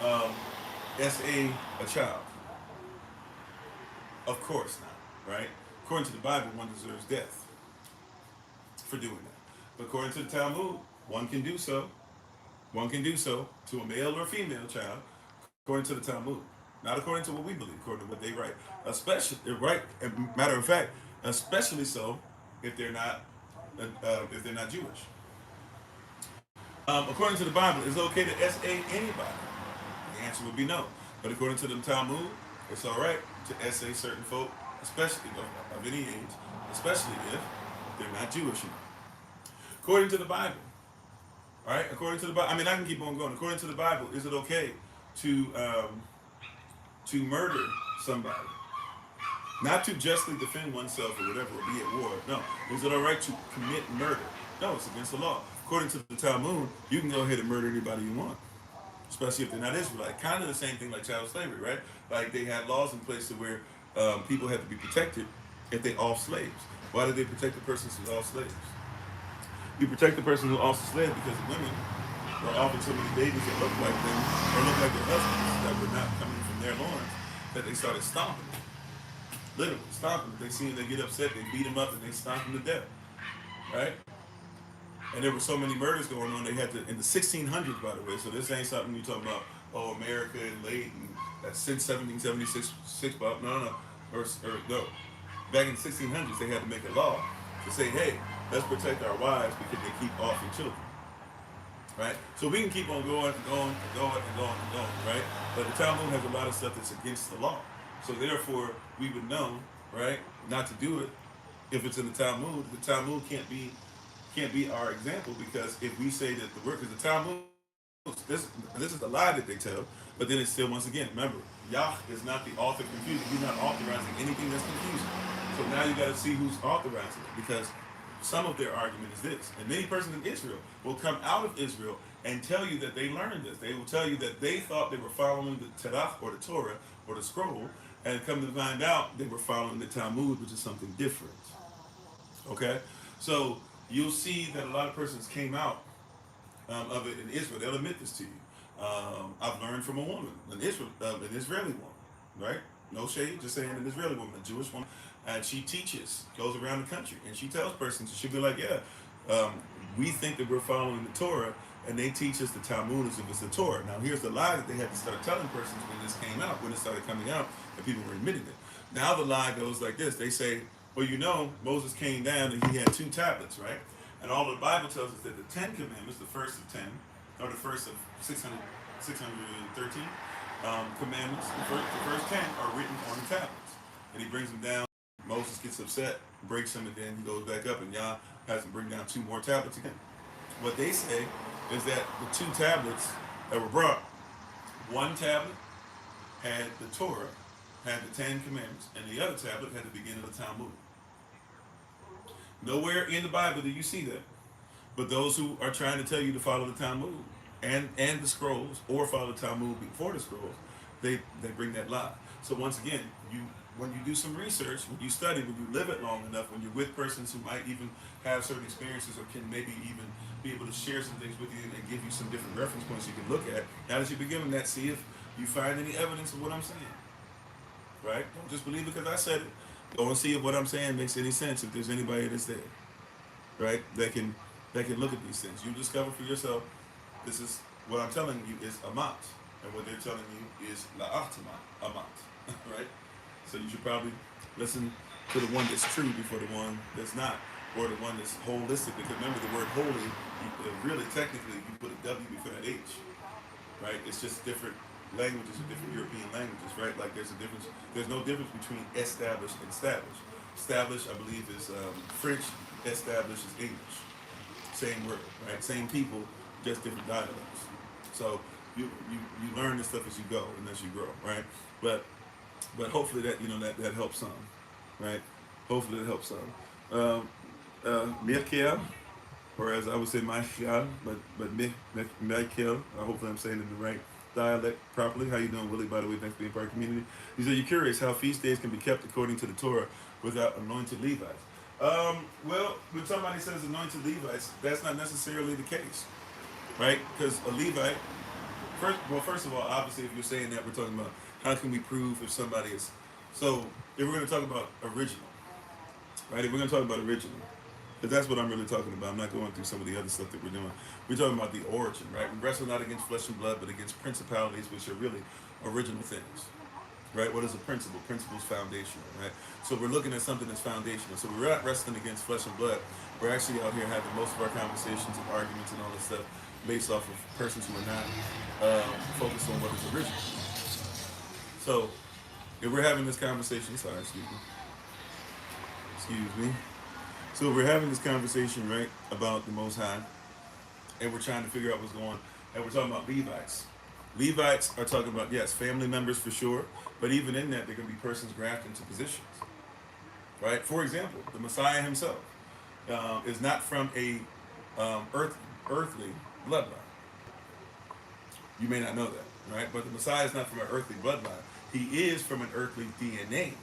a child? Of course not, right? According to the Bible, one deserves death for doing that. But according to the Talmud, one can do so. One can do so to a male or female child, according to the Talmud. Not according to what we believe, according to what they write. Especially, right? Matter of fact, especially so if they're not Jewish. According to the Bible, is it okay to SA anybody? The answer would be no. But according to the Talmud, it's all right to SA certain folk, especially of any age, especially if they're not Jewish. According to the Bible, all right. According to the Bible, I mean, I can keep on going. According to the Bible, is it okay to murder somebody? Not to justly defend oneself or whatever, or be at war. No. Is it all right to commit murder? No, it's against the law. According to the Talmud, you can go ahead and murder anybody you want, especially if they're not Israelite. Kind of the same thing like child slavery, right? Like they had laws in place to where people had to be protected if they off slaves. Why did they protect the persons who off slaves? You protect the person who off the slave because the women were offering so many babies that looked like them or looked like their husbands that were not coming from their loins that they started stomping them. Literally, stomping them. They see them, they get upset, they beat them up, and they stomp them to death. Right? And there were so many murders going on, they had to, in the 1600s, by the way, so this ain't something you talk about, oh, America and late, and since 1776, no. No. Back in the 1600s, they had to make a law to say, hey, let's protect our wives because they keep offering children. Right? So we can keep on going and going and going and going and going, right? But the Talmud has a lot of stuff that's against the law. So therefore, we would know, right, not to do it if it's in the Talmud. The Talmud can't be our example because if we say that the work is the Talmud, this is the lie that they tell, but then it's still, once again, remember, Yah is not the author of confusion. You're not authorizing anything that's confusing. So now you got to see who's authorizing it because some of their argument is this. And many persons in Israel will come out of Israel and tell you that they learned this. They will tell you that they thought they were following the Tanakh or the Torah or the scroll, and come to find out they were following the Talmud, which is something different. Okay? So you'll see that a lot of persons came out of it in Israel. They'll admit this to you. I've learned from a woman, an Israeli woman, right? No shade, just saying an Israeli woman, a Jewish woman, and she teaches, goes around the country, and she tells persons, she'll be like, yeah, we think that we're following the Torah, and they teach us the Talmud as if it's the Torah. Now, here's the lie that they had to start telling persons when this came out, when it started coming out, and people were admitting it. Now the lie goes like this. They say, well, you know, Moses came down and he had 2 tablets, right? And all the Bible tells us that the 10 commandments, the first of 10, or the first of 613 commandments, the first 10 are written on the tablets. And he brings them down. Moses gets upset, breaks them, and then he goes back up, and Yah has him bring down 2 more tablets again. What they say is that the 2 tablets that were brought, one tablet had the Torah, had the 10 commandments, and the other tablet had the beginning of the Talmud. Nowhere in the Bible do you see that. But those who are trying to tell you to follow the Talmud and the scrolls, or follow the Talmud before the scrolls, they bring that lie. So once again, when you do some research, when you study, when you live it long enough, when you're with persons who might even have certain experiences or can maybe even be able to share some things with you and give you some different reference points you can look at, now that you begin that, see if you find any evidence of what I'm saying. Right? Don't just believe it because I said it. Go and see if what I'm saying makes any sense, if there's anybody that's there. Right? That can look at these things. You discover for yourself, this is what I'm telling you is amat. And what they're telling you is la'ahtama, amat. Right? So you should probably listen to the one that's true before the one that's not, or the one that's holistic. Because remember, the word holy, really technically, you put a W before that H. Right? It's just different languages or different European languages, right? Like there's a difference. There's no difference between established and established. Established, I believe, is French. Established is English. Same word, right? Same people, just different dialects. So you learn this stuff as you go and as you grow, right? But hopefully that that helps some, right? Hopefully it helps some. Michael, or as I would say Michael, but Michael. Hopefully I'm saying it in the right dialect properly. How you doing, Willie, by the way? Thanks for being part of the community. He said, you're curious how feast days can be kept according to the Torah without anointed Levites. Well, when somebody says anointed Levites, that's not necessarily the case, right? Because a Levite, first of all, obviously, if you're saying that, we're talking about how can we prove if somebody is. So if we're going to talk about original, right? If we're going to talk about original, because that's what I'm really talking about. I'm not going through some of the other stuff that we're doing. We're talking about the origin, right? We wrestle not against flesh and blood, but against principalities, which are really original things, right? What is a principle? Principle's foundational, right? So we're looking at something that's foundational. So we're not wrestling against flesh and blood. We're actually out here having most of our conversations and arguments and all this stuff based off of persons who are not focused on what is original. So if we're having this conversation, excuse me. So we're having this conversation, right, about the Most High, and we're trying to figure out what's going on, and we're talking about Levites. Levites are talking about, yes, family members for sure, but even in that, they're going to be persons grafted into positions, right? For example, the Messiah himself is not from a earthly bloodline. You may not know that, right? But the Messiah is not from an earthly bloodline. He is from an earthly DNA.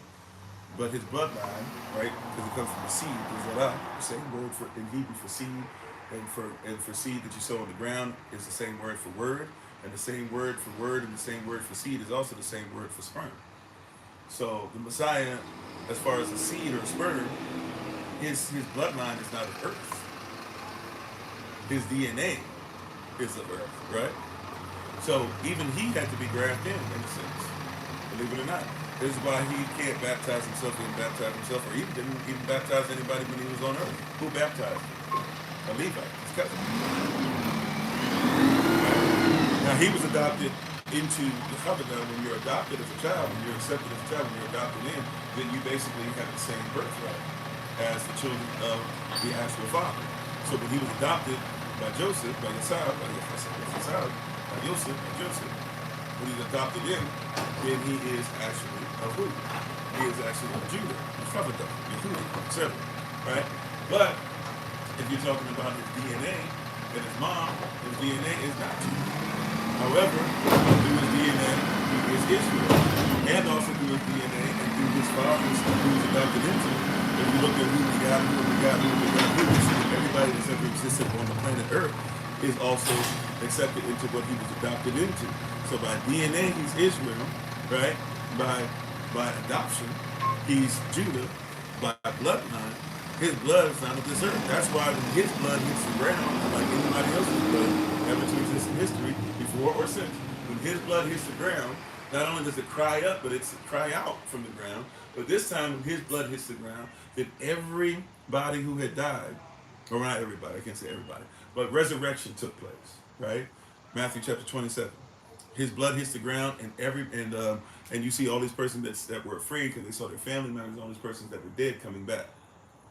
But his bloodline, right, because it comes from the seed, is the same word in Hebrew for seed, and for seed that you sow on the ground is the same word for word, and the same word for word and the same word for seed is also the same word for sperm. So the Messiah, as far as a seed or a sperm, his bloodline is not of earth. His DNA is of earth, right? So even he had to be grafted in a sense, believe it or not. This is why he can't baptize himself, didn't baptize himself, or even didn't even baptize anybody when he was on earth. Who baptized him? A Levite, his cousin. Right? Now he was adopted into the covenant. When you're adopted as a child, when you're accepted as a child, when you're adopted in, then you basically have the same birthright as the children of the actual father. So when he was adopted by Joseph, by Joseph, when he's adopted in, then he is actually of who? He is actually of Judah, Yahavah, Yehudi, etc. Right? But if you're talking about his DNA and his mom, his DNA is not Judah. However, through his DNA, he is Israel, and also through his DNA and through his fathers who was adopted into. If you look at who we got, we see that everybody that's ever existed on the planet Earth is also accepted into what he was adopted into. So by DNA, he's Israel, right? By adoption, he's Judah. By bloodline, his blood is not of this earth. That's why when his blood hits the ground, like anybody else's blood ever to exist in history, before or since, when his blood hits the ground, not only does it cry up, but it's cry out from the ground. But this time, when his blood hits the ground, then everybody who had died, or not everybody, I can't say everybody, but resurrection took place, right? Matthew chapter 27. His blood hits the ground, and you see all these persons that were afraid because they saw their family members, all these persons that were dead coming back,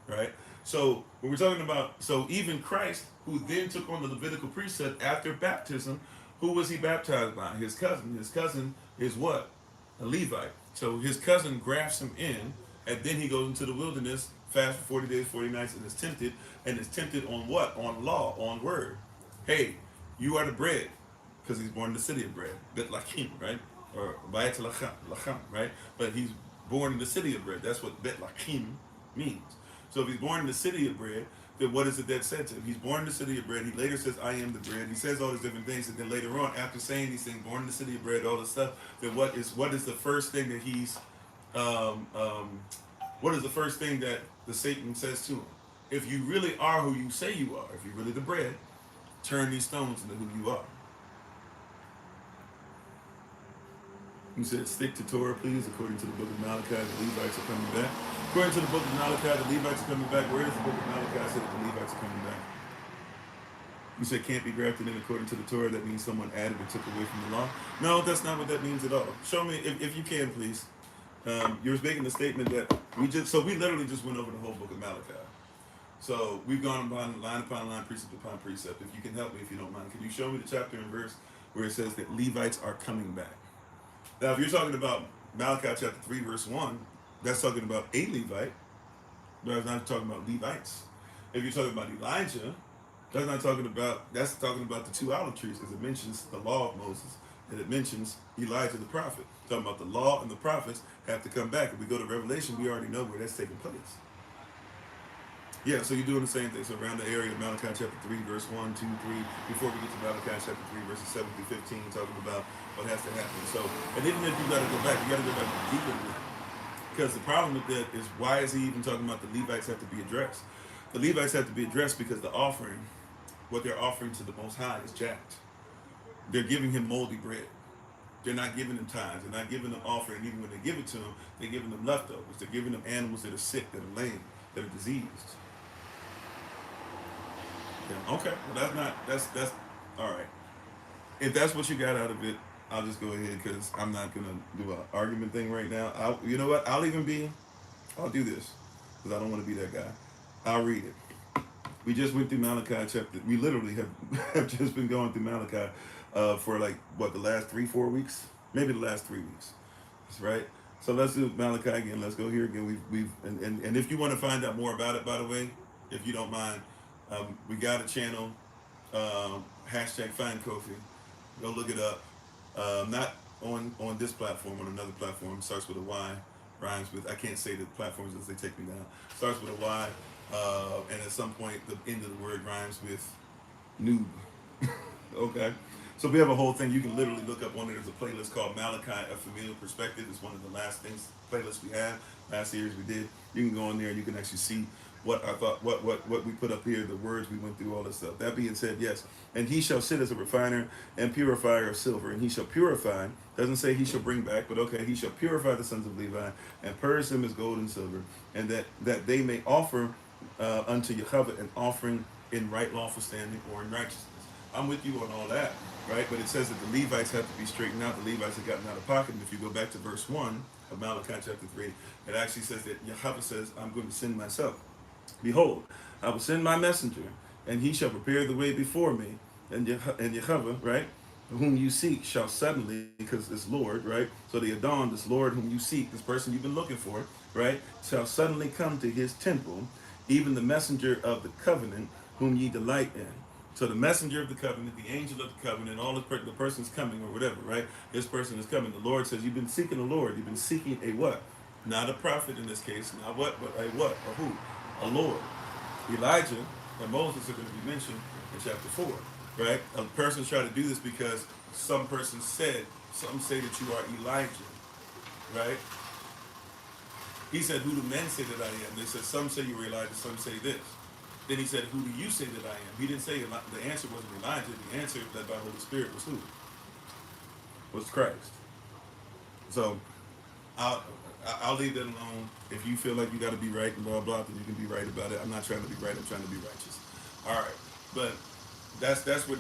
right? So when we're talking about, so even Christ, who then took on the Levitical priesthood after baptism, who was he baptized by? His cousin. His cousin is what? A Levite. So his cousin grafts him in, and then he goes into the wilderness, fast for 40 days, 40 nights, and is tempted on what? On law, on word. Hey, you are the bread, because he's born in the city of bread, Bet Lachim, right? Or Bayat Lacham, right? But he's born in the city of bread. That's what Bet Lachim means. So if he's born in the city of bread, then what is it that said to him? He's born in the city of bread. He later says, I am the bread. He says all these different things, and then later on, after saying these things, born in the city of bread, all this stuff, then what is the first thing that he's what is the first thing that the Satan says to him? If you really are who you say you are, if you're really the bread, turn these stones into who you are. He said, stick to Torah, please, according to the book of Malachi, the Levites are coming back. According to the book of Malachi, the Levites are coming back. Where does the book of Malachi say that the Levites are coming back? You said can't be grafted in according to the Torah. That means someone added or took away from the law. No, that's not what that means at all. Show me, if you can, please. You were making the statement that we literally just went over the whole book of Malachi. So we've gone line upon line, precept upon precept. If you can help me, if you don't mind, can you show me the chapter and verse where it says that Levites are coming back? Now, if you're talking about Malachi chapter 3, verse 1, that's talking about a Levite, but it's not talking about Levites. If you're talking about Elijah, that's talking about the two olive trees, because it mentions the law of Moses, and it mentions Elijah the prophet. Talking about the law and the prophets have to come back. If we go to Revelation, we already know where that's taking place. Yeah, so you're doing the same thing. So around the area of Malachi chapter 3, verse 1, 2, 3, before we get to Malachi chapter 3, verses 7 through 15, talking about what has to happen. So, and even if you got to go back, you got to go back deeper than that. Because the problem with that is, why is he even talking about the Levites have to be addressed? The Levites have to be addressed because the offering, what they're offering to the Most High, is jacked. They're giving him moldy bread. They're not giving them tithes. They're not giving them offering. Even when they give it to him, they're giving them leftovers. They're giving them animals that are sick, that are lame, that are diseased. Yeah, okay, well that's all right. If that's what you got out of it, I'll just go ahead, because I'm not gonna do an argument thing right now. You know what? I'll do this, because I don't want to be that guy. I'll read it. We just went through Malachi chapter. We literally have just been going through Malachi for like the last 3-4 weeks, maybe the last 3 weeks. That's right. So let's do Malachi again. Let's go here again. And if you want to find out more about it, by the way, if you don't mind. We got a channel, hashtag find Kofi. Go look it up. Not on this platform, on another platform. Starts with a Y, rhymes with, I can't say the platforms as they take me down. Starts with a Y, and at some point the end of the word rhymes with noob. Okay? So we have a whole thing. You can literally look up one. There's a playlist called Malachi, A Familiar Perspective. It's one of the last playlists we had, last series we did. You can go in there and you can actually see what I thought, what we put up here, the words we went through, all this stuff. That being said, yes. And he shall sit as a refiner and purifier of silver. And he shall purify, doesn't say he shall bring back, but okay, he shall purify the sons of Levi and purge them as gold and silver, and that they may offer unto Yahavah an offering in right lawful standing or in righteousness. I'm with you on all that, right? But it says that the Levites have to be straightened out. The Levites have gotten out of pocket. And if you go back to verse 1 of Malachi chapter 3, it actually says that Yahavah says, I'm going to send myself. Behold, I will send my messenger, and he shall prepare the way before me. And Yahavah, right, whom you seek shall suddenly, because it's Lord, right? So the Adon, this Lord whom you seek, this person you've been looking for, right, shall suddenly come to his temple, even the messenger of the covenant whom ye delight in. So the messenger of the covenant, the angel of the covenant, all the person's coming or whatever, right? This person is coming. The Lord says, you've been seeking the Lord. You've been seeking a what? Not a prophet in this case. Not what, but a what? A who? A Lord. Elijah and Moses are going to be mentioned in chapter 4. right? A person try to do this because some person said, some say that you are Elijah, right? He said, who do men say that I am? They said, some say you are Elijah, some say this. Then he said, who do you say that I am? He didn't say, the answer wasn't Elijah. The answer that by the Holy Spirit was who? Was Christ. So I'll, I'll leave that alone. If you feel like you got to be right and blah, blah, then you can be right about it. I'm not trying to be right. I'm trying to be righteous. All right. But that's what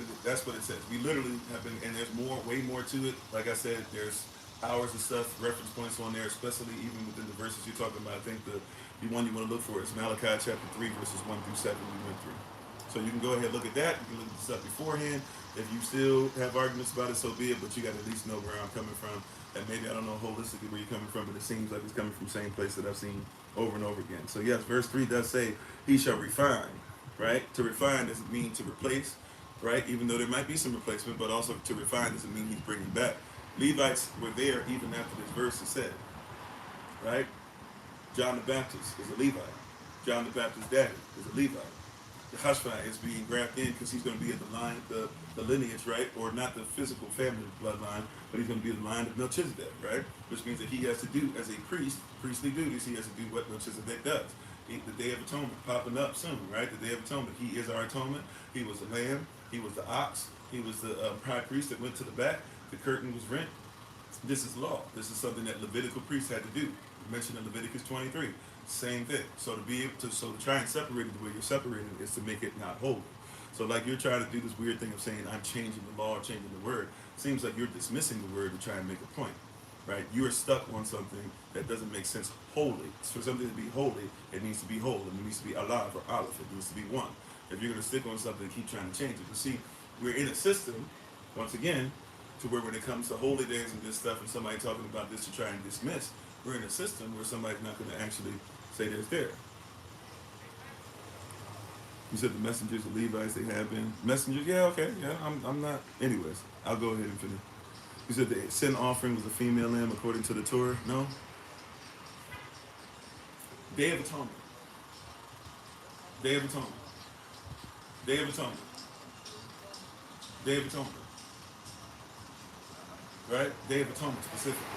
it says. We literally have been, and there's way more to it. Like I said, there's hours and stuff, reference points on there, especially even within the verses you're talking about. I think the one you want to look for is Malachi chapter 3, verses 1 through 7 we went through. So you can go ahead and look at that. You can look at this up beforehand. If you still have arguments about it, so be it, but you got to at least know where I'm coming from. And maybe I don't know holistically where you're coming from, but it seems like it's coming from the same place that I've seen over and over again. So yes, verse 3 does say, he shall refine, right? To refine doesn't mean to replace, right? Even though there might be some replacement, but also to refine doesn't mean he's bringing back. Levites were there even after this verse is said, right? John the Baptist is a Levite. John the Baptist's daddy is a Levite. Yahavah is being grafted in because he's going to be in the line, the lineage, right? Or not the physical family bloodline, but he's going to be in the line of Melchizedek, right? Which means that he has to do, as a priest, priestly duties, he has to do what Melchizedek does. The Day of Atonement popping up soon, right? The Day of Atonement. He is our atonement. He was the lamb. He was the ox. He was the high priest that went to the back. The curtain was rent. This is law. This is something that Levitical priests had to do. We mentioned in Leviticus 23. Same thing. So to be able to, to try and separate it the way you're separating it is to make it not holy. So like you're trying to do this weird thing of saying I'm changing the law, changing the word. Seems like you're dismissing the word to try and make a point, right? You are stuck on something that doesn't make sense wholly. For something to be holy, it needs to be whole. It needs to be alive or aleph. It needs to be one. If you're going to stick on something, keep trying to change it. But see, we're in a system, once again, to where when it comes to holy days and this stuff and somebody talking about this to try and dismiss, we're in a system where somebody's not going to actually say that it's there. You said the messengers, the Levites, they have been. Messengers, yeah, okay, yeah, I'm not. Anyways, I'll go ahead and finish. You said the sin offering was a female lamb according to the Torah? No? Day of Atonement. Day of Atonement. Day of Atonement. Day of Atonement. Right? Day of Atonement specifically.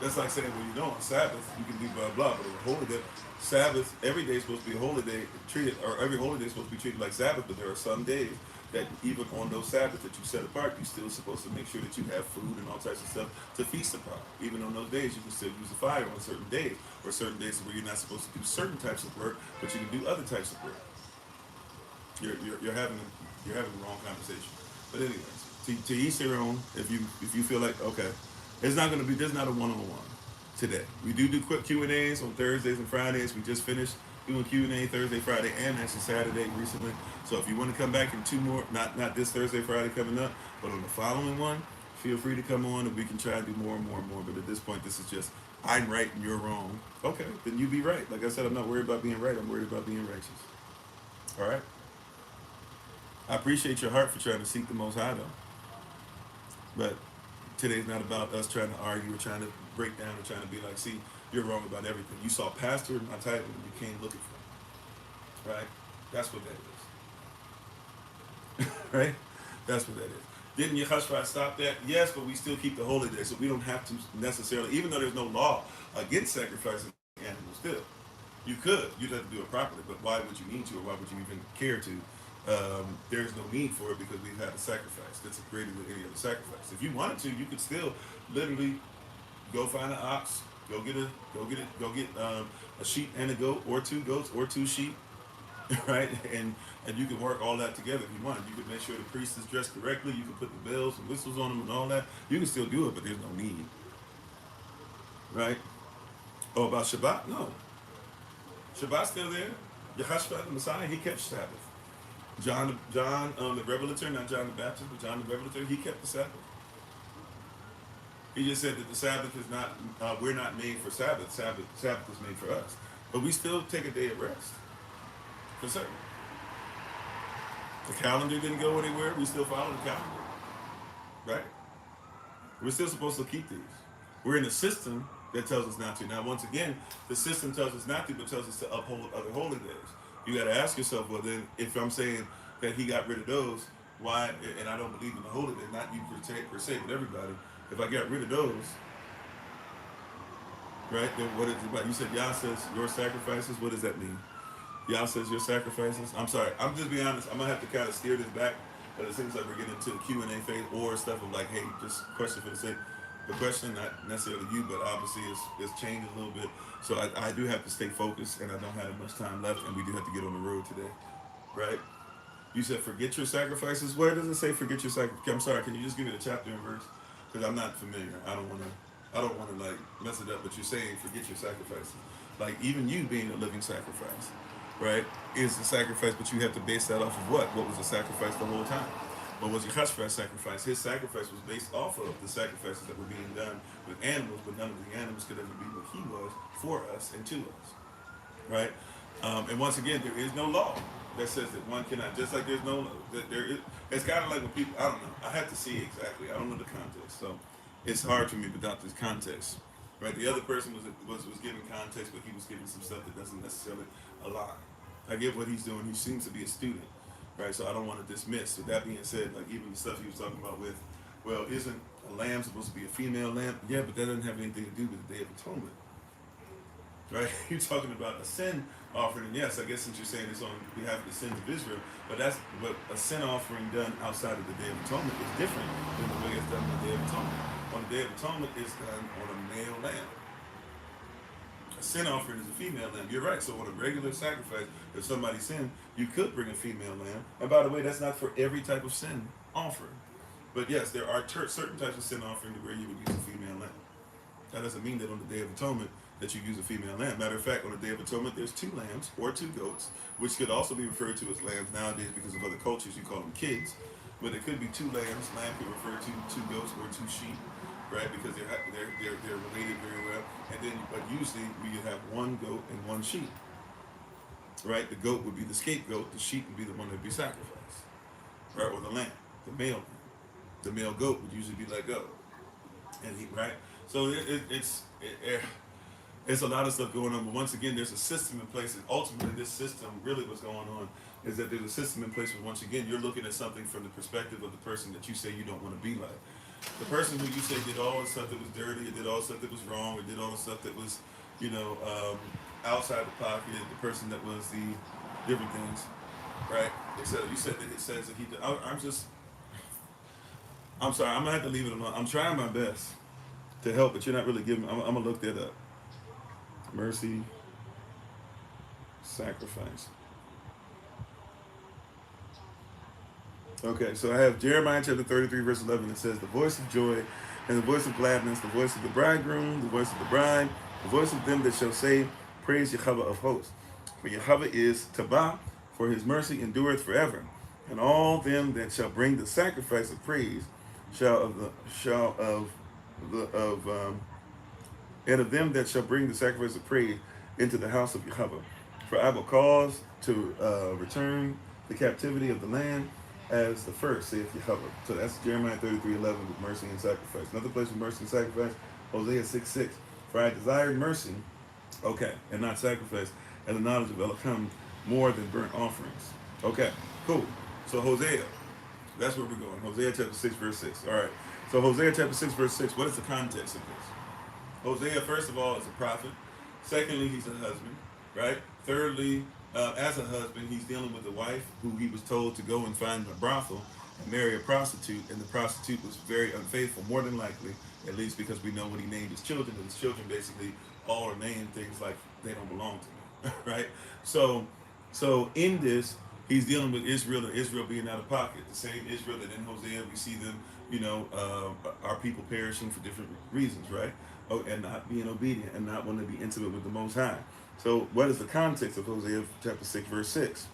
That's like saying, well, you know, on Sabbath, you can do blah, blah, but on a holy day, Sabbath, every day is supposed to be a holy day, treated, or every holy day is supposed to be treated like Sabbath, but there are some days that even on those Sabbaths that you set apart, you're still supposed to make sure that you have food and all types of stuff to feast upon. Even on those days, you can still use the fire on certain days, or certain days where you're not supposed to do certain types of work, but you can do other types of work. You're having the wrong conversation. But anyways, to each their own. If you feel like okay. It's not going to be, there's not a one-on-one today. We do quick Q&As on Thursdays and Fridays. We just finished doing Q&A Thursday, Friday, and actually Saturday recently. So if you want to come back in two more, not this Thursday, Friday coming up, but on the following one, feel free to come on and we can try to do more and more and more. But at this point, this is just, I'm right and you're wrong. Okay, then you be right. Like I said, I'm not worried about being right. I'm worried about being righteous. All right? I appreciate your heart for trying to seek the Most High, though. But today's not about us trying to argue or trying to break down or trying to be like, see, you're wrong about everything. You saw pastor in my title and you came looking for me. Right? That's what that is. Right? That's what that is. Didn't Yahavah stop that? Yes, but we still keep the holy day, so we don't have to necessarily, even though there's no law against sacrificing animals still. You could. You'd have to do it properly, but why would you need to or why would you even care to? There's no need for it because we've had a sacrifice that's greater than any other sacrifice. If you wanted to, you could still literally go find an ox, go get a sheep and a goat, or two goats, or two sheep, right? And you can work all that together if you want. You could make sure the priest is dressed correctly. You can put the bells and whistles on them and all that. You can still do it, but there's no need, right? Oh, about Shabbat? No. Shabbat's still there. Yahavah, the Messiah, he kept Sabbath. John the Revelator, not John the Baptist, but John the Revelator, he kept the Sabbath. He just said that the Sabbath is not, we're not made for Sabbath. Sabbath is made for us. But we still take a day of rest. For certain. The calendar didn't go anywhere. We still follow the calendar. Right? We're still supposed to keep these. We're in a system that tells us not to. Now, once again, the system tells us not to, but tells us to uphold other holy days. You got to ask yourself, well, then, if I'm saying that he got rid of those, why? And I don't believe in the holy day, not you per se, but everybody. If I got rid of those, right? Then what is it about? You said Yah says your sacrifices. What does that mean? Yah says your sacrifices. I'm sorry. I'm just being honest. I'm gonna have to kind of steer this back, but it seems like we're getting into the Q&A phase or stuff of like, hey, just question for the sake. The question, not necessarily you, but obviously is changed a little bit. So I do have to stay focused, and I don't have much time left, and we do have to get on the road today, right? You said forget your sacrifices. Where does it say forget your sacrifices? I'm sorry. Can you just give me the chapter and verse? Because I'm not familiar. I don't want to like mess it up. But you're saying forget your sacrifices. Like even you being a living sacrifice, right, is a sacrifice. But you have to base that off of what? What was the sacrifice the whole time? What was Yahavah's sacrifice? His sacrifice was based off of the sacrifices that were being done with animals, but none of the animals could ever be what he was for us and to us, right? And once again, there is no law that says that one cannot. Just like there's no that there is. It's kind of like when people. I don't know. I have to see exactly. I don't know the context, so it's hard for me without this context, right? The other person was giving context, but he was giving some stuff that doesn't necessarily align. I get what he's doing. He seems to be a student, right? So I don't want to dismiss. With that being said, like even the stuff he was talking about with, well, isn't a lamb supposed to be a female lamb? Yeah, but that doesn't have anything to do with the Day of Atonement. Right? You're talking about a sin offering, and yes, I guess since you're saying it's on behalf of the sins of Israel, but a sin offering done outside of the Day of Atonement is different than the way it's done on the Day of Atonement. On the Day of Atonement, it's done on a male lamb. A sin offering is a female lamb. You're right. So on a regular sacrifice, if somebody sinned, you could bring a female lamb. And by the way, that's not for every type of sin offering. But yes, there are certain types of sin offering where you would use a female lamb. That doesn't mean that on the Day of Atonement that you use a female lamb. Matter of fact, on the Day of Atonement, there's 2 lambs or 2 goats, which could also be referred to as lambs nowadays because of other cultures. You call them kids, but it could be 2 lambs. Lamb could refer to 2 goats or 2 sheep, right? Because they're related very well. And then, but usually we have 1 goat and 1 sheep, right? The goat would be the scapegoat. The sheep would be the one that would be sacrificed, right? Or the lamb, the male lamb. The male goat would usually be let go, and right. So it's a lot of stuff going on, but once again, there's a system in place, and ultimately this system, really what's going on is that there's a system in place where once again, you're looking at something from the perspective of the person that you say you don't want to be like. The person who you say did all the stuff that was dirty, or did all the stuff that was wrong, or did all the stuff that was, outside the pocket, the person that was the different things, right? You said that it says that he did. I'm sorry, I'm going to have to leave it alone. I'm trying my best to help, but you're not really giving, I'm going to look that up. Mercy, sacrifice. Okay, so I have Jeremiah chapter 33, verse 11. It says, the voice of joy and the voice of gladness, the voice of the bridegroom, the voice of the bride, the voice of them that shall say, praise Yahavah of hosts. For Yahavah is Tabah, for his mercy endureth forever. And all them that shall bring the sacrifice of praise and of them that shall bring the sacrifice of praise into the house of Yahavah. For I will cause to return the captivity of the land as the first, saith Yahavah. So that's Jeremiah 33:11 with mercy and sacrifice. Another place with mercy and sacrifice, Hosea 6:6. For I desired mercy, and not sacrifice, and the knowledge of Elohim more than burnt offerings. Okay, cool. So Hosea, that's where we're going. Hosea chapter 6, verse 6. All right. So Hosea chapter 6, verse 6, what is the context of this? Hosea, first of all, is a prophet. Secondly, he's a husband, right? Thirdly, as a husband, he's dealing with a wife who he was told to go and find a brothel and marry a prostitute, and the prostitute was very unfaithful, more than likely, at least because we know what he named his children, and his children basically all are named things like they don't belong to me, right? So in this, he's dealing with Israel and Israel being out of pocket. The same Israel that in Hosea we see them, our people perishing for different reasons, right? And not being obedient and not wanting to be intimate with the Most High. So what is the context of Hosea chapter 6, verse 6?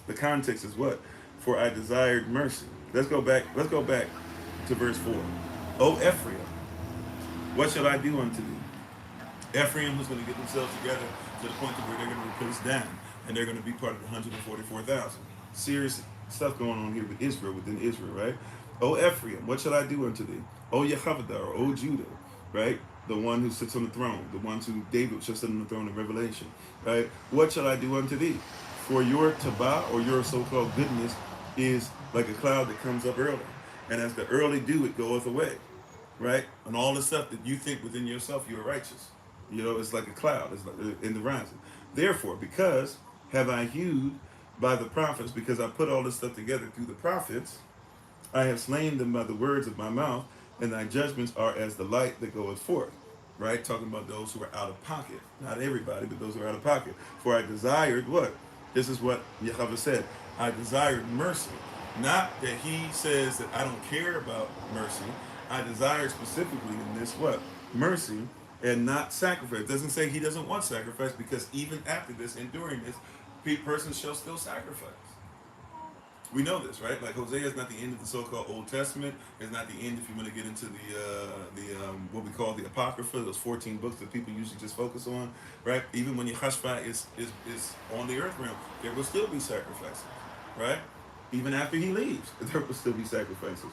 The context is what? For I desired mercy. Let's go back to verse 4. O Ephraim, what shall I do unto thee? Ephraim was going to get themselves together to the point to where they're going to be placed down, and they're going to be part of the 144,000. Serious stuff going on here with Israel, within Israel, right? O Ephraim, what shall I do unto thee? O Yahavah, or O Judah, right? The one who sits on the throne, the ones who David shall sit on the throne in Revelation, right? What shall I do unto thee? For your tabah, or your so-called goodness, is like a cloud that comes up early. And as the early dew, it goeth away, right? And all the stuff that you think within yourself, you're righteous. It's like a cloud. It's like in the rising. Therefore, because have I hewed by the prophets, because I put all this stuff together through the prophets, I have slain them by the words of my mouth, and thy judgments are as the light that goeth forth. Right? Talking about those who are out of pocket. Not everybody, but those who are out of pocket. For I desired what? This is what Yahavah said. I desired mercy. Not that he says that I don't care about mercy. I desired specifically in this what? Mercy and not sacrifice. It doesn't say he doesn't want sacrifice, because even after this, enduring this, person shall still sacrifice. We know this, right? Like Hosea is not the end of the so-called Old Testament. It's not the end if you want to get into the what we call the Apocrypha, those 14 books that people usually just focus on, right? Even when Yahavah is on the earth realm, there will still be sacrifices, right? Even after he leaves, there will still be sacrifices,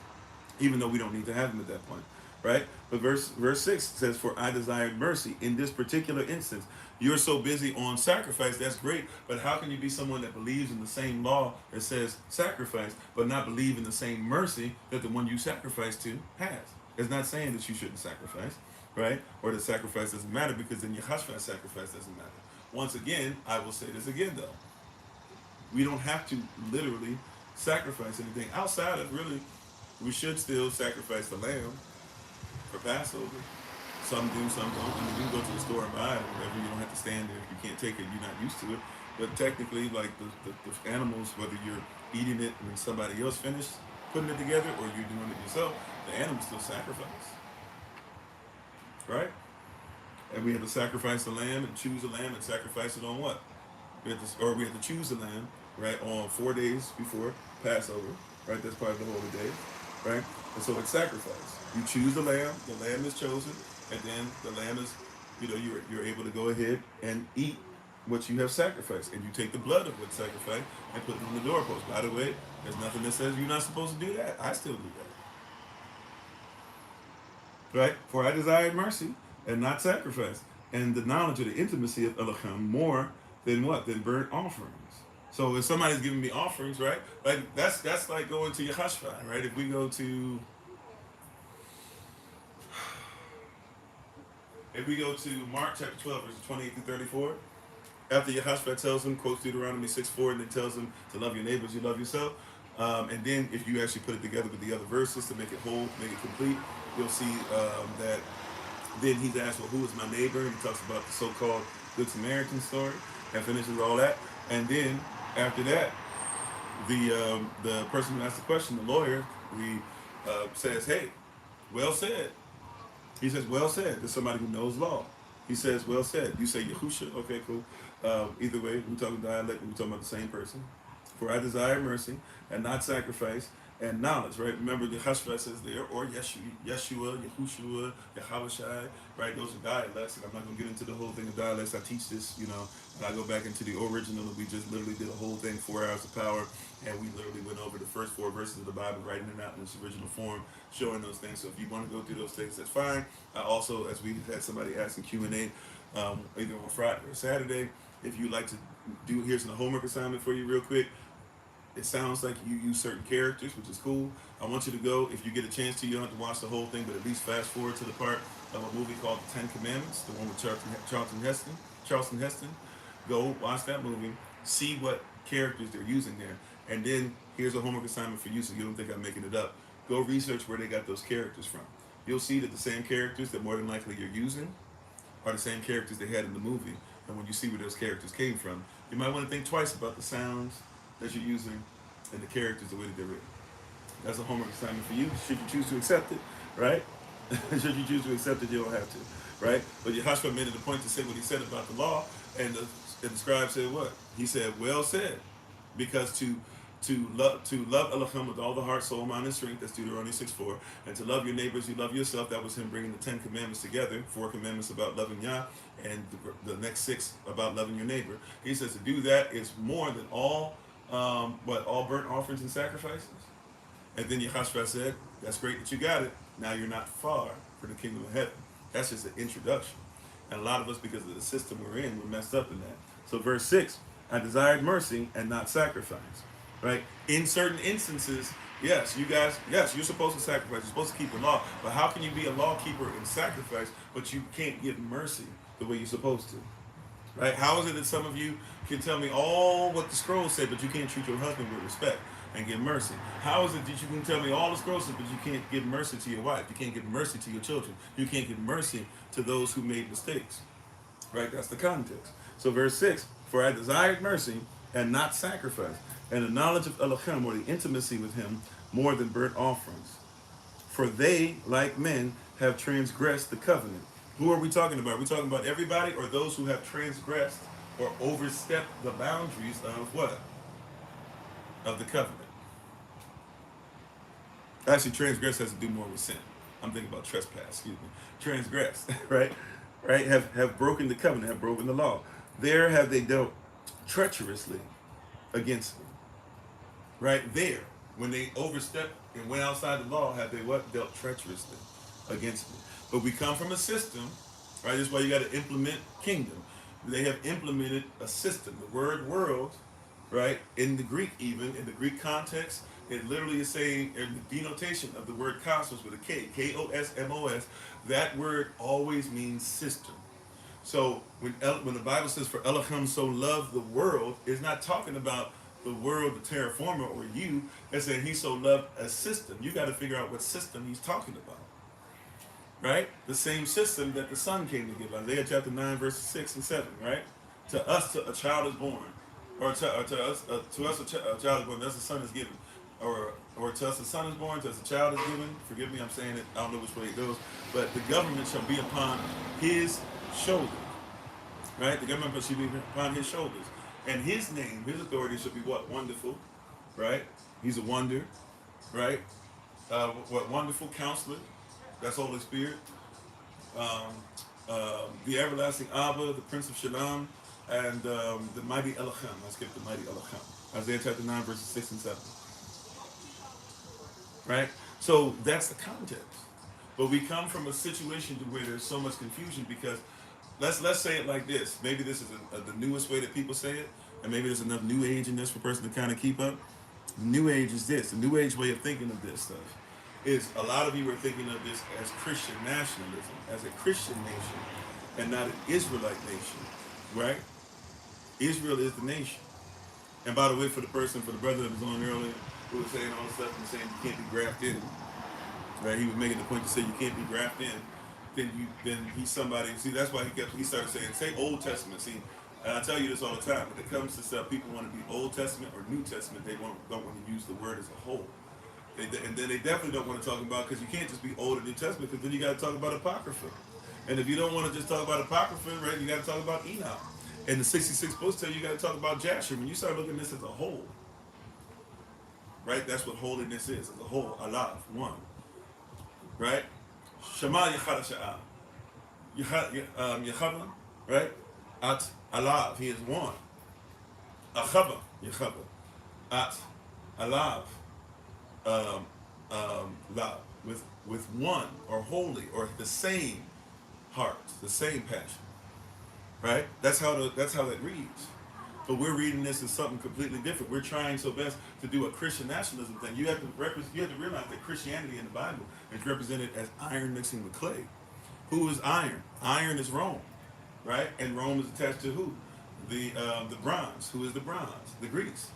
even though we don't need to have them at that point, right? But verse 6 says, for I desired mercy. In this particular instance, you're so busy on sacrifice, that's great, but how can you be someone that believes in the same law that says sacrifice, but not believe in the same mercy that the one you sacrifice to has? It's not saying that you shouldn't sacrifice, right? Or that sacrifice doesn't matter, because then Yahavah's sacrifice doesn't matter. Once again, I will say this again though. We don't have to literally sacrifice anything outside of, really, we should still sacrifice the lamb for Passover. Some do, some don't. I mean, you can go to the store and buy it or whatever. You don't have to stand there. If you can't take it, you're not used to it. But technically, like the animals, whether you're eating it when somebody else finished putting it together or you're doing it yourself, the animals still sacrifice. Right? And we have to sacrifice the lamb and choose the lamb and sacrifice it on what? We have to choose the lamb, right, on 4 days before Passover. Right? That's part of the holy day. Right? And so it's sacrifice. You choose the lamb is chosen, and then the lamb is, you're able to go ahead and eat what you have sacrificed. And you take the blood of what's sacrificed and put it on the doorpost. By the way, there's nothing that says you're not supposed to do that. I still do that. Right? For I desired mercy and not sacrifice, and the knowledge of the intimacy of Elohim more than what? Than burnt offerings. So if somebody's giving me offerings, right? Like that's like going to Yahavah, right? If we go to Mark chapter 12, verses 28 through 34, after Yahavah tells him, quotes Deuteronomy 6:4, and then tells him to love your neighbors, you love yourself. And then if you actually put it together with the other verses to make it whole, make it complete, you'll see that then he's asked, well, who is my neighbor? And he talks about the so-called Good Samaritan story and finishes all that. And then after that, the person who asked the question, the lawyer, says, hey, well said. He says, well said. There's somebody who knows law. He says, well said. You say Yahusha. Okay, cool. Either way, we're talking dialect, we're talking about the same person. For I desire mercy and not sacrifice and knowledge, right? Remember, the Yahavah says there, or Yeshua, Yahushua, Yahavah, right? Those are dialects, and I'm not going to get into the whole thing of dialects. I teach this, and I go back into the original, and we just literally did a whole thing, 4 hours of power, and we literally went over the first 4 verses of the Bible, writing it out in its original form, showing those things. So if you want to go through those things, that's fine. I also, as we had somebody asking Q&A, either on Friday or Saturday, if you'd like to do, here's a homework assignment for you real quick. It sounds like you use certain characters, which is cool. I want you to go, if you get a chance to, you don't have to watch the whole thing, but at least fast forward to the part of a movie called The 10 Commandments, the one with Charlton Heston. Go watch that movie, see what characters they're using there. And then here's a homework assignment for you, so you don't think I'm making it up. Go research where they got those characters from. You'll see that the same characters that more than likely you're using are the same characters they had in the movie. And when you see where those characters came from, you might want to think twice about the sounds that you're using and the characters, the way that they're written. That's a homework assignment for you, should you choose to accept it, right? Should you choose to accept it, you don't have to, right? But Yahavah made it a point to say what he said about the law, and the scribe said what? He said, well said, because to love Elohim with all the heart, soul, mind, and strength, that's Deuteronomy 6:4, and to love your neighbors, you love yourself, that was him bringing the 10 commandments together, 4 commandments about loving Yah, and the next 6 about loving your neighbor. He says to do that is more than all burnt offerings and sacrifices. And then Yahavah said, that's great that you got it. Now you're not far for the kingdom of heaven. That's just an introduction. And a lot of us, because of the system we're in, we're messed up in that. So verse 6, I desired mercy and not sacrifice. right? In certain instances, yes, you guys, yes, you're supposed to sacrifice. You're supposed to keep the law. But how can you be a law keeper and sacrifice, but you can't give mercy the way you're supposed to? Right? How is it that some of you can tell me all what the scrolls say, but you can't treat your husband with respect and give mercy? How is it that you can tell me all the scrolls say, but you can't give mercy to your wife? You can't give mercy to your children. You can't give mercy to those who made mistakes. Right? That's the context. So verse 6, for I desired mercy and not sacrifice, and the knowledge of Elohim, or the intimacy with him, more than burnt offerings. For they, like men, have transgressed the covenant. Who are we talking about? Are we talking about everybody, or those who have transgressed or overstepped the boundaries of what? Of the covenant. Actually, transgress has to do more with sin. I'm thinking about trespass, excuse me. Transgress, right? Right? Have broken the covenant, have broken the law. There have they dealt treacherously against me. Right? There, when they overstepped and went outside the law, have they what? Dealt treacherously against me. But we come from a system, right? That's why you got to implement kingdom. They have implemented a system. The word world, right? In the Greek, even in the Greek context, it literally is saying, in the denotation of the word cosmos with a K, K-O-S-M-O-S, that word always means system. So when the Bible says, for Elohim so loved the world, it's not talking about the world, the terra forma, or you. It's saying he so loved a system. You got to figure out what system he's talking about. Right? The same system that the Son came to give. Isaiah chapter 9, verses 6 and 7, right? To us, a child is born. Or to us, a child is born. Thus a son is given. Or to us a son is born, to us a child is given. Forgive me, I'm saying it, I don't know which way it goes. But the government shall be upon his shoulders. Right? The government shall be upon his shoulders. And his name, his authority shall be what? Wonderful. Right? He's a wonder. Right? What? Wonderful counselor. That's Holy Spirit. The everlasting Abba, the Prince of Shalom, and the mighty Elohim. I skipped the mighty Elohim. Isaiah chapter 9, verses 6 and 7. Right? So that's the context. But we come from a situation to where there's so much confusion because let's say it like this. Maybe this is the newest way that people say it, and maybe there's enough new age in this for a person to kind of keep up. The new age is this. The new age way of thinking of this stuff is a lot of you are thinking of this as Christian nationalism, as a Christian nation, and not an Israelite nation, right? Israel is the nation. And by the way, for the brother that was on earlier, who was saying all this stuff and saying you can't be grafted in, right? He was making the point to say you can't be grafted in. Then he's somebody. See, that's why he started saying, say Old Testament. See, and I tell you this all the time. When it comes to stuff, people want to be Old Testament or New Testament. They don't want to use the word as a whole. And then they definitely don't want to talk about, because you can't just be Old and New Testament, because then you got to talk about Apocrypha. And if you don't want to just talk about Apocrypha, right, you got to talk about Enoch. And the 66 books tell you got to talk about Jasher. When you start looking at this as a whole, right, that's what holiness is, as a whole, Allah, one. Right? Shema Yahavah Sha'ah. Yahavah, right? At Allah, he is one. Yahavah, at Allah. Love with one or holy or the same heart, the same passion, right? That's how that reads. But we're reading this as something completely different. We're trying so best to do a Christian nationalism thing. You have to realize that Christianity in the Bible is represented as iron mixing with clay. Who is iron? Iron is Rome, right? And Rome is attached to who? The bronze. Who is the bronze? The Greeks.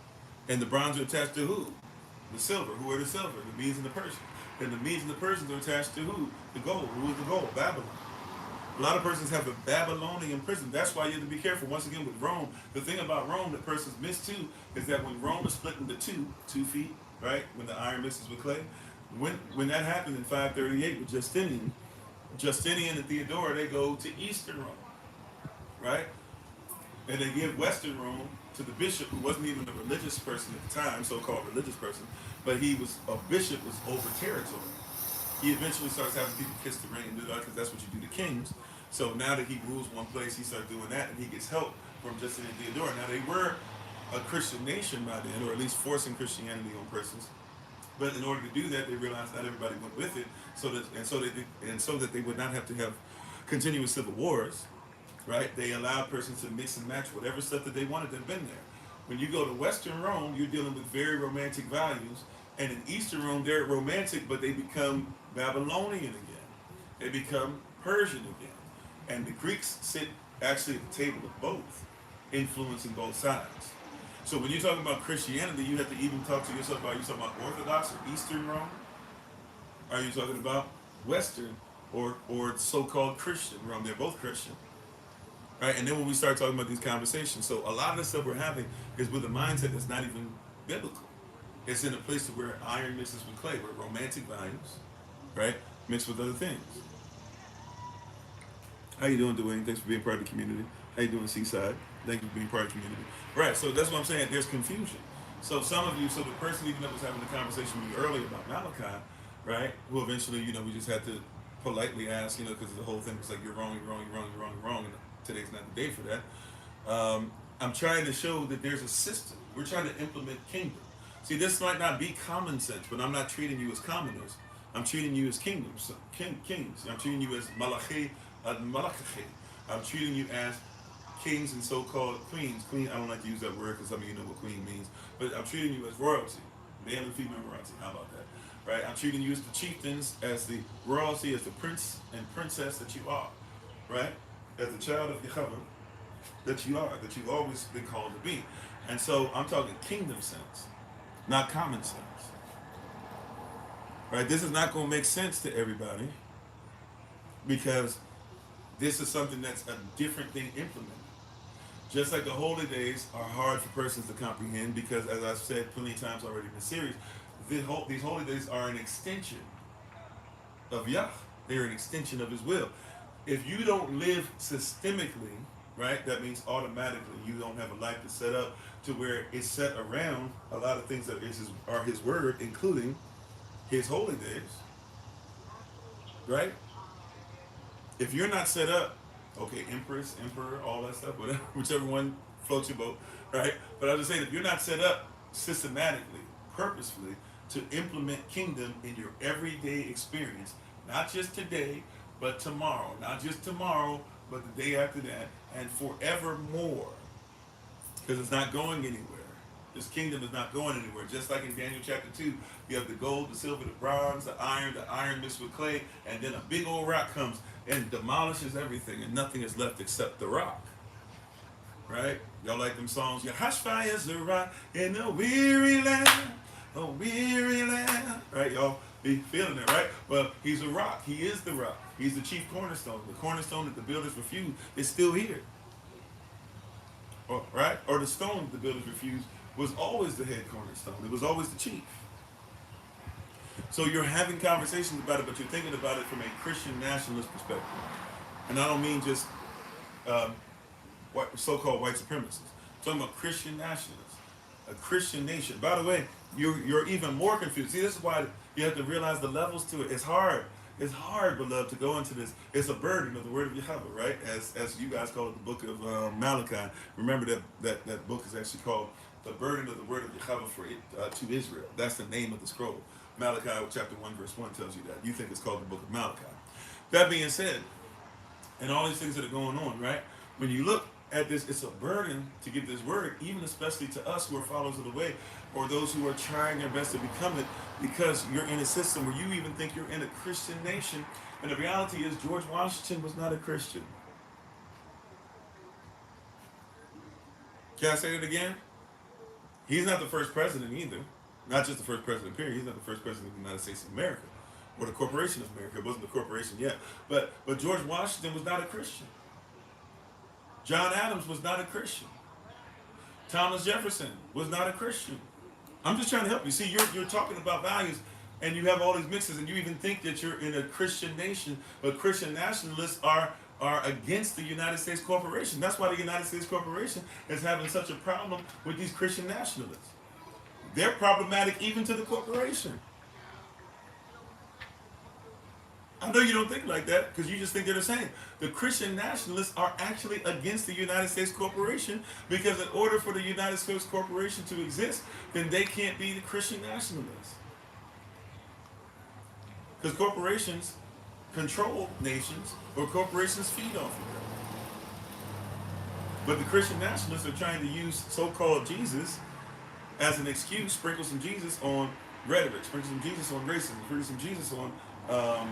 And the bronze are attached to who? The silver. Who are the silver? The Medes and the Persians. And the Medes and the Persians are attached to who? The gold. Who is the gold? Babylon. A lot of persons have a Babylonian prison. That's why you have to be careful. Once again, with Rome, the thing about Rome that persons miss too is that when Rome is split into two feet, right? When the iron mixes with clay, when that happened in 538 with Justinian and Theodora, they go to Eastern Rome, right? And they give Western Rome to the bishop, who wasn't even a religious person at the time, so-called religious person, but he was a bishop, was over territory. He eventually starts having people kiss the ring and do that, because that's what you do to kings. So now that he rules one place, he starts doing that, and he gets help from Justinian and Theodora. Now they were a Christian nation by then, or at least forcing Christianity on persons. But in order to do that, they realized not everybody went with it, so that they would not have to have continuous civil wars. Right? They allowed persons to mix and match whatever stuff that they wanted that had been there. When you go to Western Rome, you're dealing with very romantic values. And in Eastern Rome, they're romantic, but they become Babylonian again. They become Persian again. And the Greeks sit actually at the table of both, influencing both sides. So when you're talking about Christianity, you have to even talk to yourself about, are you talking about Orthodox or Eastern Rome? Are you talking about Western or so-called Christian Rome? They're both Christian. Right? And then when we start talking about these conversations, so a lot of the stuff we're having is with a mindset that's not even biblical. It's in a place where iron mixes with clay, where romantic values, right, mixed with other things. How you doing, Dwayne? Thanks for being part of the community. How you doing, Seaside? Thank you for being part of the community. Right, so that's what I'm saying. There's confusion. So some of you, so the person even that was having the conversation with you earlier about Malachi, right, who eventually, we just had to politely ask, because the whole thing was like, you're wrong, you're wrong, you're wrong, you're wrong, you're wrong, and today's not the day for that. I'm trying to show that there's a system. We're trying to implement kingdom. See, this might not be common sense, but I'm not treating you as commoners. I'm treating you as kingdoms, kings. I'm treating you as malachi, malachi. I'm treating you as kings and so-called queens. Queen, I don't like to use that word because some of you know what queen means, but I'm treating you as royalty, male and female royalty. How about that? Right? I'm treating you as the chieftains, as the royalty, as the prince and princess that you are, right? As the child of Yahavah that you are, that you've always been called to be. And so I'm talking kingdom sense, not common sense. Right? This is not going to make sense to everybody because this is something that's a different thing implemented. Just like the holy days are hard for persons to comprehend because, as I've said plenty of times already in the series, these holy days are an extension of Yah. They're an extension of His will. If you don't live systemically, right, that means automatically you don't have a life that's set up to where it's set around a lot of things that are His word, including His holy days, right? If you're not set up, okay, empress, emperor, all that stuff, whatever, whichever one floats your boat, right? But I was just saying, if you're not set up systematically, purposefully, to implement kingdom in your everyday experience, not just today, but tomorrow, not just tomorrow, but the day after that, and forevermore, because it's not going anywhere. This kingdom is not going anywhere. Just like in Daniel chapter 2, you have the gold, the silver, the bronze, the iron mixed with clay, and then a big old rock comes and demolishes everything, and nothing is left except the rock. Right? Y'all like them songs? Yahashua is the rock in a weary land, a weary land. Right? Y'all be feeling it, right? Well, He's a rock. He is the rock. He's the chief cornerstone. The cornerstone that the builders refused is still here. Right? Or the stone that the builders refused was always the head cornerstone. It was always the chief. So you're having conversations about it, but you're thinking about it from a Christian nationalist perspective. And I don't mean just so-called white supremacists. I'm talking about Christian nationalists, a Christian nation. By the way, you're even more confused. See, this is why you have to realize the levels to it. It's hard. It's hard, beloved, to go into this. It's a burden of the word of Yahavah, right? As you guys call it, the book of Malachi. Remember that book is actually called The Burden of the Word of Yahavah to Israel. That's the name of the scroll. Malachi chapter 1 verse 1 tells you that. You think it's called the book of Malachi. That being said, and all these things that are going on, right? When you look at this, it's a burden to give this word, even especially to us who are followers of the way, or those who are trying their best to become it, because you're in a system where you even think you're in a Christian nation. And the reality is George Washington was not a Christian. Can I say that again? He's not the first president either. Not just the first president, period. He's not the first president of the United States of America, or the Corporation of America. It wasn't the corporation yet. But George Washington was not a Christian. John Adams was not a Christian. Thomas Jefferson was not a Christian. I'm just trying to help you. See, you're talking about values, and you have all these mixes, and you even think that you're in a Christian nation, but Christian nationalists are against the United States corporation. That's why the United States corporation is having such a problem with these Christian nationalists. They're problematic even to the corporation. I know you don't think like that because you just think they're the same. The Christian nationalists are actually against the United States corporation because in order for the United States corporation to exist, then they can't be the Christian nationalists. Because corporations control nations, or corporations feed off of them. But the Christian nationalists are trying to use so-called Jesus as an excuse, sprinkle some Jesus on rhetoric, sprinkle some Jesus on racism, sprinkle some Jesus on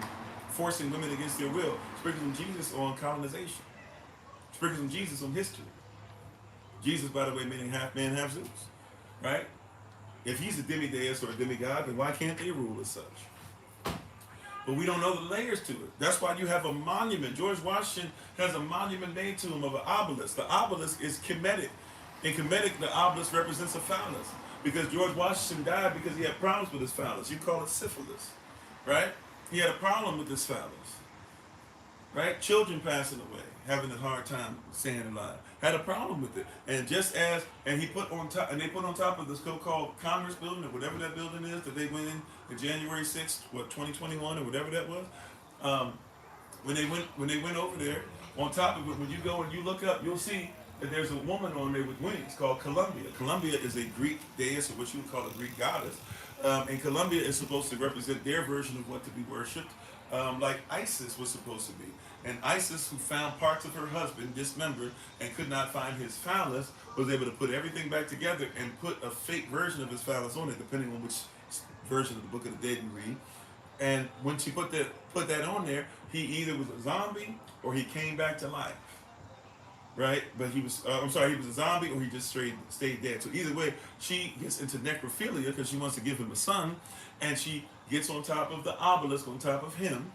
forcing women against their will, sprinkle some Jesus on colonization, sprinkle some Jesus on history. Jesus, by the way, meaning half man, half Zeus, right? If he's a demi-deus or a demigod, then why can't they rule as such? But we don't know the layers to it. That's why you have a monument. George Washington has a monument made to him of an obelisk. The obelisk is Kemetic. In Kemetic, the obelisk represents a phallus. Because George Washington died because he had problems with his phallus. You call it syphilis, right? He had a problem with this phallus, right? Children passing away, having a hard time staying alive, had a problem with it. And just as, and he put on top, and they put on top of the so-called Congress building, or whatever that building is that they went in January 6th, 2021, or whatever that was. When they went over there, on top of it, when you go and you look up, you'll see that there's a woman on there with wings called Columbia. Columbia is a Greek deity, or what you would call a Greek goddess. And Columbia is supposed to represent their version of what to be worshipped, like Isis was supposed to be. And Isis, who found parts of her husband dismembered and could not find his phallus, was able to put everything back together and put a fake version of his phallus on it, depending on which version of the Book of the Dead you read. And when she put that on there, he either was a zombie or he came back to life. Right? But he was, he was a zombie or he just stayed dead. So either way, she gets into necrophilia because she wants to give him a son, and she gets on top of the obelisk on top of him,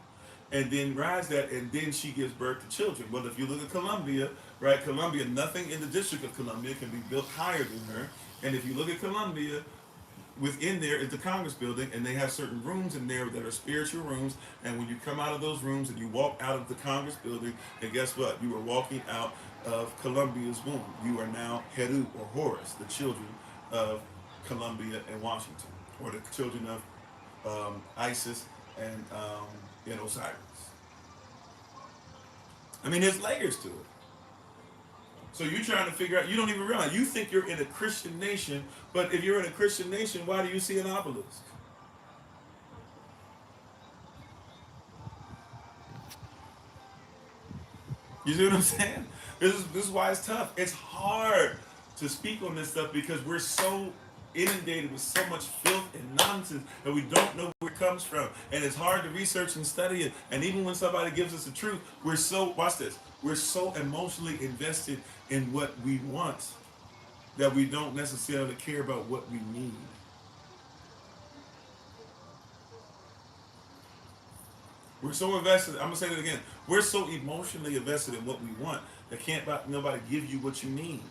and then rides that, and then she gives birth to children. Well, if you look at Columbia, right, Columbia, nothing in the District of Columbia can be built higher than her. And if you look at Columbia, within there is the Congress building, and they have certain rooms in there that are spiritual rooms. And when you come out of those rooms and you walk out of the Congress building, and guess what? You are walking out of Columbia's womb. You are now Heru or Horus, the children of Columbia and Washington, or the children of Isis and Osiris. I mean, there's layers to it. So you're trying to figure out, you don't even realize, you think you're in a Christian nation, but if you're in a Christian nation, why do you see an obelisk? You see what I'm saying? This is why it's tough. It's hard to speak on this stuff because we're so inundated with so much filth and nonsense that we don't know where it comes from. And it's hard to research and study it. And even when somebody gives us the truth, we're so, watch this, we're so emotionally invested in what we want that we don't necessarily care about what we need. We're so invested, I'm going to say that again, we're so emotionally invested in what we want that can't nobody give you what you need.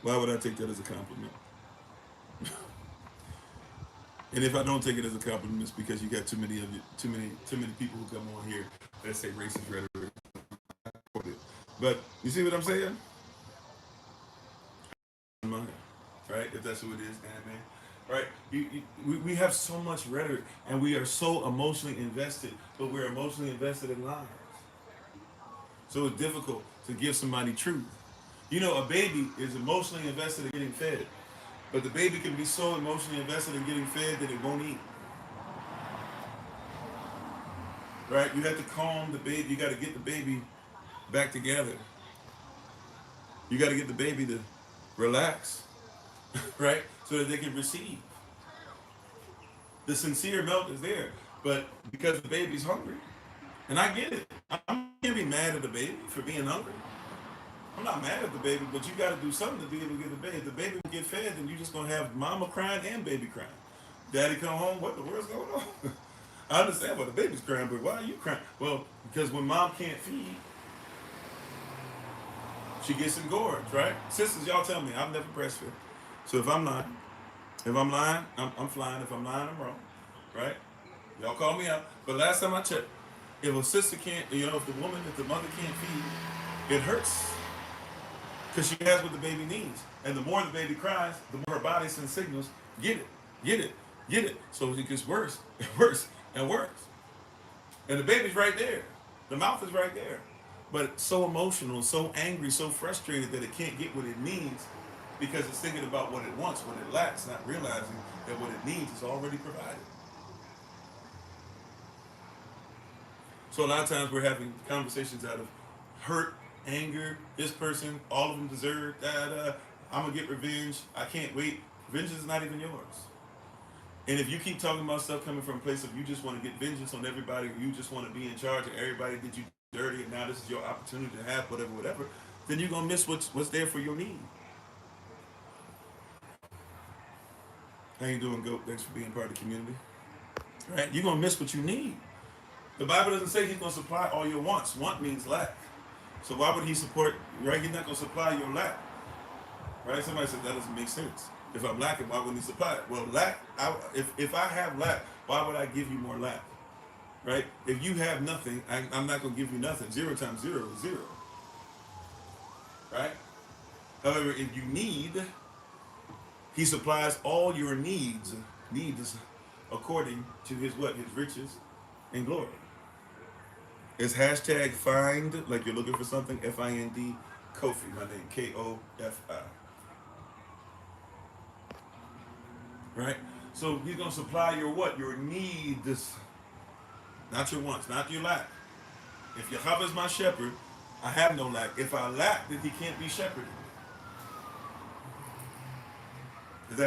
Why would I take that as a compliment? And if I don't take it as a compliment, it's because you got too many people who come on here that say racist rhetoric. But you see what I'm saying? Right? If that's who it is, anime. Right? We have so much rhetoric, and we are so emotionally invested, but we're emotionally invested in lies. So it's difficult to give somebody truth. You know, a baby is emotionally invested in getting fed, but the baby can be so emotionally invested in getting fed that it won't eat. Right? You have to calm the baby. You got to get the baby back together. You got to get the baby to relax, right? So that they can receive. The sincere milk is there, but because the baby's hungry, and I get it. I'm gonna be mad at the baby for being hungry. I'm not mad at the baby, but you got to do something to be able to get the baby. If the baby will get fed, then you're just gonna have mama crying and baby crying. Daddy come home, what the world's going on? I understand why the baby's crying, but why are you crying? Well, because when mom can't feed, she gets engorged, right? Sisters, y'all tell me, I've never breastfed. So if I'm lying, I'm flying. If I'm lying, I'm wrong, right? Y'all call me out. But last time I checked, if a sister can't, if the mother can't feed, it hurts. Because she has what the baby needs. And the more the baby cries, the more her body sends signals, get it, get it, get it. So it gets worse and worse and worse. And the baby's right there. The mouth is right there. But it's so emotional, so angry, so frustrated that it can't get what it needs because it's thinking about what it wants, what it lacks, not realizing that what it needs is already provided. So a lot of times we're having conversations out of hurt, anger. This person, all of them deserve that. I'm gonna get revenge. I can't wait. Vengeance is not even yours. And if you keep talking about stuff coming from a place of you just want to get vengeance on everybody, or you just want to be in charge of everybody did you dirty, and now this is your opportunity to have whatever, then you're gonna miss what's there for your need. How you doing, Goat? Thanks for being part of the community. Right? You're gonna miss what you need. The Bible doesn't say He's gonna supply all your wants. Want means lack. So why would He support? Right? He's not gonna supply your lack. Right? Somebody said that doesn't make sense. If I'm lacking, why wouldn't He supply it? Well, lack. If I have lack, why would I give you more lack? Right? If you have nothing, I'm not gonna give you nothing. 0 times 0 is 0. Right? However, if you need, He supplies all your needs according to His what? His riches and glory. It's hashtag find, like you're looking for something, FIND, Kofi, my name, KOFI. Right? So He's going to supply your what? Your needs, not your wants, not your lack. If Yahavah is my shepherd, I have no lack. If I lack, then He can't be shepherded. Does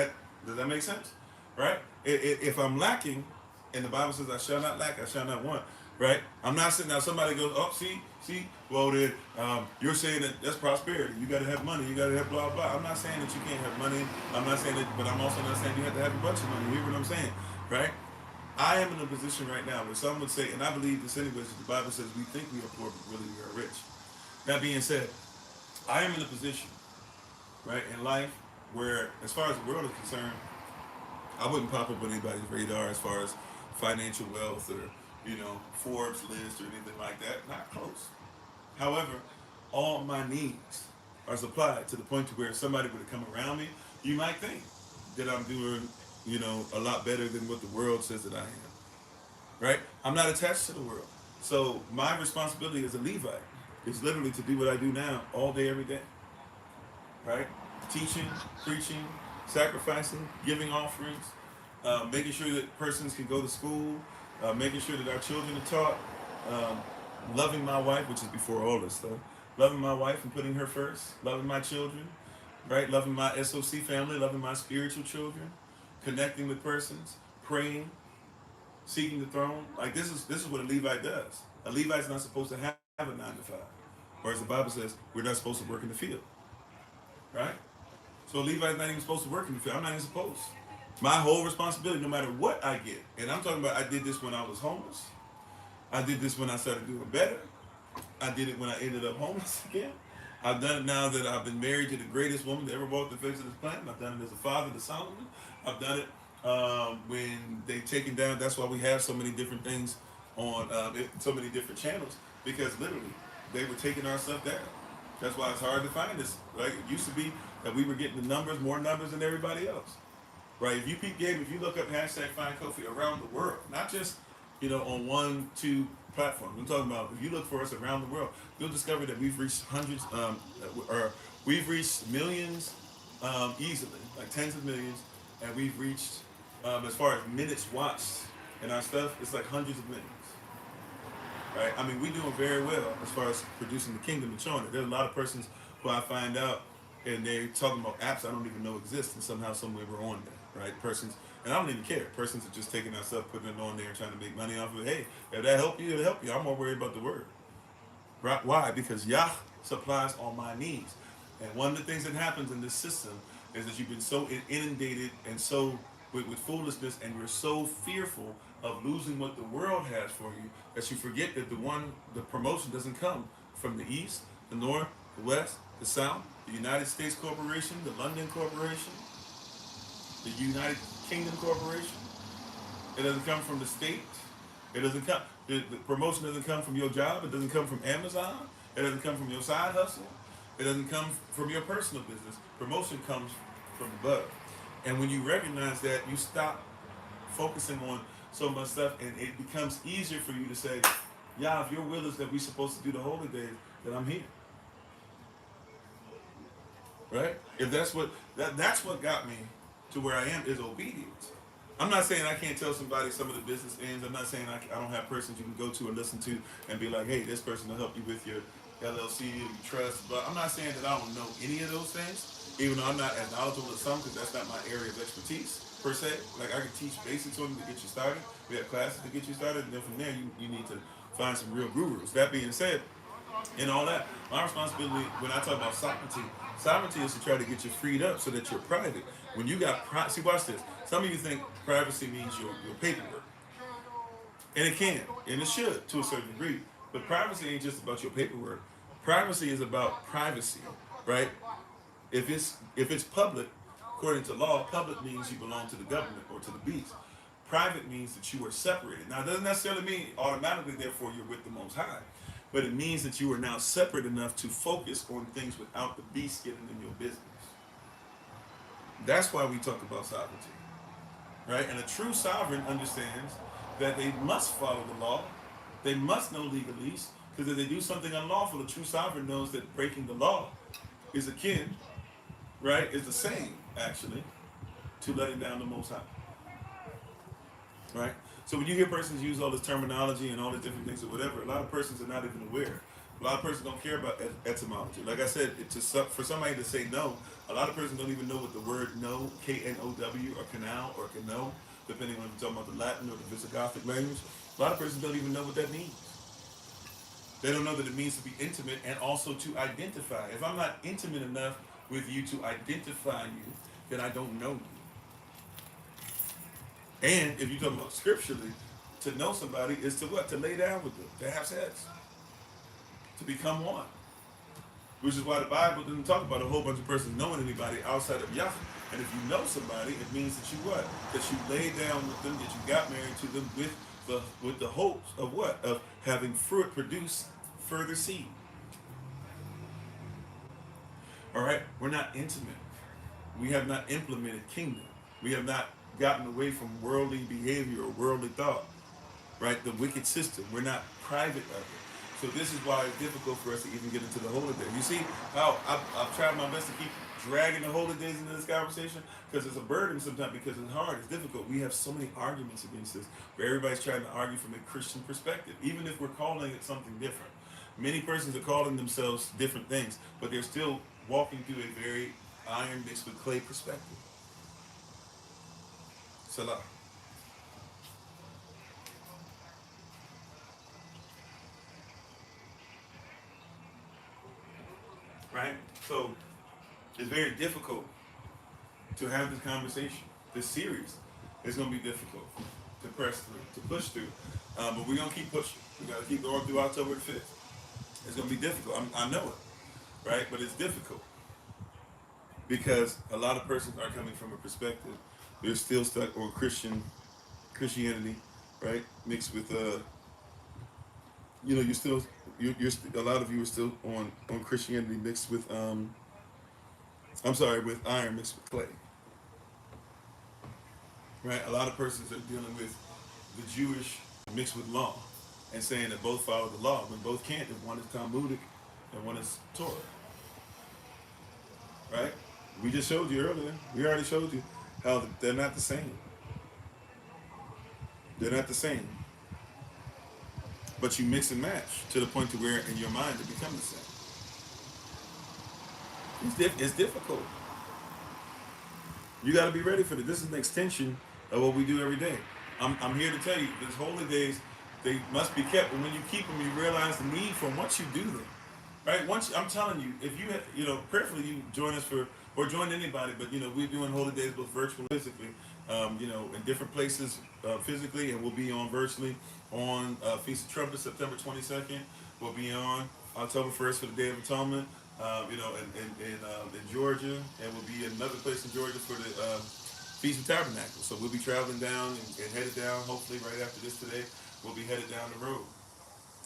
that make sense? Right? If I'm lacking, and the Bible says I shall not lack, I shall not want, right? I'm not sitting now, somebody goes, oh, see, well then, you're saying that's prosperity. You got to have money, you got to have blah, blah. I'm not saying that you can't have money. I'm not saying that, but I'm also not saying you have to have a bunch of money. You hear what I'm saying, right? I am in a position right now where some would say, and I believe this anyways, the Bible says we think we are poor, but really we are rich. That being said, I am in a position, right, in life where, as far as the world is concerned, I wouldn't pop up on anybody's radar as far as financial wealth or, Forbes list or anything like that. Not close. However, all my needs are supplied to the point to where if somebody were to come around me, you might think that I'm doing, a lot better than what the world says that I am. Right? I'm not attached to the world. So my responsibility as a Levite is literally to do what I do now all day, every day. Right? Teaching, preaching, sacrificing, giving offerings, making sure that persons can go to school, making sure that our children are taught, loving my wife, which is before all this stuff, loving my wife and putting her first, loving my children, right? Loving my SOC family, loving my spiritual children, connecting with persons, praying, seeking the throne. Like this is what a Levite does. A Levite's not supposed to have a 9 to 5. Whereas the Bible says we're not supposed to work in the field. Right? So a Levite's not even supposed to work in the field. I'm not even supposed. My whole responsibility, no matter what I get, and I'm talking about I did this when I was homeless. I did this when I started doing better. I did it when I ended up homeless again. I've done it now that I've been married to the greatest woman that ever walked the face of this planet. I've done it as a father to Solomon. I've done it when they've taken down. That's why we have so many different things on so many different channels, because literally they were taking our stuff down. That's why it's hard to find this. Right? It used to be that we were getting the numbers, more numbers than everybody else. Right? If you peep game, if you look up hashtag Find Kofi around the world, not just on 1, 2 platforms. I'm talking about if you look for us around the world, you'll discover that we've reached hundreds, or we've reached millions easily, like tens of millions, and we've reached as far as minutes watched in our stuff, it's like hundreds of millions. Right? I mean, we're doing very well as far as producing the kingdom and showing it. There's a lot of persons who I find out and they're talking about apps I don't even know exist, and somehow, somewhere we're on there, right? Persons, and I don't even care. Persons are just taking our stuff, putting it on there, and trying to make money off of it. Hey, if that help you, it'll help you. I'm more worried about the word. Right? Why? Because Yah supplies all my needs. And one of the things that happens in this system is that you've been so inundated and so with foolishness, and you're so fearful of losing what the world has for you that you forget that the promotion doesn't come from the east, the north, the west, the south, the United States Corporation, the London Corporation, the United Kingdom Corporation. It doesn't come from the state. It doesn't come. The promotion doesn't come from your job. It doesn't come from Amazon. It doesn't come from your side hustle. It doesn't come from your personal business. Promotion comes from above. And when you recognize that, you stop focusing on so much stuff, and it becomes easier for you to say, "Yeah, if your will is that we're supposed to do the holy days, then I'm here." Right? If that's what got me to where I am, is obedience. I'm not saying I can't tell somebody some of the business ends. I'm not saying I don't have persons you can go to and listen to and be like, hey, this person will help you with your LLC or your trust. But I'm not saying that I don't know any of those things, even though I'm not as knowledgeable as some, because that's not my area of expertise per se. Like I can teach basics on them to get you started. We have classes to get you started, and then from there you need to find some real gurus. That being said, and all that. My responsibility when I talk about sovereignty is to try to get you freed up so that you're private. When you got see, watch this. Some of you think privacy means your paperwork, and it can, and it should to a certain degree. But privacy ain't just about your paperwork. Privacy is about privacy, right? If it's public, according to law, public means you belong to the government or to the beast. Private means that you are separated. Now, it doesn't necessarily mean automatically, therefore, you're with the Most High. But it means that you are now separate enough to focus on things without the beast getting in your business. That's why we talk about sovereignty, right? And a true sovereign understands that they must follow the law. They must know legalese, because if they do something unlawful, a true sovereign knows that breaking the law is akin, right, is the same, actually, to letting down the Most High. Right? So when you hear persons use all this terminology and all these different things or whatever, a lot of persons are not even aware. A lot of persons don't care about etymology. Like I said, for somebody to say no, a lot of persons don't even know what the word no, K-N-O-W, or canal, or cano, depending on if you're talking about the Latin or the Visigothic language. A lot of persons don't even know what that means. They don't know that it means to be intimate and also to identify. If I'm not intimate enough with you to identify you, then I don't know you. And if you're talking about scripturally, to know somebody is to what? To lay down with them, to have sex, to become one. Which is why the Bible doesn't talk about a whole bunch of persons knowing anybody outside of Yahavah. And if you know somebody, it means that you what? That you lay down with them, that you got married to them with the hopes of what? Of having fruit produce further seed. All right? We're not intimate. We have not implemented kingdom. We have not gotten away from worldly behavior or worldly thought, right? The wicked system. We're not private of it. So this is why it's difficult for us to even get into the holy days. You see how I've tried my best to keep dragging the holy days into this conversation, because it's a burden sometimes, because it's hard, it's difficult. We have so many arguments against this, where everybody's trying to argue from a Christian perspective, even if we're calling it something different. Many persons are calling themselves different things, but they're still walking through a very iron mixed with clay perspective. Salah. Right? So it's very difficult to have this conversation. This series is going to be difficult to press through, to push through. But we're going to keep pushing. We got to keep going through October the 5th. It's going to be difficult. I know it. Right? But it's difficult. Because a lot of persons are coming from a perspective. They're still stuck on Christianity, right? Mixed with you're a lot of you are still on Christianity mixed with with iron mixed with clay. Right? A lot of persons are dealing with the Jewish mixed with law and saying that both follow the law when both can't, if one is Talmudic and one is Torah. Right? We just showed you earlier. We already showed you how they're not the same. They're not the same. But you mix and match to the point to where in your mind it becomes the same. It's difficult. You got to be ready for it. This is an extension of what we do every day. I'm here to tell you, these holy days, they must be kept. But when you keep them, you realize the need for them once you do them. Right? I'm telling you, if you prayerfully you join us or join anybody, but we're doing holy days both virtually and physically, in different places physically, and we'll be on virtually on Feast of Trumpets, September 22nd. We'll be on October 1st for the Day of Atonement, in Georgia, and we'll be in another place in Georgia for the Feast of Tabernacles. So we'll be traveling down and headed down, hopefully right after this today, we'll be headed down the road,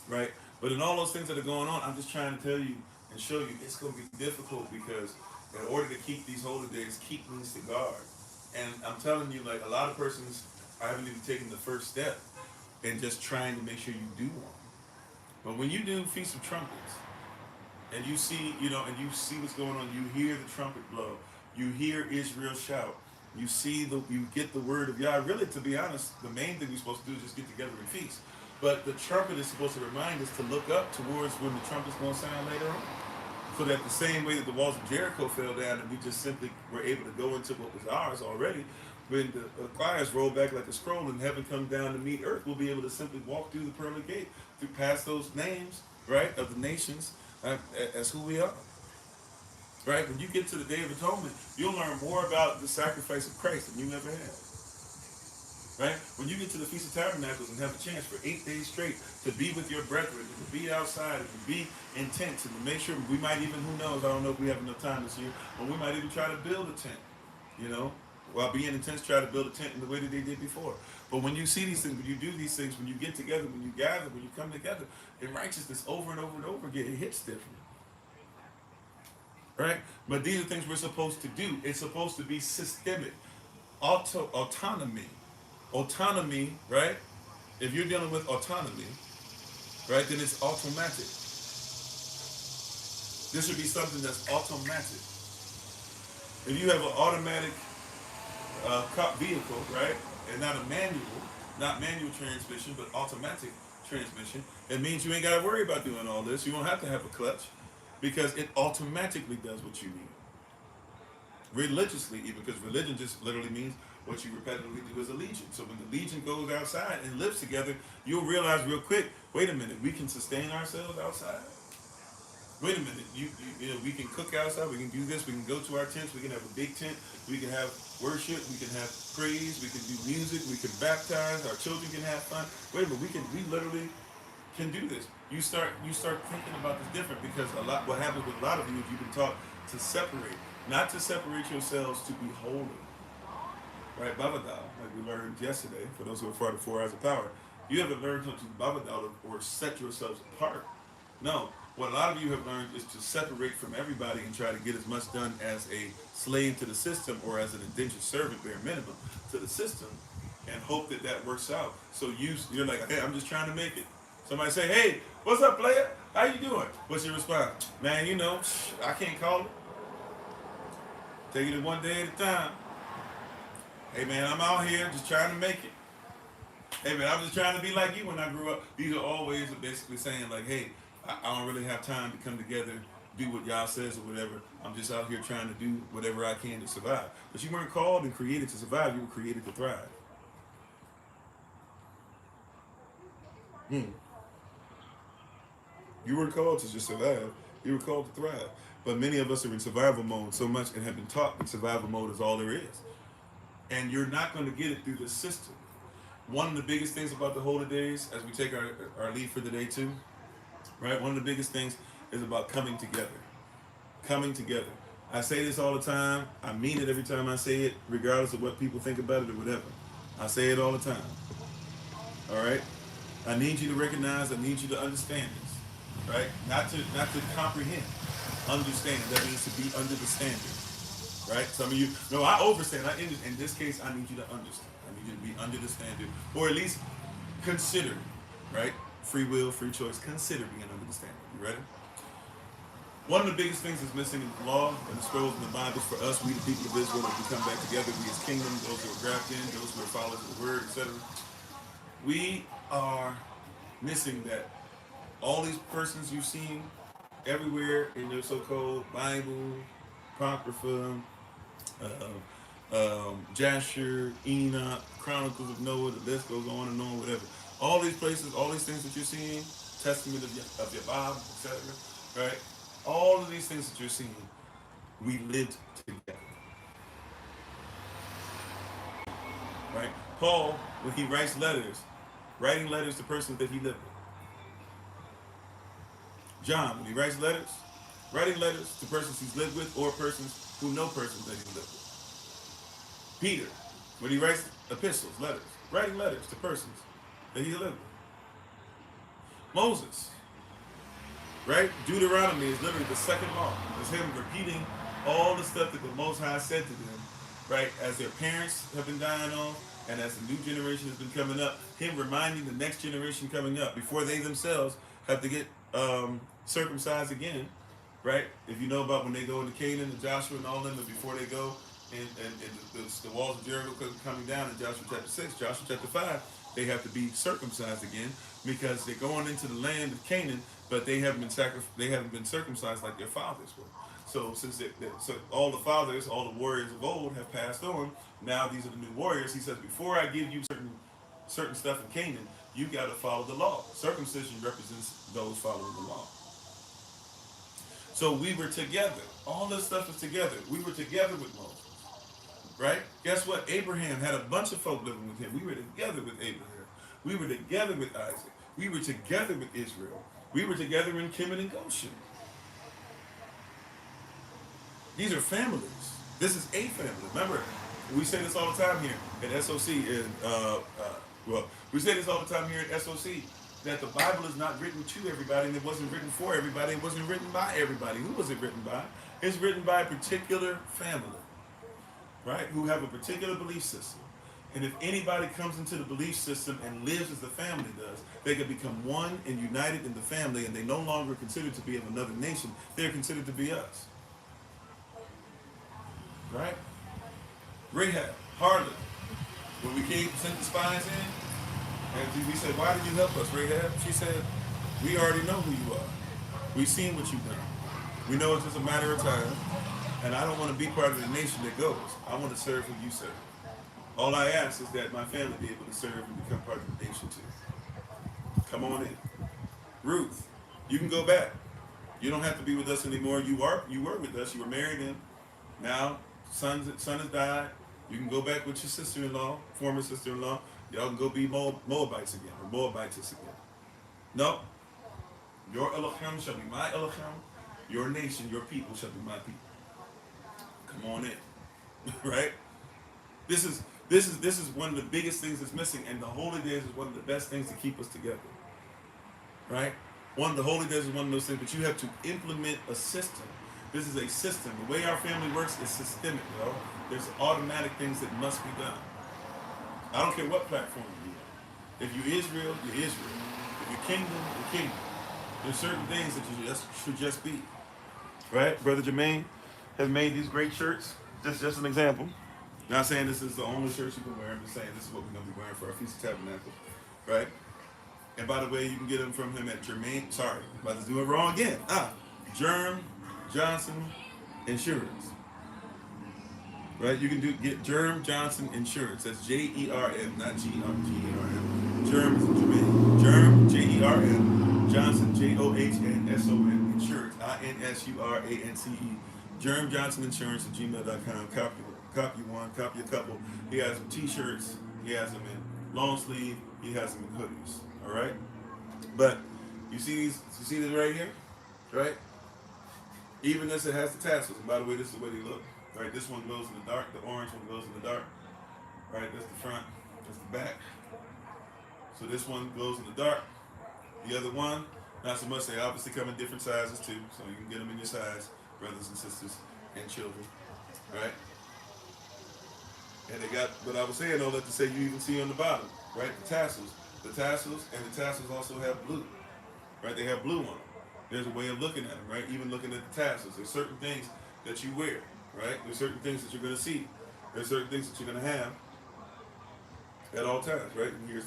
right? But in all those things that are going on, I'm just trying to tell you and show you it's going to be difficult, because in order to keep these holy days, keep means to guard. And I'm telling you, like, a lot of persons haven't even taken the first step in just trying to make sure you do one. But when you do Feast of Trumpets, and you see, and you see what's going on, you hear the trumpet blow, you hear Israel shout, you get the word of Yah. Really, to be honest, the main thing we're supposed to do is just get together and feast. But the trumpet is supposed to remind us to look up towards when the trumpet's going to sound later on. So that the same way that the walls of Jericho fell down and we just simply were able to go into what was ours already, when the fires roll back like a scroll and heaven comes down to meet earth, we'll be able to simply walk through the pearly gate, through past those names, right, of the nations as who we are. Right? When you get to the Day of Atonement, you'll learn more about the sacrifice of Christ than you ever had. Right? When you get to the Feast of Tabernacles and have a chance for 8 days straight to be with your brethren, and to be outside, and to be intense, and to make sure we might even, who knows, I don't know if we have enough time this year, but we might even try to build a tent, you know, while being intense, try to build a tent in the way that they did before. But when you see these things, when you do these things, when you get together, when you gather, when you come together, in righteousness over and over and over again, it hits different. Right? But these are things we're supposed to do. It's supposed to be systemic. Autonomy. Autonomy, right? If you're dealing with autonomy, right, then it's automatic. This should be something that's automatic. If you have an automatic vehicle, right, and not manual transmission, but automatic transmission, it means you ain't got to worry about doing all this. You don't have to have a clutch, because it automatically does what you need. Religiously, even, because religion just literally means what you repetitively do as a legion. So when the legion goes outside and lives together, you'll realize real quick, wait a minute, we can sustain ourselves outside. Wait a minute, you know, we can cook outside, we can do this, we can go to our tents, we can have a big tent, we can have worship, we can have praise, we can do music, we can baptize, our children can have fun. Wait a minute, we literally can do this. You start thinking about this different, because what happens with a lot of you is you've been taught to separate, not to separate yourselves, to be holy. Right, Babadal, like we learned yesterday, for those who are part of 4 hours of power, you haven't learned to Babadal or set yourselves apart. No, what a lot of you have learned is to separate from everybody and try to get as much done as a slave to the system, or as an indentured servant, bare minimum, to the system, and hope that that works out. So you're like, hey, I'm just trying to make it. Somebody say, hey, what's up, player? How you doing? What's your response? Man, you know, I can't call it. Take it one day at a time. Hey, man, I'm out here just trying to make it. Hey, man, I'm just trying to be like you when I grew up. These are all ways of basically saying, like, hey, I don't really have time to come together, do what y'all says or whatever. I'm just out here trying to do whatever I can to survive. But you weren't called and created to survive. You were created to thrive. You weren't called to just survive. You were called to thrive. But many of us are in survival mode so much, and have been taught that survival mode is all there is. And you're not going to get it through this system. One of the biggest things about the holy days, as we take our leave for the day too, right? One of the biggest things is about coming together. Coming together. I say this all the time. I mean it every time I say it, regardless of what people think about it or whatever. I say it all the time. All right? I need you to recognize, I need you to understand this. Right? Not to comprehend. Understand. That means to be under the standard. Right? Some of you, no, I overstand. In this case, I need you to understand. I need you to be under the standard, or at least consider, right? Free will, free choice. Consider being under the standard. You ready? One of the biggest things that's missing in the law and the scrolls and the Bibles for us, we the people of Israel, as we come back together, we as kingdom, those who are grafted in, those who are followers of the word, etc. We are missing that. All these persons you've seen everywhere in your so-called Bible, Apocrypha, Jasher, Enoch, Chronicles of Noah, the list goes on and on, whatever. All these places, all these things that you're seeing, Testament of Yahavah, etc., right? All of these things that you're seeing, we lived together. Right? Paul, when he writes letters, writing letters to persons that he lived with. John, when he writes letters, writing letters to persons he's lived with, or persons who know persons that he lived with. Peter, when he writes epistles, letters, writing letters to persons that he lived with. Moses, right? Deuteronomy is literally the second law. It's him repeating all the stuff that the Most High said to them, right? As their parents have been dying off, and as the new generation has been coming up, him reminding the next generation coming up, before they themselves have to get circumcised again, right? If you know about when they go into Canaan and Joshua and all them, but before they go, and the walls of Jericho coming down in Joshua chapter 6, Joshua chapter 5, they have to be circumcised again because they're going into the land of Canaan, but they haven't been circumcised like their fathers were. So so all the fathers, all the warriors of old have passed on. Now these are the new warriors. He says, before I give you certain stuff in Canaan, you got to follow the law. Circumcision represents those following the law. So we were together. All this stuff is together. We were together with Moses. Right? Guess what? Abraham had a bunch of folk living with him. We were together with Abraham. We were together with Isaac. We were together with Israel. We were together in Kemet and Goshen. These are families. This is a family. Remember, we say this all the time here at SOC. We say this all the time here at SOC, that the Bible is not written to everybody, and it wasn't written for everybody. It wasn't written by everybody. Who was it written by? It's written by a particular family, right? Who have a particular belief system. And if anybody comes into the belief system and lives as the family does, they can become one and united in the family, and they no longer considered to be of another nation. They're considered to be us. Right? Rahab, harlot. When we sent the spies in, and we said, why did you help us, Rahab? She said, we already know who you are. We've seen what you've done. We know it's just a matter of time, and I don't want to be part of the nation that goes. I want to serve who you serve. All I ask is that my family be able to serve and become part of the nation too. Come on in. Ruth, you can go back. You don't have to be with us anymore. You were with us. You were married in. Now, son has died. You can go back with your sister-in-law, former sister-in-law. Y'all can go be Moabites again, or Moabitess again. No. Your Elohim shall be my Elohim. Your nation, your people shall be my people. Come on in. Right? This is one of the biggest things that's missing, and the holy days is one of the best things to keep us together. Right? One of the holy days is one of those things, but you have to implement a system. This is a system. The way our family works is systemic, yo. There's automatic things that must be done. I don't care what platform you're on. If you're Israel, you're Israel. If you're kingdom, you're kingdom. There's certain things that you should just be. Right? Brother Jermaine has made these great shirts. Just an example. Not saying this is the only shirt you can wear. I'm just saying this is what we're going to be wearing for our Feast of Tabernacles. Right? And by the way, you can get them from him at Jermaine. Sorry, I'm about to do it wrong again. Germ Johnson Insurance. Right? You can get Germ Johnson Insurance. That's J-E-R-M, not G-E-R-M. Germ is Jermaine. Germ, J-E-R-M. Johnson, J-O-H-N-S-O-N. Insurance, I-N-S-U-R-A-N-C-E. Germ Johnson Insurance at gmail.com. Copy one, copy a couple. He has some t-shirts. He has them in long sleeve. He has them in hoodies. All right? But you see these? You see this right here? Right? Even this, it has the tassels. And by the way, this is the way they look. Right? This one glows in the dark. The orange one glows in the dark. Right? That's the front. That's the back. So this one glows in the dark. The other one, not so much. They obviously come in different sizes too. So you can get them in your size, brothers and sisters and children. Right? And they got what I was saying, all that to say you even see on the bottom. Right? The tassels. The tassels, and the tassels also have blue. Right? They have blue on them. There's a way of looking at them, right? Even looking at the tassels. There's certain things that you wear, right? There's certain things that you're going to see. There's certain things that you're going to have at all times, right? And here's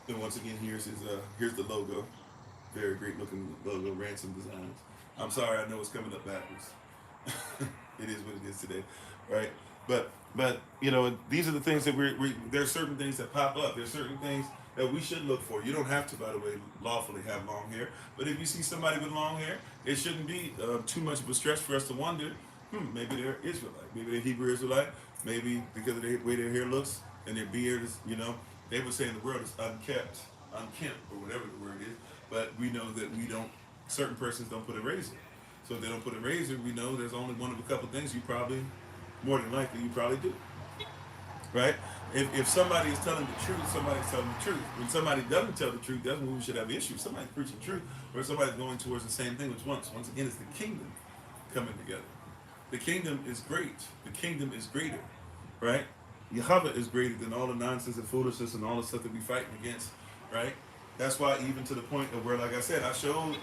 and once again, here's the logo. Very great looking logo, Ransom Designs. I'm sorry, I know it's coming up backwards. It is what it is today, right? But you know, these are the things that there's certain things that pop up. There's certain things that we should look for. You don't have to, by the way, lawfully have long hair. But if you see somebody with long hair, it shouldn't be too much of a stretch for us to wonder, maybe they're Israelite. Maybe they're Hebrew Israelite. Maybe because of the way their hair looks and their beard is, you know, they would say in the world is unkempt, or whatever the word is. But we know that certain persons don't put a razor. So if they don't put a razor, we know there's only one of a couple things more than likely you probably do. Right? If somebody is telling the truth, somebody's telling the truth. When somebody doesn't tell the truth, that's when we should have issues. Somebody's preaching truth, or somebody's going towards the same thing, which once again is the kingdom coming together. The kingdom is great. The kingdom is greater. Right? Yahavah is greater than all the nonsense and foolishness and all the stuff that we fighting against. Right? That's why even to the point of where, like I said, I showed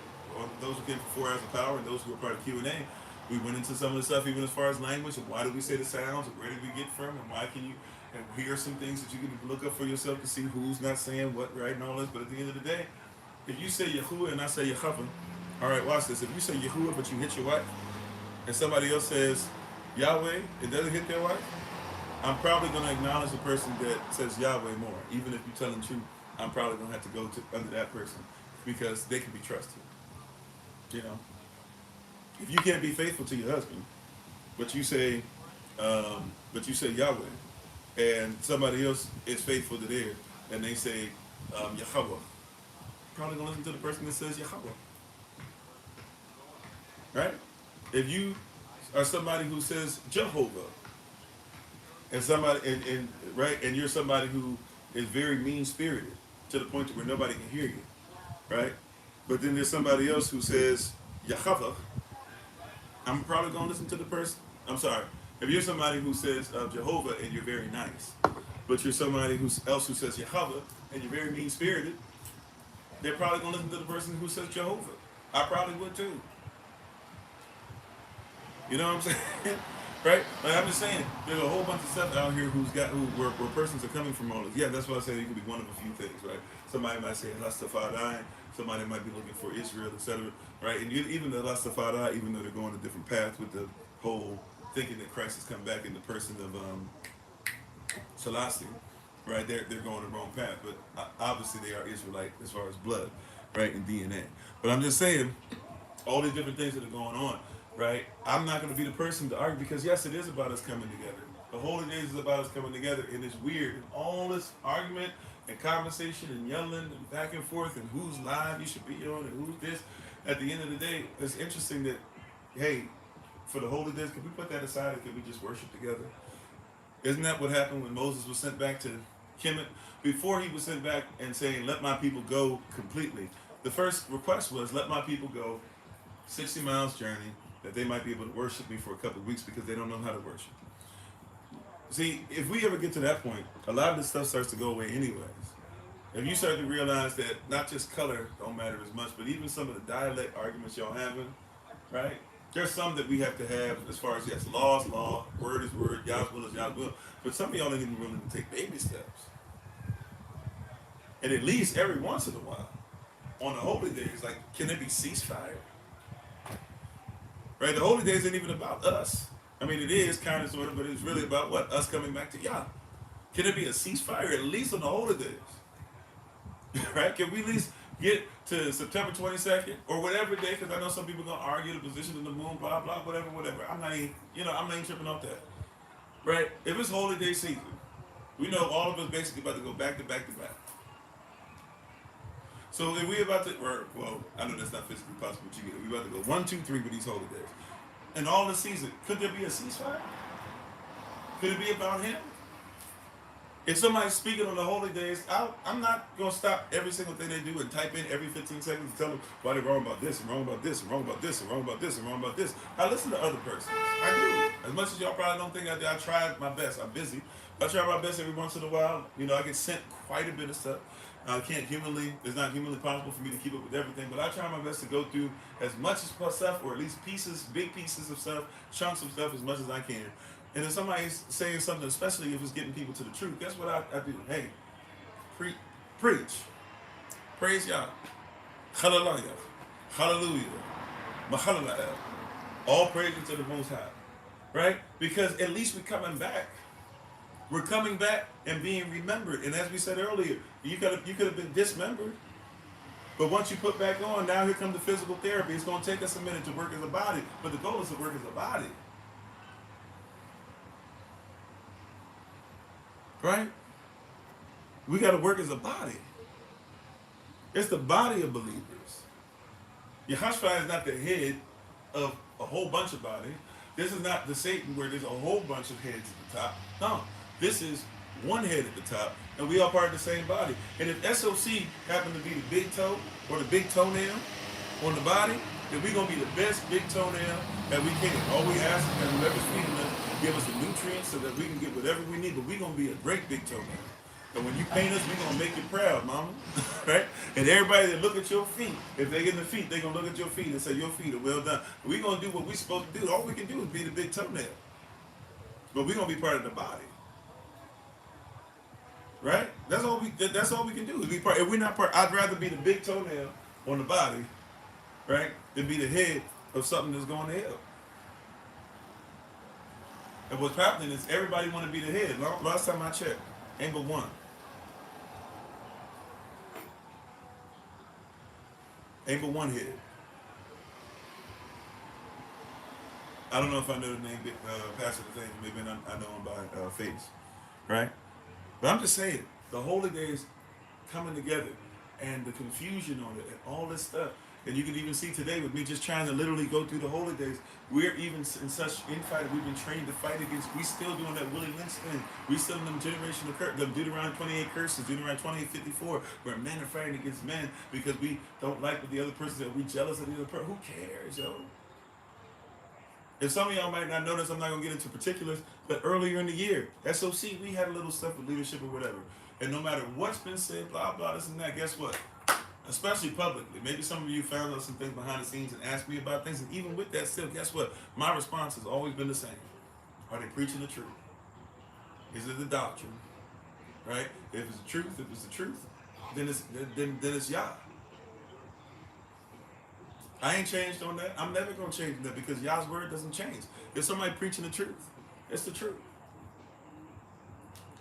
those who came for 4 hours of power and those who were part of Q&A, We went into some of the stuff even as far as language and why do we say the sounds and where did we get from and why can you, and here are some things that you can look up for yourself to see who's not saying what right and all this. But at the end of the day, if you say Yahuwah and I say Yahavah, all right, watch this. If you say Yahuwah but you hit your wife and somebody else says Yahweh, it doesn't hit their wife, I'm probably going to acknowledge the person that says Yahweh more. Even if you tell them the truth, I'm probably going to have to go to under that person because they can be trusted. You know, if you can't be faithful to your husband, but you say Yahweh, and somebody else is faithful to theirs, and they say Yahavah, probably gonna listen to the person that says Yahavah, right? If you are somebody who says Jehovah, and somebody and you're somebody who is very mean spirited to the point where nobody can hear you, right? But then there's somebody else who says Yahavah, I'm probably gonna listen to the person. I'm sorry. If you're somebody who says Jehovah and you're very nice, but you're somebody else who says Yahavah and you're very mean spirited, they're probably gonna listen to the person who says Jehovah. I probably would too. You know what I'm saying? Right? Like I'm just saying, there's a whole bunch of stuff out here where persons are coming from all this. Yeah, that's why I say it could be one of a few things, right? Somebody might say Rastafari, somebody might be looking for Israel, etc. Right? And even the Rastafari, even though they're going a different path with the whole thinking that Christ has come back in the person of Selassie, right? They're going the wrong path, but obviously they are Israelite as far as blood, right, and DNA. But I'm just saying, all these different things that are going on, right? I'm not going to be the person to argue because yes, it is about us coming together. The Holy Days is about us coming together, and it's weird. And all this argument and conversation and yelling and back and forth and who's live you should be on and who's this. At the end of the day, it's interesting that, hey, for the Holy Days, can we put that aside and can we just worship together? Isn't that what happened when Moses was sent back to Kemet? Before he was sent back and saying, let my people go completely, the first request was, let my people go 60 miles journey, that they might be able to worship me for a couple of weeks because they don't know how to worship. See, if we ever get to that point, a lot of this stuff starts to go away anyways. If you start to realize that not just color don't matter as much, but even some of the dialect arguments y'all having, right? There's some that we have to have as far as, yes, law is law, word is word, Yah's will is Yah's will. But some of y'all ain't even willing to take baby steps. And at least every once in a while, on the holy days, like, can there be ceasefire? Right? The holy days ain't even about us. I mean, it is kind of sort of, but it's really about what? Us coming back to Yah. Can there be a ceasefire at least on the holy days? Right? Can we at least get to September 22nd or whatever day? Because I know some people are going to argue the position of the moon, blah, blah, whatever. I'm not even tripping off that. Right? If it's holy day season, we know all of us basically about to go back to back to back. So if we about to, well, I know that's not physically possible, but you get it. We about to go 1, 2, 3 with these holy days. And all the season, could there be a ceasefire? Could it be about him? If somebody's speaking on the holy days, I'm not going to stop every single thing they do and type in every 15 seconds and tell them why they're wrong about this and wrong about this and wrong about this and wrong about this and wrong about this. I listen to other persons. I do. As much as y'all probably don't think I do, I try my best. I'm busy. I try my best every once in a while. You know, I get sent quite a bit of stuff. It's not humanly possible for me to keep up with everything, but I try my best to go through as much as stuff, or at least pieces, big pieces of stuff, chunks of stuff as much as I can. And if somebody's saying something, especially if it's getting people to the truth, guess what I do? Hey, preach. Praise Yah. Hallelujah. Hallelujah. Mahalalel. All praises to the Most High. Right? Because at least we're coming back. We're coming back and being remembered. And as we said earlier, you could have been dismembered. But once you put back on, now here comes the physical therapy. It's going to take us a minute to work as a body. But the goal is to work as a body. Right? We got to work as a body. It's the body of believers. Yahavah is not the head of a whole bunch of bodies. This is not the Satan where there's a whole bunch of heads at the top. No. This is one head at the top, and we are part of the same body. And if SOC happen to be the big toe or the big toenail on the body, then we're going to be the best big toenail that we can. All we ask is that whoever's feeding us give us the nutrients so that we can get whatever we need, but we're going to be a great big toenail. And when you paint us, we're going to make you proud, mama. Right? And everybody that look at your feet, if they get in the feet, they're going to look at your feet and say, your feet are well done. We're going to do what we're supposed to do. All we can do is be the big toenail. But we're going to be part of the body. Right? That's all we can do is be part. If we're not part, I'd rather be the big toenail on the body, right, than be the head of something that's going to hell. And what's happening is everybody want to be the head. Last time I checked, ain't but one. Ain't but one head. I don't know if I know the name, Pastor the thing. Maybe I know him by face, right? But I'm just saying, the holy days coming together and the confusion on it and all this stuff. And you can even see today with me just trying to literally go through the holy days. We're even in such infight. We've been trained to fight against. We still doing that Willie Lynch thing. We still in them generational curses, them Deuteronomy 28 curses, Deuteronomy 28:54, where men are fighting against men because we don't like what the other person said. We jealous of the other person. Who cares, yo? If some of y'all might not notice, I'm not going to get into particulars, but earlier in the year, SOC, we had a little stuff with leadership or whatever. And no matter what's been said, blah, blah, this and that, guess what? Especially publicly. Maybe some of you found out some things behind the scenes and asked me about things. And even with that still, guess what? My response has always been the same. Are they preaching the truth? Is it the doctrine? Right? If it's the truth, then it's Yah. I ain't changed on that. I'm never going to change that because Yah's word doesn't change. If somebody preaching the truth, it's the truth.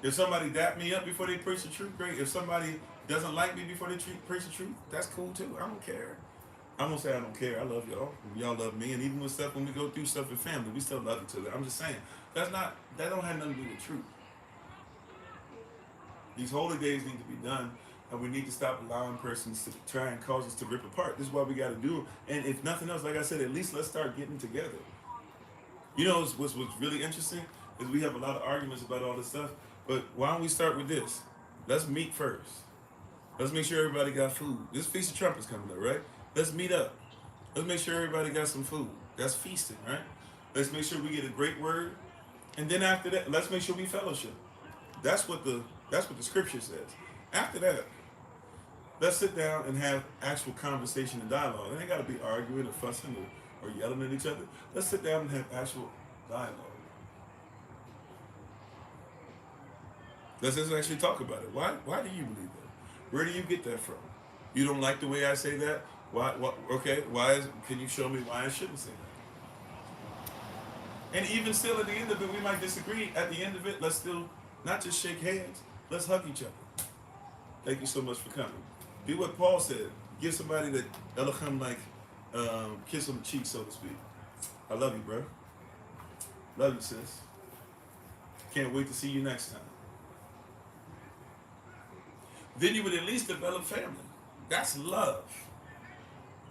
If somebody dap me up before they preach the truth, great. If somebody doesn't like me before they preach the truth, that's cool too. I don't care. I'm going to say I don't care. I love y'all. Y'all love me. And even with stuff, when we go through stuff with family, we still love each other. I'm just saying, that don't have nothing to do with truth. These holy days need to be done. And we need to stop allowing persons to try and cause us to rip apart. This is what we got to do. And if nothing else, like I said, at least let's start getting together. You know what's really interesting is we have a lot of arguments about all this stuff. But why don't we start with this? Let's meet first. Let's make sure everybody got food. This Feast of Trumpets coming up, right? Let's meet up. Let's make sure everybody got some food. That's feasting, right? Let's make sure we get a great word. And then after that, let's make sure we fellowship. That's what the scripture says. After that, let's sit down and have actual conversation and dialogue. It ain't got to be arguing or fussing or yelling at each other. Let's sit down and have actual dialogue. Let's just actually talk about it. Why do you believe that? Where do you get that from? You don't like the way I say that? Why? Okay, can you show me why I shouldn't say that? And even still at the end of it, we might disagree. At the end of it, let's still not just shake hands. Let's hug each other. Thank you so much for coming. Do what Paul said. Give somebody that Elohim kiss on the cheek, so to speak. I love you, bro. Love you, sis. Can't wait to see you next time. Then you would at least develop family. That's love.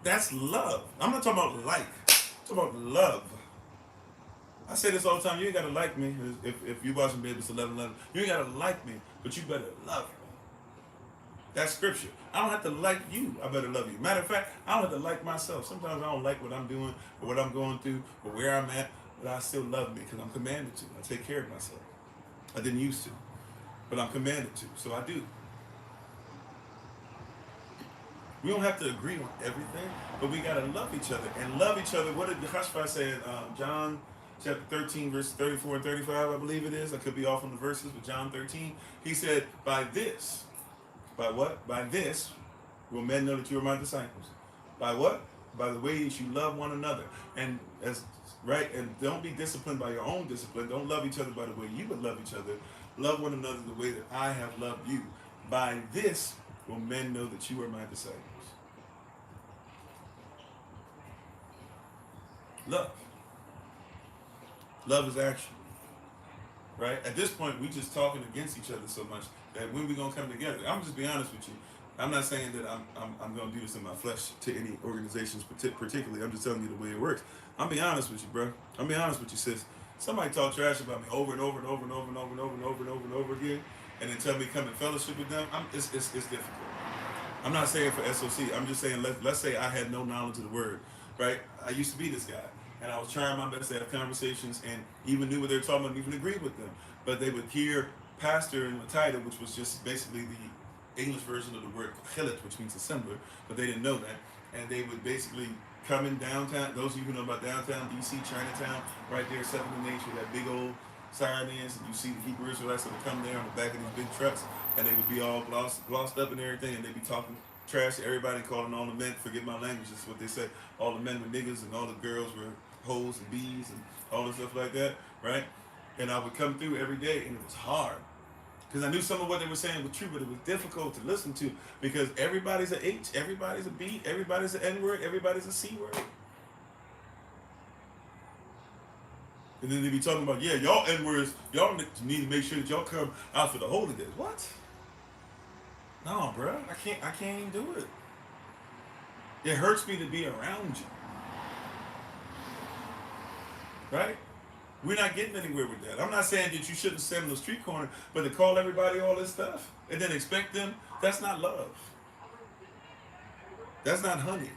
That's love. I'm not talking about like. I'm talking about love. I say this all the time. You ain't got to like me. If you watching Baby, it's 11:11. You ain't got to like me, but you better love me. That's scripture. I don't have to like you. I better love you. Matter of fact, I don't have to like myself. Sometimes I don't like what I'm doing or what I'm going through or where I'm at, but I still love me because I'm commanded to. I take care of myself. I didn't used to, but I'm commanded to, so I do. We don't have to agree on everything, but we got to love each other. And love each other. What did Yahavah say in John chapter 13, verse 34 and 35, I believe it is. I could be off on the verses, but John 13. He said, by what? By this will men know that you are my disciples. By what? By the way that you love one another. And don't be disciplined by your own discipline. Don't love each other by the way you would love each other. Love one another the way that I have loved you. By this will men know that you are my disciples. Love. Love is action. Right? At this point, we just talking against each other so much that when we gonna come together? I'm just be honest with you. I'm not saying that I'm gonna do this in my flesh to any organizations particularly. I'm just telling you the way it works. I'm be honest with you, bro. I'm be honest with you, sis. Somebody talk trash about me over and over and over and over and over and over and over and over and over again, and then tell me come and fellowship with them. It's difficult. I'm not saying for SOC. I'm just saying let's say I had no knowledge of the word, right? I used to be this guy. And I was trying my best to have conversations and even knew what they were talking about and even agreed with them. But they would hear pastor in the title, which was just basically the English version of the word chelet, which means assembler, but they didn't know that. And they would basically come in downtown. Those of you who know about downtown DC, Chinatown, right there, 7th and H, where that big old sign is, and you see the Hebrew Israelites that would come there on the back of these big trucks, and they would be all glossed up and everything, and they'd be talking trash to everybody, calling all the men, forget my language, that's what they say, all the men were niggas, and all the girls were hoes and bees, and all this stuff like that, right? And I would come through every day, and it was hard. Because I knew some of what they were saying was true, but it was difficult to listen to because everybody's an H, everybody's a B, everybody's an N-word, everybody's a C-word. And then they be talking about, yeah, y'all N-words, y'all need to make sure that y'all come out for the holy days. What? No, bro, I can't even do it. It hurts me to be around you. Right? We're not getting anywhere with that. I'm not saying that you shouldn't stand on the street corner, but to call everybody all this stuff and then expect them, that's not love. That's not honey.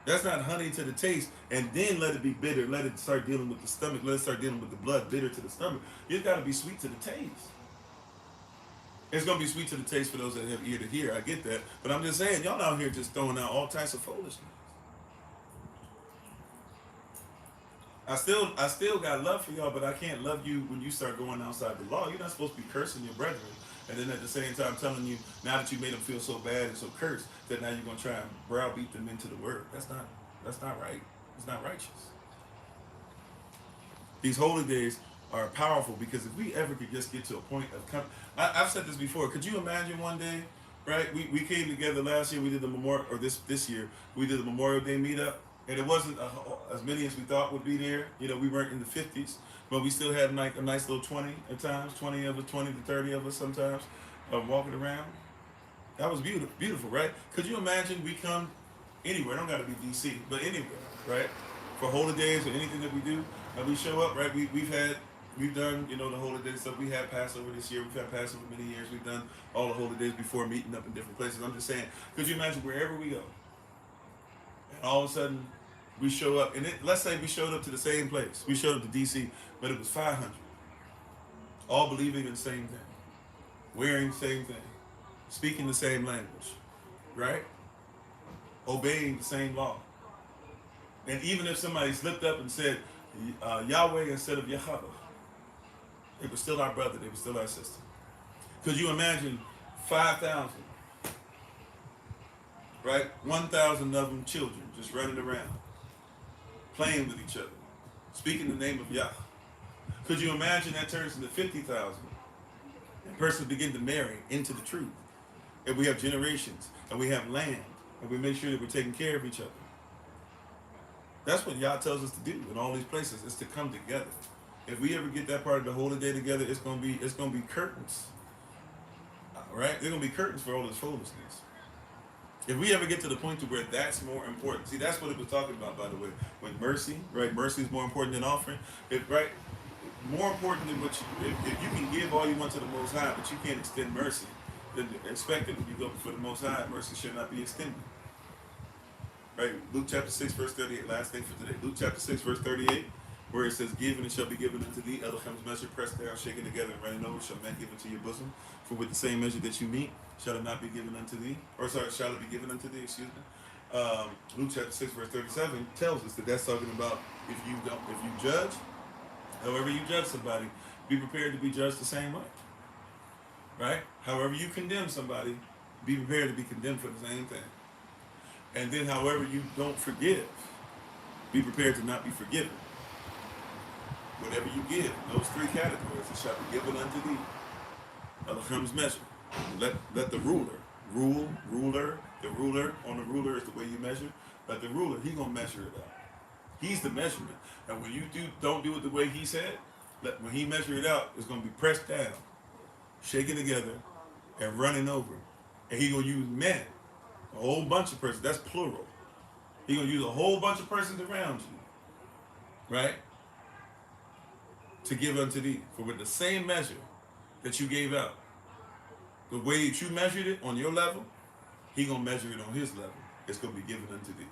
That's not honey to the taste, and then let it be bitter. Let it start dealing with the stomach. Let it start dealing with the blood, bitter to the stomach. It's got to be sweet to the taste. It's going to be sweet to the taste for those that have ear to hear. I get that. But I'm just saying, y'all out here just throwing out all types of foolishness. I still got love for y'all, but I can't love you when you start going outside the law. You're not supposed to be cursing your brethren, and then at the same time telling you, now that you made them feel so bad and so cursed, that now you're going to try and browbeat them into the word. That's not right. It's not righteous. These holy days are powerful because if we ever could just get to a point of I've said this before. Could you imagine one day, right? We came together last year. We did the Memorial, or this year we did the Memorial Day meetup. And it wasn't as many as we thought would be there. You know, we weren't in the 50s, but we still had like a nice little 20 at times, 20 of us, 20 to 30 of us sometimes, walking around. That was beautiful, right? Could you imagine we come anywhere, don't gotta be DC, but anywhere, right? For holy days or anything that we do, we show up, right? We've done, you know, the holy days stuff. We had Passover this year. We've had Passover many years. We've done all the holy days before, meeting up in different places. I'm just saying, could you imagine wherever we go, and all of a sudden, we show up, and let's say we showed up to the same place. We showed up to DC, but it was 500. All believing in the same thing, wearing the same thing, speaking the same language, right? Obeying the same law. And even if somebody slipped up and said Yahweh instead of Yahavah, they were still our brother, they were still our sister. Could you imagine 5,000, right? 1,000 of them children just running around, playing with each other, speaking the name of Yah. Could you imagine that turns into 50,000 and persons begin to marry into the truth, and we have generations, and we have land, and we make sure that we're taking care of each other? That's what Yah tells us to do in all these places, is to come together. If we ever get that part of the holy day together, it's gonna be curtains, right? They're gonna be curtains for all this foolishness. If we ever get to the point to where that's more important, see, that's what it was talking about, by the way. When mercy, right? Mercy is more important than offering. Right? More important than what if you can give all you want to the Most High, but you can't extend mercy, then expect that when you go before the Most High, mercy should not be extended. Right? Luke chapter 6, verse 38, last thing for today. Luke chapter 6, verse 38, where it says, give and it shall be given unto thee. Elohim's measure, pressed down, shaken together, and running over, shall men give into your bosom. For with the same measure that you meet, shall it not be given unto thee? Shall it be given unto thee, excuse me. Luke chapter 6, verse 37 tells us that that's talking about if you judge, however you judge somebody, be prepared to be judged the same way. Right? However you condemn somebody, be prepared to be condemned for the same thing. And then however you don't forgive, be prepared to not be forgiven. Whatever you give, those three categories, it shall be given unto thee. Elohim's measure. Let the ruler, the ruler on the ruler is the way you measure. Let the ruler, he gonna measure it out. He's the measurement. And when you don't do it the way he said, when he measure it out, it's gonna be pressed down, shaken together, and running over. And he gonna use men, a whole bunch of persons. That's plural. He gonna use a whole bunch of persons around you, right? To give unto thee. For with the same measure that you gave out, the way that you measured it on your level, he gonna measure it on his level. It's gonna be given unto thee.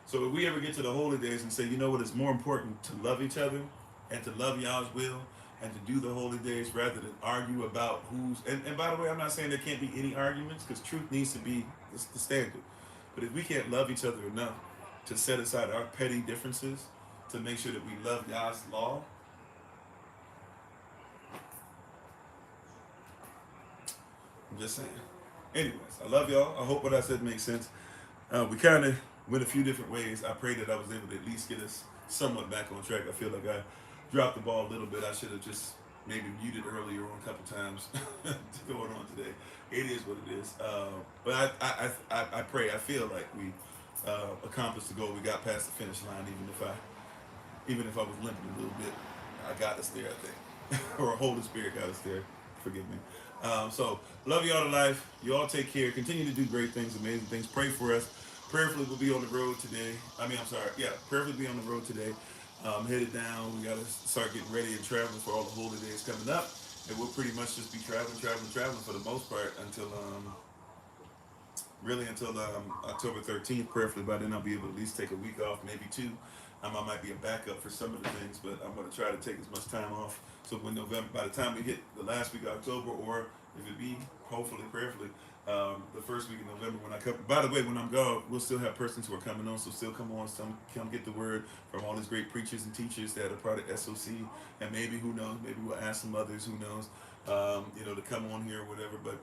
So if we ever get to the holy days and say, you know what, it's more important to love each other and to love Yah's will and to do the holy days rather than argue about who's. And by the way, I'm not saying there can't be any arguments because truth needs to be the standard. But if we can't love each other enough to set aside our petty differences to make sure that we love God's law, I'm just saying. Anyways, I love y'all. I hope what I said makes sense. We kind of went a few different ways. I pray that I was able to at least get us somewhat back on track. I feel like I dropped the ball a little bit. I should have just maybe muted earlier on a couple times going on today. It is what it is. But I pray. I feel like we accomplished the goal. We got past the finish line, even if I was limping a little bit. I got us there, I think. Or Holy Spirit got us there. Forgive me. So love you all to life. You all take care. Continue to do great things, amazing things. Pray for us. Prayerfully, we'll be on the road today. Prayerfully be on the road today. Headed down. We got to start getting ready and traveling for all the holy days coming up. And we'll pretty much just be traveling for the most part until October 13th. Prayerfully, by then I'll be able to at least take a week off, maybe two. I might be a backup for some of the things, but I'm going to try to take as much time off. So when November, by the time we hit the last week of October, or if it be, hopefully, prayerfully, the first week of November when I come. By the way, when I'm gone, we'll still have persons who are coming on, so still come on, come get the word from all these great preachers and teachers that are part of SOC, and maybe, who knows, maybe we'll ask some others, who knows, to come on here or whatever, but,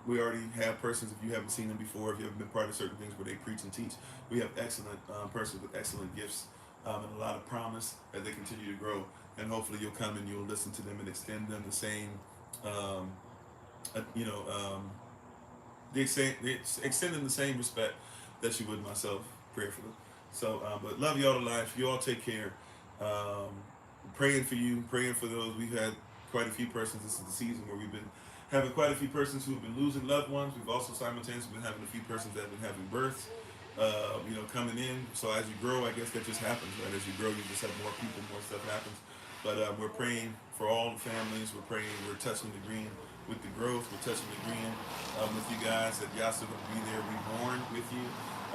we already have persons, if you haven't seen them before, if you haven't been part of certain things where they preach and teach, we have excellent persons with excellent gifts and a lot of promise as they continue to grow, and hopefully you'll come and you'll listen to them and extend them the same, extend them the same respect that you would myself, prayerfully. So, but love you all to life. You all take care. Praying for you, praying for those. We've had quite a few persons. This is the season where we've been having quite a few persons who have been losing loved ones. We've also simultaneously been having a few persons that have been having births, coming in. So as you grow, I guess that just happens, right? As you grow, you just have more people, more stuff happens. But we're praying for all the families. We're praying, we're touching the green with the growth. We're touching the green with you guys, that y'all still going to be there, reborn with you.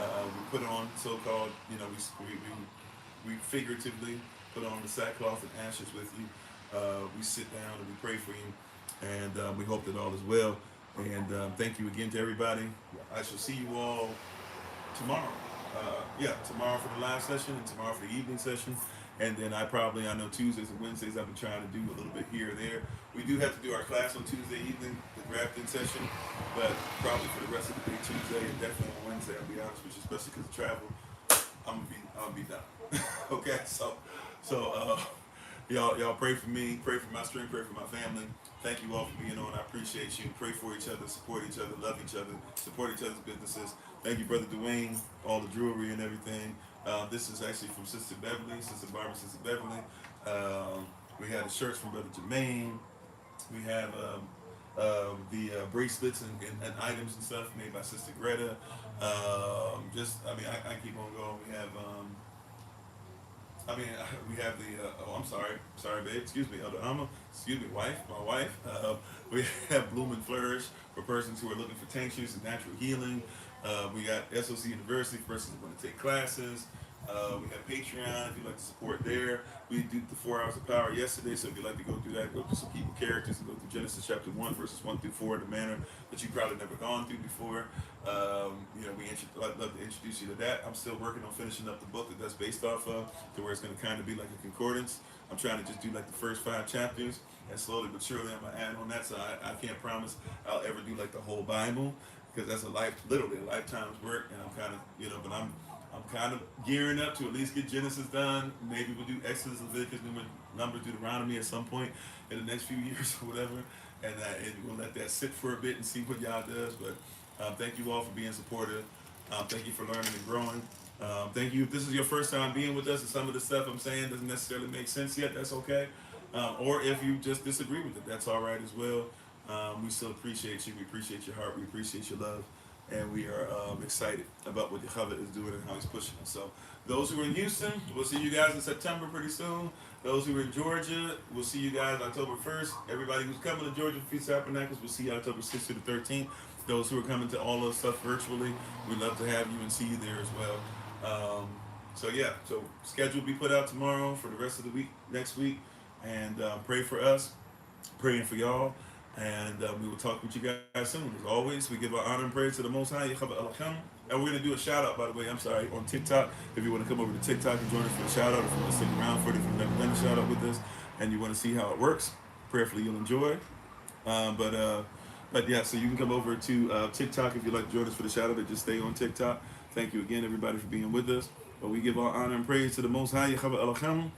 We put on so-called, we figuratively put on the sackcloth and ashes with you. We sit down and we pray for you. And we hope that all is well. And thank you again to everybody. I shall see you all tomorrow. Tomorrow for the live session and tomorrow for the evening session. And then I know Tuesdays and Wednesdays I've been trying to do a little bit here or there. We do have to do our class on Tuesday evening, the grafting session, but probably for the rest of the day Tuesday and definitely on Wednesday, I'll be honest with you, especially because of travel, I'm gonna be done. Okay, so y'all pray for me, pray for my strength, pray for my family. Thank you all for being on. I appreciate you. Pray for each other, support each other, love each other, support each other's businesses. Thank you, Brother Dwayne, all the jewelry and everything. This is actually from Sister Beverly, Sister Barbara, Sister Beverly. We had the shirts from Brother Jermaine. We have the bracelets and items and stuff made by Sister Greta. I keep on going. We have sorry, babe, excuse me, my wife. We have Bloom and Flourish for persons who are looking for tinctures and natural healing. We got SOC University for persons who want to take classes. We have Patreon if you'd like to support there. We did the 4 Hours of Power yesterday, so if you'd like to go through that, go through some people characters and go through Genesis chapter 1, verses 1 through 4 in a manner that you've probably never gone through before. I'd love to introduce you to that. I'm still working on finishing up the book that's based off of, to where it's going to kind of be like a concordance. I'm trying to just do like the first 5 chapters, and slowly but surely I'm going to add on that, so I can't promise I'll ever do like the whole Bible, because that's literally a lifetime's work, and I'm kind of, but I'm kind of gearing up to at least get Genesis done. Maybe we'll do Exodus, Leviticus, Numbers, Deuteronomy at some point in the next few years or whatever, and we'll let that sit for a bit and see what y'all does. But thank you all for being supportive. Thank you for learning and growing. Thank you. If this is your first time being with us and some of the stuff I'm saying doesn't necessarily make sense yet, that's okay. Or if you just disagree with it, that's all right as well. We still appreciate you. We appreciate your heart. We appreciate your love. And we are excited about what Yahavah is doing and how he's pushing us. So those who are in Houston, we'll see you guys in September pretty soon. Those who are in Georgia, we'll see you guys October 1st. Everybody who's coming to Georgia for Feast of Tabernacles, we'll see you October 6th to the 13th. Those who are coming to all of stuff virtually, we'd love to have you and see you there as well. So schedule will be put out tomorrow for the rest of the week, next week. and pray for us, praying for y'all. And we will talk with you guys soon. As always, we give our honor and praise to the Most High, Yahavah. And we're going to do a shout out, by the way, I'm sorry, on TikTok. If you want to come over to TikTok and join us for the shout out, if you want to stick around for it, if you've never done a shout out with us and you want to see how it works, prayerfully you'll enjoy. But yeah, so you can come over to TikTok if you'd like to join us for the shout out, but just stay on TikTok. Thank you again, everybody, for being with us. But we give all honor and praise to the Most High, Yahavah.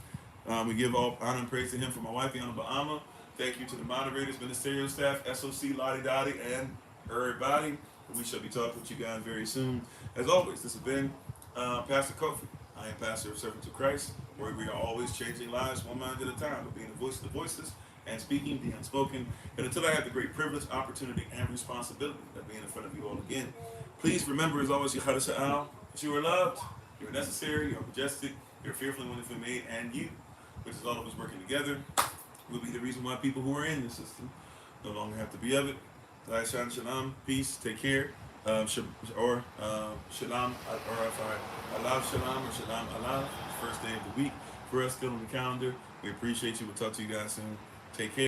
We give all honor and praise to him for my wife, Yana Ba'ama. Thank you to the moderators, ministerial staff, SOC, Lottie Dottie, and everybody. We shall be talking with you guys very soon. As always, this has been Pastor Kofi. I am Pastor of Servants of Christ, where we are always changing lives one mind at a time, but being the voice of the voiceless and speaking the unspoken. And until I have the great privilege, opportunity, and responsibility of being in front of you all again, please remember, as always, Yahavah, that you are loved, you are necessary, you are majestic, you're fearfully and wonderfully made, and you, which is all of us working together, will be the reason why people who are in the system no longer have to be of it. Shalom, peace, take care. Shalom, Allah Shalom, or Shalom Allah, first day of the week for us still on the calendar. We appreciate you. We'll talk to you guys soon. Take care.